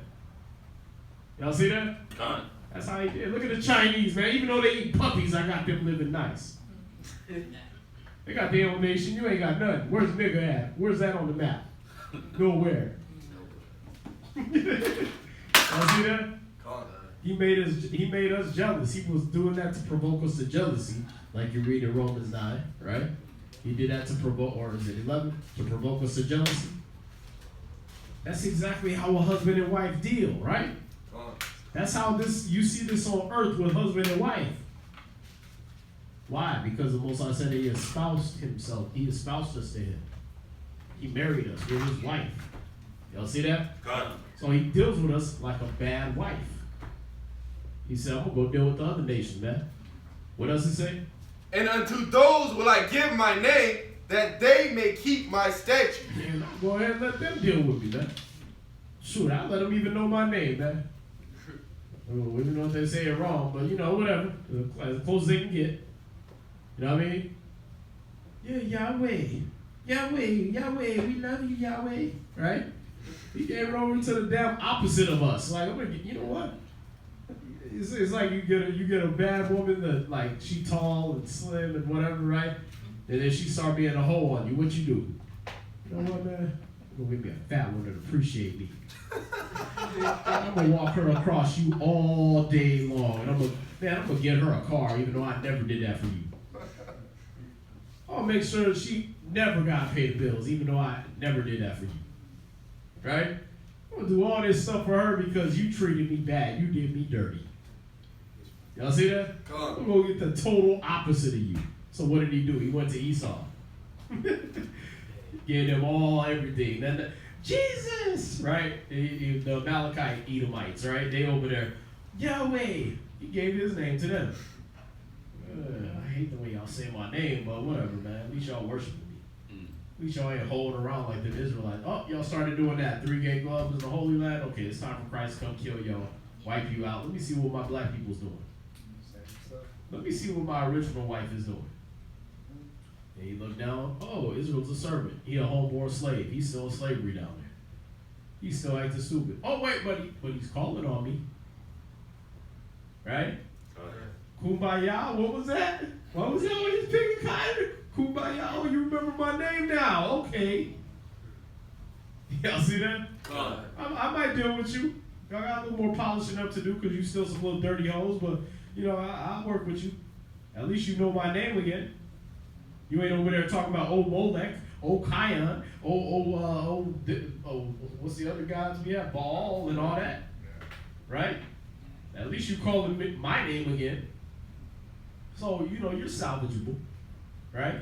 Y'all see that? God. That's how he did. Look at the Chinese, man. Even though they eat puppies, I got them living nice. They got their own nation. You ain't got nothing. Where's nigga at? Where's that on the map? Nowhere. Y'all see that? He made us jealous. He was doing that to provoke us to jealousy, like you read in Romans 9, right? He did that to provoke, or is it 11? To provoke us to jealousy. That's exactly how a husband and wife deal, right? That's how you see this on earth with husband and wife. Why? Because the Most High said he espoused himself. He espoused us to him. He married us. We're his wife. Y'all see that? God. So he deals with us like a bad wife. He said, I'm going to go deal with the other nations, man. What does it say? And unto those will I give my name, that they may keep my statutes. Man, go ahead and let them deal with me, man. Shoot, I'll let them even know my name, man. Even though they say it wrong, but you know, whatever. As close as they can get. You know what I mean? Yeah, Yahweh. Yahweh, we love you, Yahweh. Right? He gave it over to the damn opposite of us. Like, I'm gonna get, you know what? It's like you get a bad woman that, like, she tall and slim and whatever, right? And then she start being a hoe on you. What you do? You know what, man? I'm gonna give me a fat one that appreciate me. I'm gonna walk her across you all day long, and I'm gonna get her a car, even though I never did that for you. I'll make sure that she never got to pay the bills, even though I never did that for you. Right? I'm gonna do all this stuff for her because you treated me bad. You did me dirty. Y'all see that? I'm gonna get the total opposite of you. So what did he do? He went to Esau. Gave them all everything. Then Jesus, right? The Amalekite Edomites, right? They over there, Yahweh. He gave his name to them. I hate the way y'all say my name, but whatever, man. At least y'all worship me. At least y'all ain't holding around like the Israelites. Oh, y'all started doing that. 3 gay gloves in the Holy Land. Okay, it's time for Christ to come kill y'all, wipe you out. Let me see what my black people's doing. Let me see what my original wife is doing. And he looked down. Oh, Israel's a servant. He a homeborn slave. He's still in slavery down there. He's still acting stupid. Oh, wait, but he's calling on me. Right? Kumbaya, what was that? What was that when he's picking cotton? Kumbaya, oh, you remember my name now. Okay. Y'all see that? I might deal with you. I got a little more polishing up to do because you still some little dirty hoes, but, you know, I'll work with you. At least you know my name again. You ain't over there talking about old Molech, old Kion, what's the other guys we have? Baal and all that. right? At least you calling my name again. So, you know, you're salvageable, right?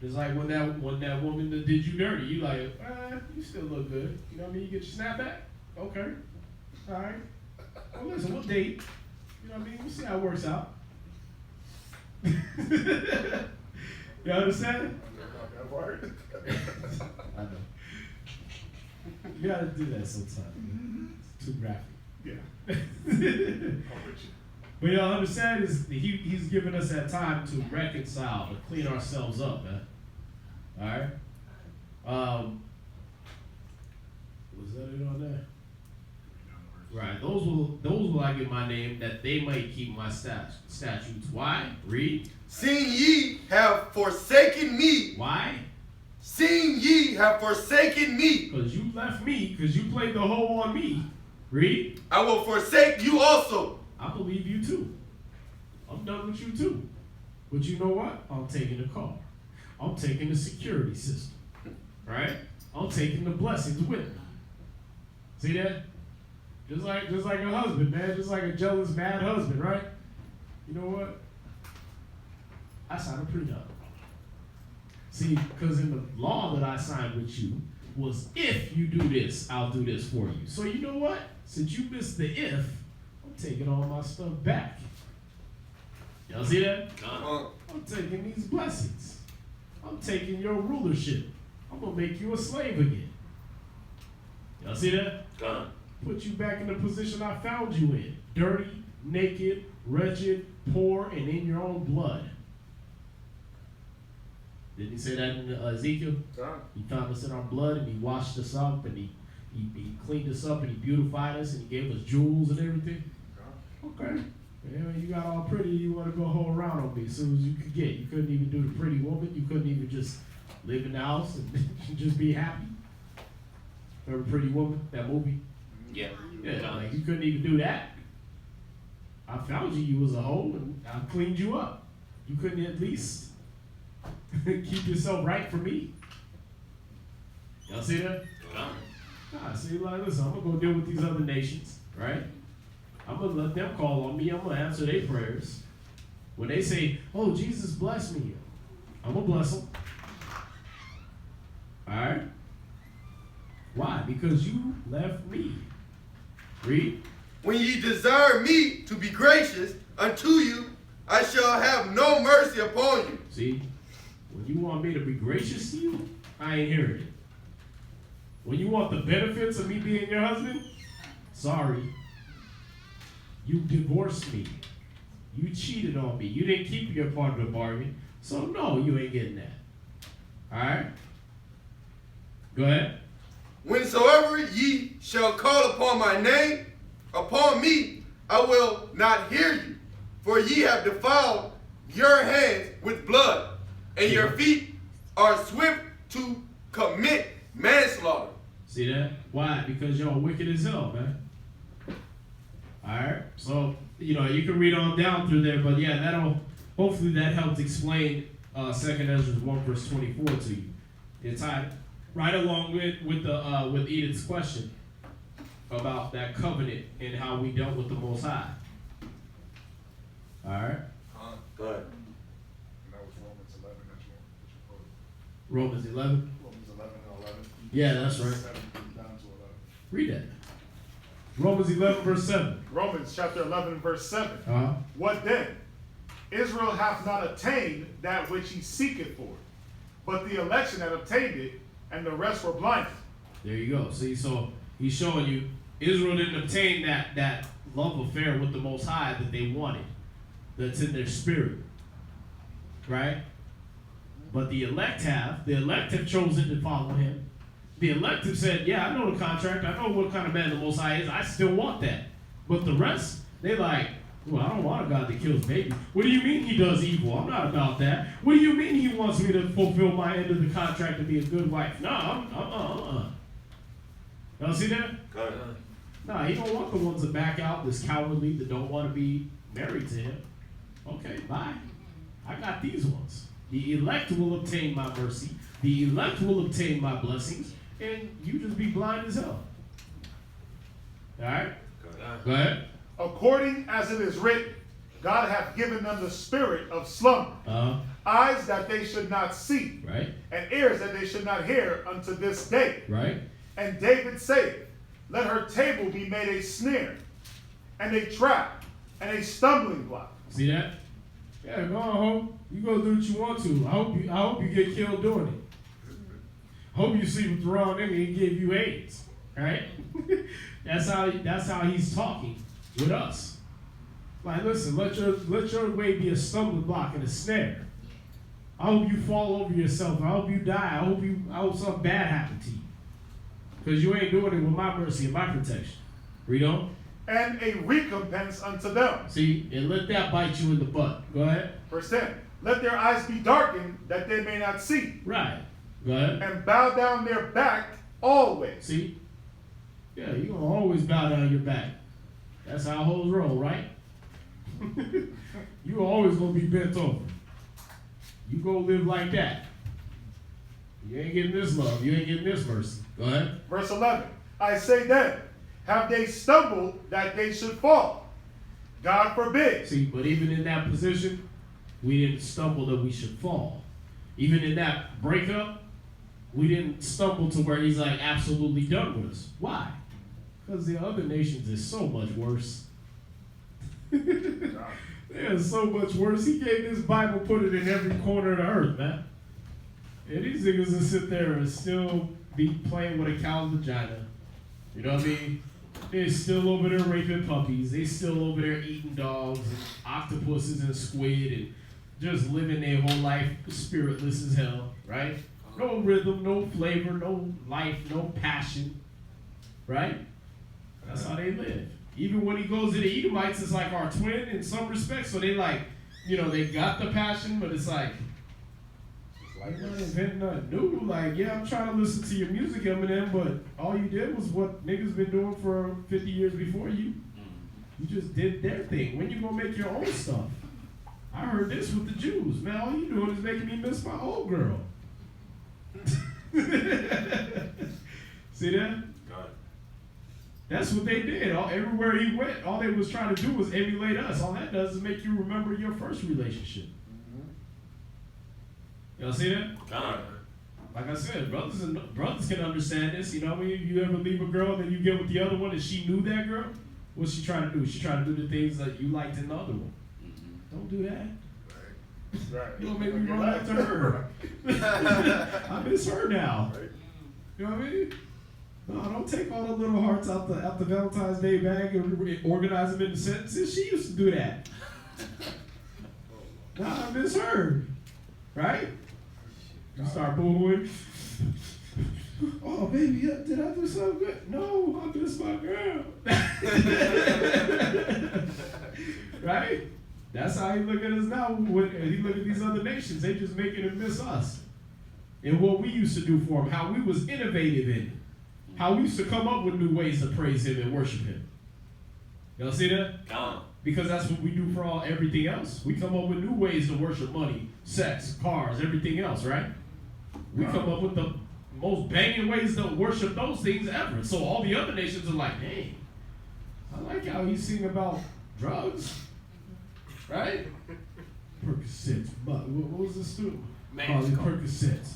Just like when that woman that did you dirty, you like, you still look good. You know what I mean? You get your snap back? Okay. All right. Well, listen, we'll date. You know what I mean? We'll see how it works out. You understand? I know. You gotta do that sometimes. It's too graphic. Yeah. But y'all understand is he's giving us that time to reconcile, to clean ourselves up, man. All right. Was that it on there? Right. Those will I give my name that they might keep my statutes. Why? Read. Seeing ye have forsaken me. Why? Seeing ye have forsaken me. Because you left me, because you played the hoe on me. Read. I will forsake you also. I believe you too. I'm done with you too. But you know what? I'm taking the car. I'm taking the security system. Right? I'm taking the blessings with me. See that? Just like a husband, man. Just like a jealous, mad husband, right? You know what? I signed a prenup. See, because in the law that I signed with you was if you do this, I'll do this for you. So you know what? Since you missed the if, I'm taking all my stuff back. Y'all see that? I'm taking these blessings. I'm taking your rulership. I'm going to make you a slave again. Y'all see that? Put you back in the position I found you in. Dirty, naked, wretched, poor, and in your own blood. Didn't he say that in Ezekiel? He found us in our blood and he washed us up and he cleaned us up and he beautified us and he gave us jewels and everything. Okay. Yeah, you got all pretty, you want to go hold around on me as soon as you could get. You couldn't even do the pretty woman. You couldn't even just live in the house and just be happy. Remember Pretty Woman, that movie? Yeah. Yeah, like you couldn't even do that. I found you, you was a hoe, and I cleaned you up. You couldn't at least keep yourself right for me. Y'all see that? Nah, see, like, listen, I'm gonna go deal with these other nations, right? I'm gonna let them call on me. I'm gonna answer their prayers. When they say, "Oh, Jesus bless me," I'm gonna bless them. All right? Why? Because you left me. Read. When ye desire me to be gracious unto you, I shall have no mercy upon you. See, when you want me to be gracious to you, I ain't hearing it. When you want the benefits of me being your husband, sorry. You divorced me. You cheated on me. You didn't keep your part of the bargain. So no, you ain't getting that. All right? Go ahead. Whensoever ye shall call upon my name, upon me, I will not hear you. For ye have defiled your hands with blood, and your feet are swift to commit manslaughter. See that? Why? Because y'all wicked as hell, man. Alright? So, you know, you can read on down through there, but yeah, hopefully that helped explain 2 Ezra 1 verse 24 to you. It's tied right along with Edith's question about that covenant and how we dealt with the Most High. Alright? Go ahead. And that was Romans 11 that you quoted. Romans 11? Romans 11 and 11. Yeah, that's right. 7 down to 11. Read that. Romans 11 verse 7. Romans chapter 11 verse 7. Uh-huh. What then? Israel hath not attained that which he seeketh for, but the election had obtained it, and the rest were blinded. There you go. See, so he's showing you Israel didn't obtain that love affair with the Most High that they wanted. That's in their spirit. Right? But the elect have. The elect have chosen to follow him. The elect have said, yeah, I know the contract. I know what kind of man the Most High is. I still want that. But the rest, they like, well, I don't want a God that kills babies. What do you mean he does evil? I'm not about that. What do you mean he wants me to fulfill my end of the contract and be a good wife? No, Y'all see that? No, he don't want the ones that back out, this cowardly, that don't want to be married to him. Okay, bye. I got these ones. The elect will obtain my mercy. The elect will obtain my blessings. And you just be blind as hell. All right? Go ahead. According as it is written, God hath given them the spirit of slumber, eyes that they should not see, right, and ears that they should not hear unto this day. Right. And David saith, let her table be made a snare, and a trap, and a stumbling block. See that? Yeah, go on, Hope. You go do what you want to. I hope you get killed doing it. Hope you sleep with the wrong nigga and he gave you AIDS. Right? That's how he's talking with us. Like, listen, let your way be a stumbling block and a snare. I hope you fall over yourself. I hope you die. I hope something bad happens to you. Because you ain't doing it with my mercy and my protection. Read on. And a recompense unto them. See, and let that bite you in the butt. Go ahead. Verse 10. Let their eyes be darkened that they may not see. Right. Go ahead. And bow down their back always. See? Yeah, you're going to always bow down your back. That's how hoes roll, right? You always going to be bent over. You go live like that. You ain't getting this love. You ain't getting this mercy. Go ahead. Verse 11. I say then, have they stumbled that they should fall? God forbid. See, but even in that position, we didn't stumble that we should fall. Even in that breakup, we didn't stumble to where he's like absolutely done with us. Why? Because the other nations is so much worse. They're so much worse. He gave this Bible, put it in every corner of the earth, man. And these niggas will sit there and still be playing with a cow's vagina. You know what I mean? They're still over there raping puppies. They still over there eating dogs and octopuses and squid and just living their whole life spiritless as hell, right? No rhythm, no flavor, no life, no passion, right? That's how they live. Even when he goes to the Edomites, it's like our twin in some respects. So they like, you know, they got the passion, but it's like you're not inventing nothing new. Like, yeah, I'm trying to listen to your music, Eminem, but all you did was what niggas been doing for 50 years before you. You just did their thing. When you gonna make your own stuff? I heard this with the Jews. Man, all you doing is making me miss my old girl. See that? That's what they did. Everywhere he went, all they was trying to do was emulate us. All that does is make you remember your first relationship. Y'all see that? Like I said, brothers can understand this. You know, when you ever leave a girl and then you get with the other one and she knew that girl, what's she trying to do? She trying to do the things that you liked in the other one. Don't do that. Right. You don't make me run after her. I miss her now. You know what I mean? No, don't take all the little hearts out the Valentine's Day bag and organize them into sentences. She used to do that. Nah, I miss her. Right? You start booing. Oh, baby, did I do something good? No, I miss my girl. Right? That's how he look at us now. When he look at these other nations, they just making him miss us. And what we used to do for him, how we was innovative in it. How we used to come up with new ways to praise him and worship him. Y'all see that? Because that's what we do for everything else. We come up with new ways to worship money, sex, cars, everything else, right? We come up with the most banging ways to worship those things ever. So all the other nations are like, hey, I like how he's singing about drugs, right? Percocets. What was this too? Percocets.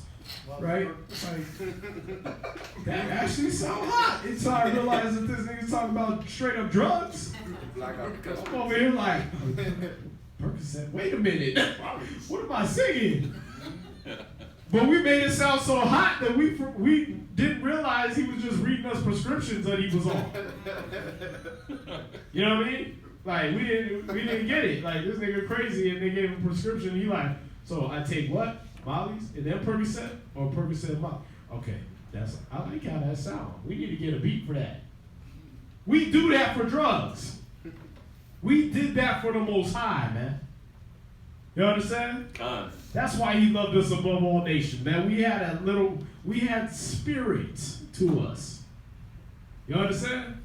Right? Like, that actually sound hot. Until I realized that this nigga's talking about straight up drugs. I'm over here like, Percocet, wait a minute. What am I singing? But we made it sound so hot that we didn't realize he was just reading us prescriptions that he was on. You know what I mean? Like, we didn't get it. Like, this nigga crazy and they gave him a prescription. He like, so I take what? Molly's and then Percocet or Percocet Molly. Okay, I like how that sound. We need to get a beat for that. We do that for drugs. We did that for the Most High, man. You understand? That's why he loved us above all nations, man. We had spirit to us. You understand?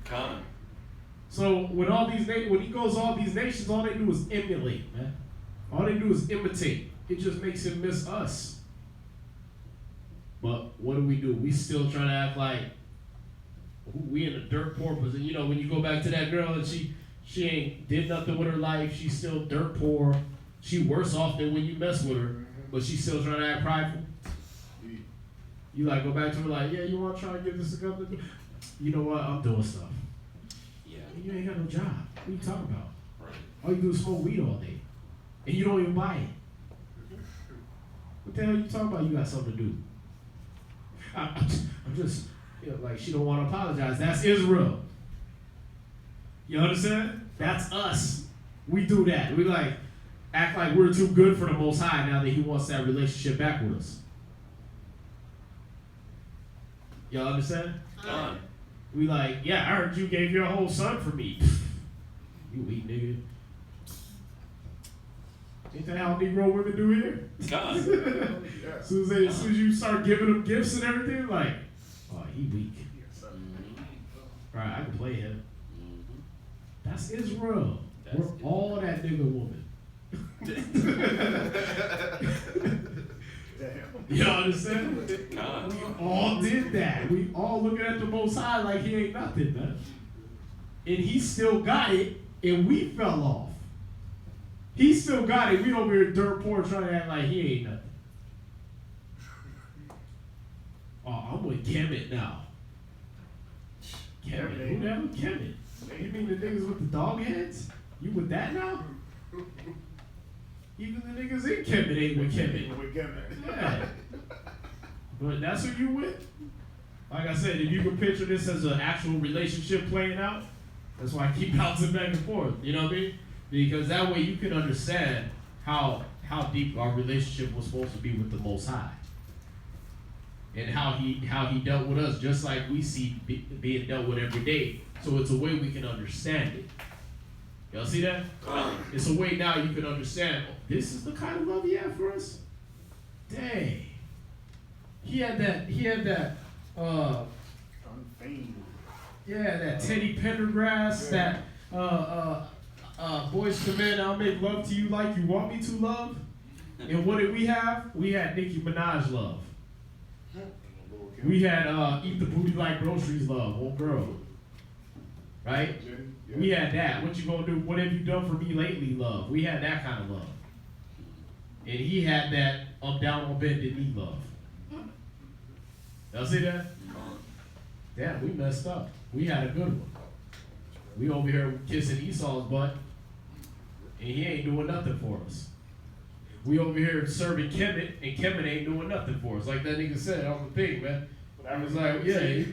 So when he goes all these nations, all they do is emulate, man. All they do is imitate. It just makes him miss us. But what do? We still trying to act like We in a dirt poor position. You know, when you go back to that girl and she ain't did nothing with her life, she's still dirt poor. She worse off than when you mess with her, but she's still trying to act prideful. You like go back to her like, yeah, you want to try and give this a couple? You know what? I'm doing stuff. Yeah. You ain't got no job. What are you talking about? Right. All you do is smoke weed all day, and you don't even buy it. What the hell are you talking about? You got something to do. I'm just, you know, like she don't want to apologize. That's Israel. You understand? That's us. We do that. We like act like we're too good for the Most High now that He wants that relationship back with us. Y'all understand? We like, yeah, I heard you gave your whole son for me. You weak nigga. Ain't that how Negro women do here? God. As soon as you start giving them gifts and everything, like, oh, he weak. Right, I can play him. That's Israel. We're all that nigga woman. You understand? God. We all did that. We all looking at the Most High like He ain't nothing, man. And He still got it, and we fell off. He still got it. We over here dirt poor trying to act like He ain't nothing. Oh, I'm with Kemet now. Kemet? Who the hell is Kemet? You mean the niggas with the dog heads? You with that now? Even the niggas in Kemet ain't with Kemet. Yeah. But that's who you with? Like I said, if you can picture this as an actual relationship playing out, that's why I keep bouncing back and forth. You know what I mean? Because that way you can understand how deep our relationship was supposed to be with the Most High. And how he dealt with us, just like we see being dealt with every day. So it's a way we can understand it. Y'all see that? It's a way now you can understand, oh, this is the kind of love He had for us? Dang. He had that, that Teddy Pendergrass, that Boys to Men, I'll make love to you like you want me to love. And what did we have? We had Nicki Minaj love. We had Eat the Booty Like Groceries love, old girl. Right? Yeah. We had that. What you gonna do? What have you done for me lately love? We had that kind of love. And He had that I'm down on bended knee love. Y'all see that? Damn, we messed up. We had a good one. We over here kissing Esau's butt, and he ain't doing nothing for us. We over here serving Kemet, and Kemet ain't doing nothing for us. Like that nigga said on the thing, man. I was like, yeah, he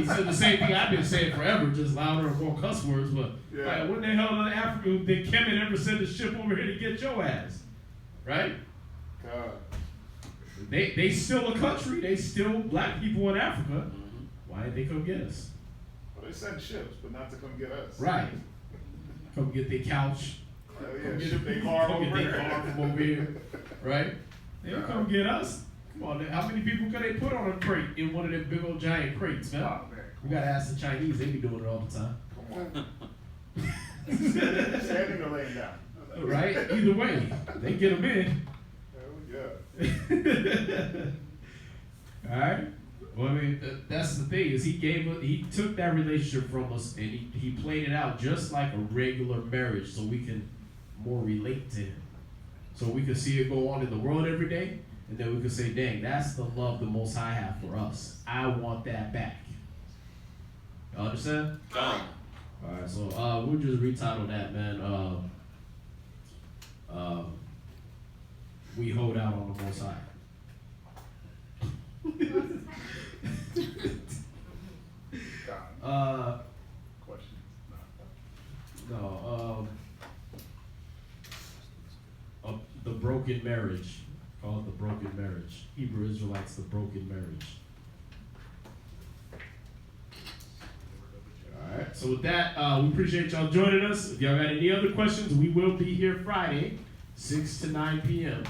said the same thing I've been saying forever, just louder and more cuss words. But like, when the hell in Africa did Kemet ever send a ship over here to get your ass? Right? God. They still a country. They still black people in Africa. Why didn't they come get us? Well, they send ships, but not to come get us. Right. Come get their couch. Come get their car from over here. Right? They don't come get us. Come on, how many people could they put on a crate in one of them big old giant crates, man? We gotta ask the Chinese. They be doing it all the time. Come on. Standing or laying down. Right? Either way, they get them in. All right. Well, I mean, that's the thing is he took that relationship from us and he played it out just like a regular marriage, so we can more relate to Him, so we can see it go on in the world every day, and then we can say, dang, that's the love the Most High have for us. I want that back. You understand? All right. So we'll just retitle that, man. We hold out on the Most High. Questions? No. The broken marriage. Call it the broken marriage. Hebrew Israelites, the broken marriage. All right. So with that, we appreciate y'all joining us. If y'all got any other questions, we will be here Friday, 6 to 9 p.m.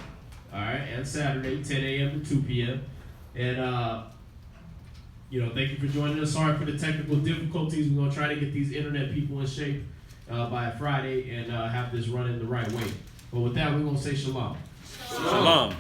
All right, and Saturday, 10 a.m. to 2 p.m. And, thank you for joining us. Sorry for the technical difficulties. We're going to try to get these internet people in shape by Friday and have this running the right way. But with that, we're going to say shalom. Shalom.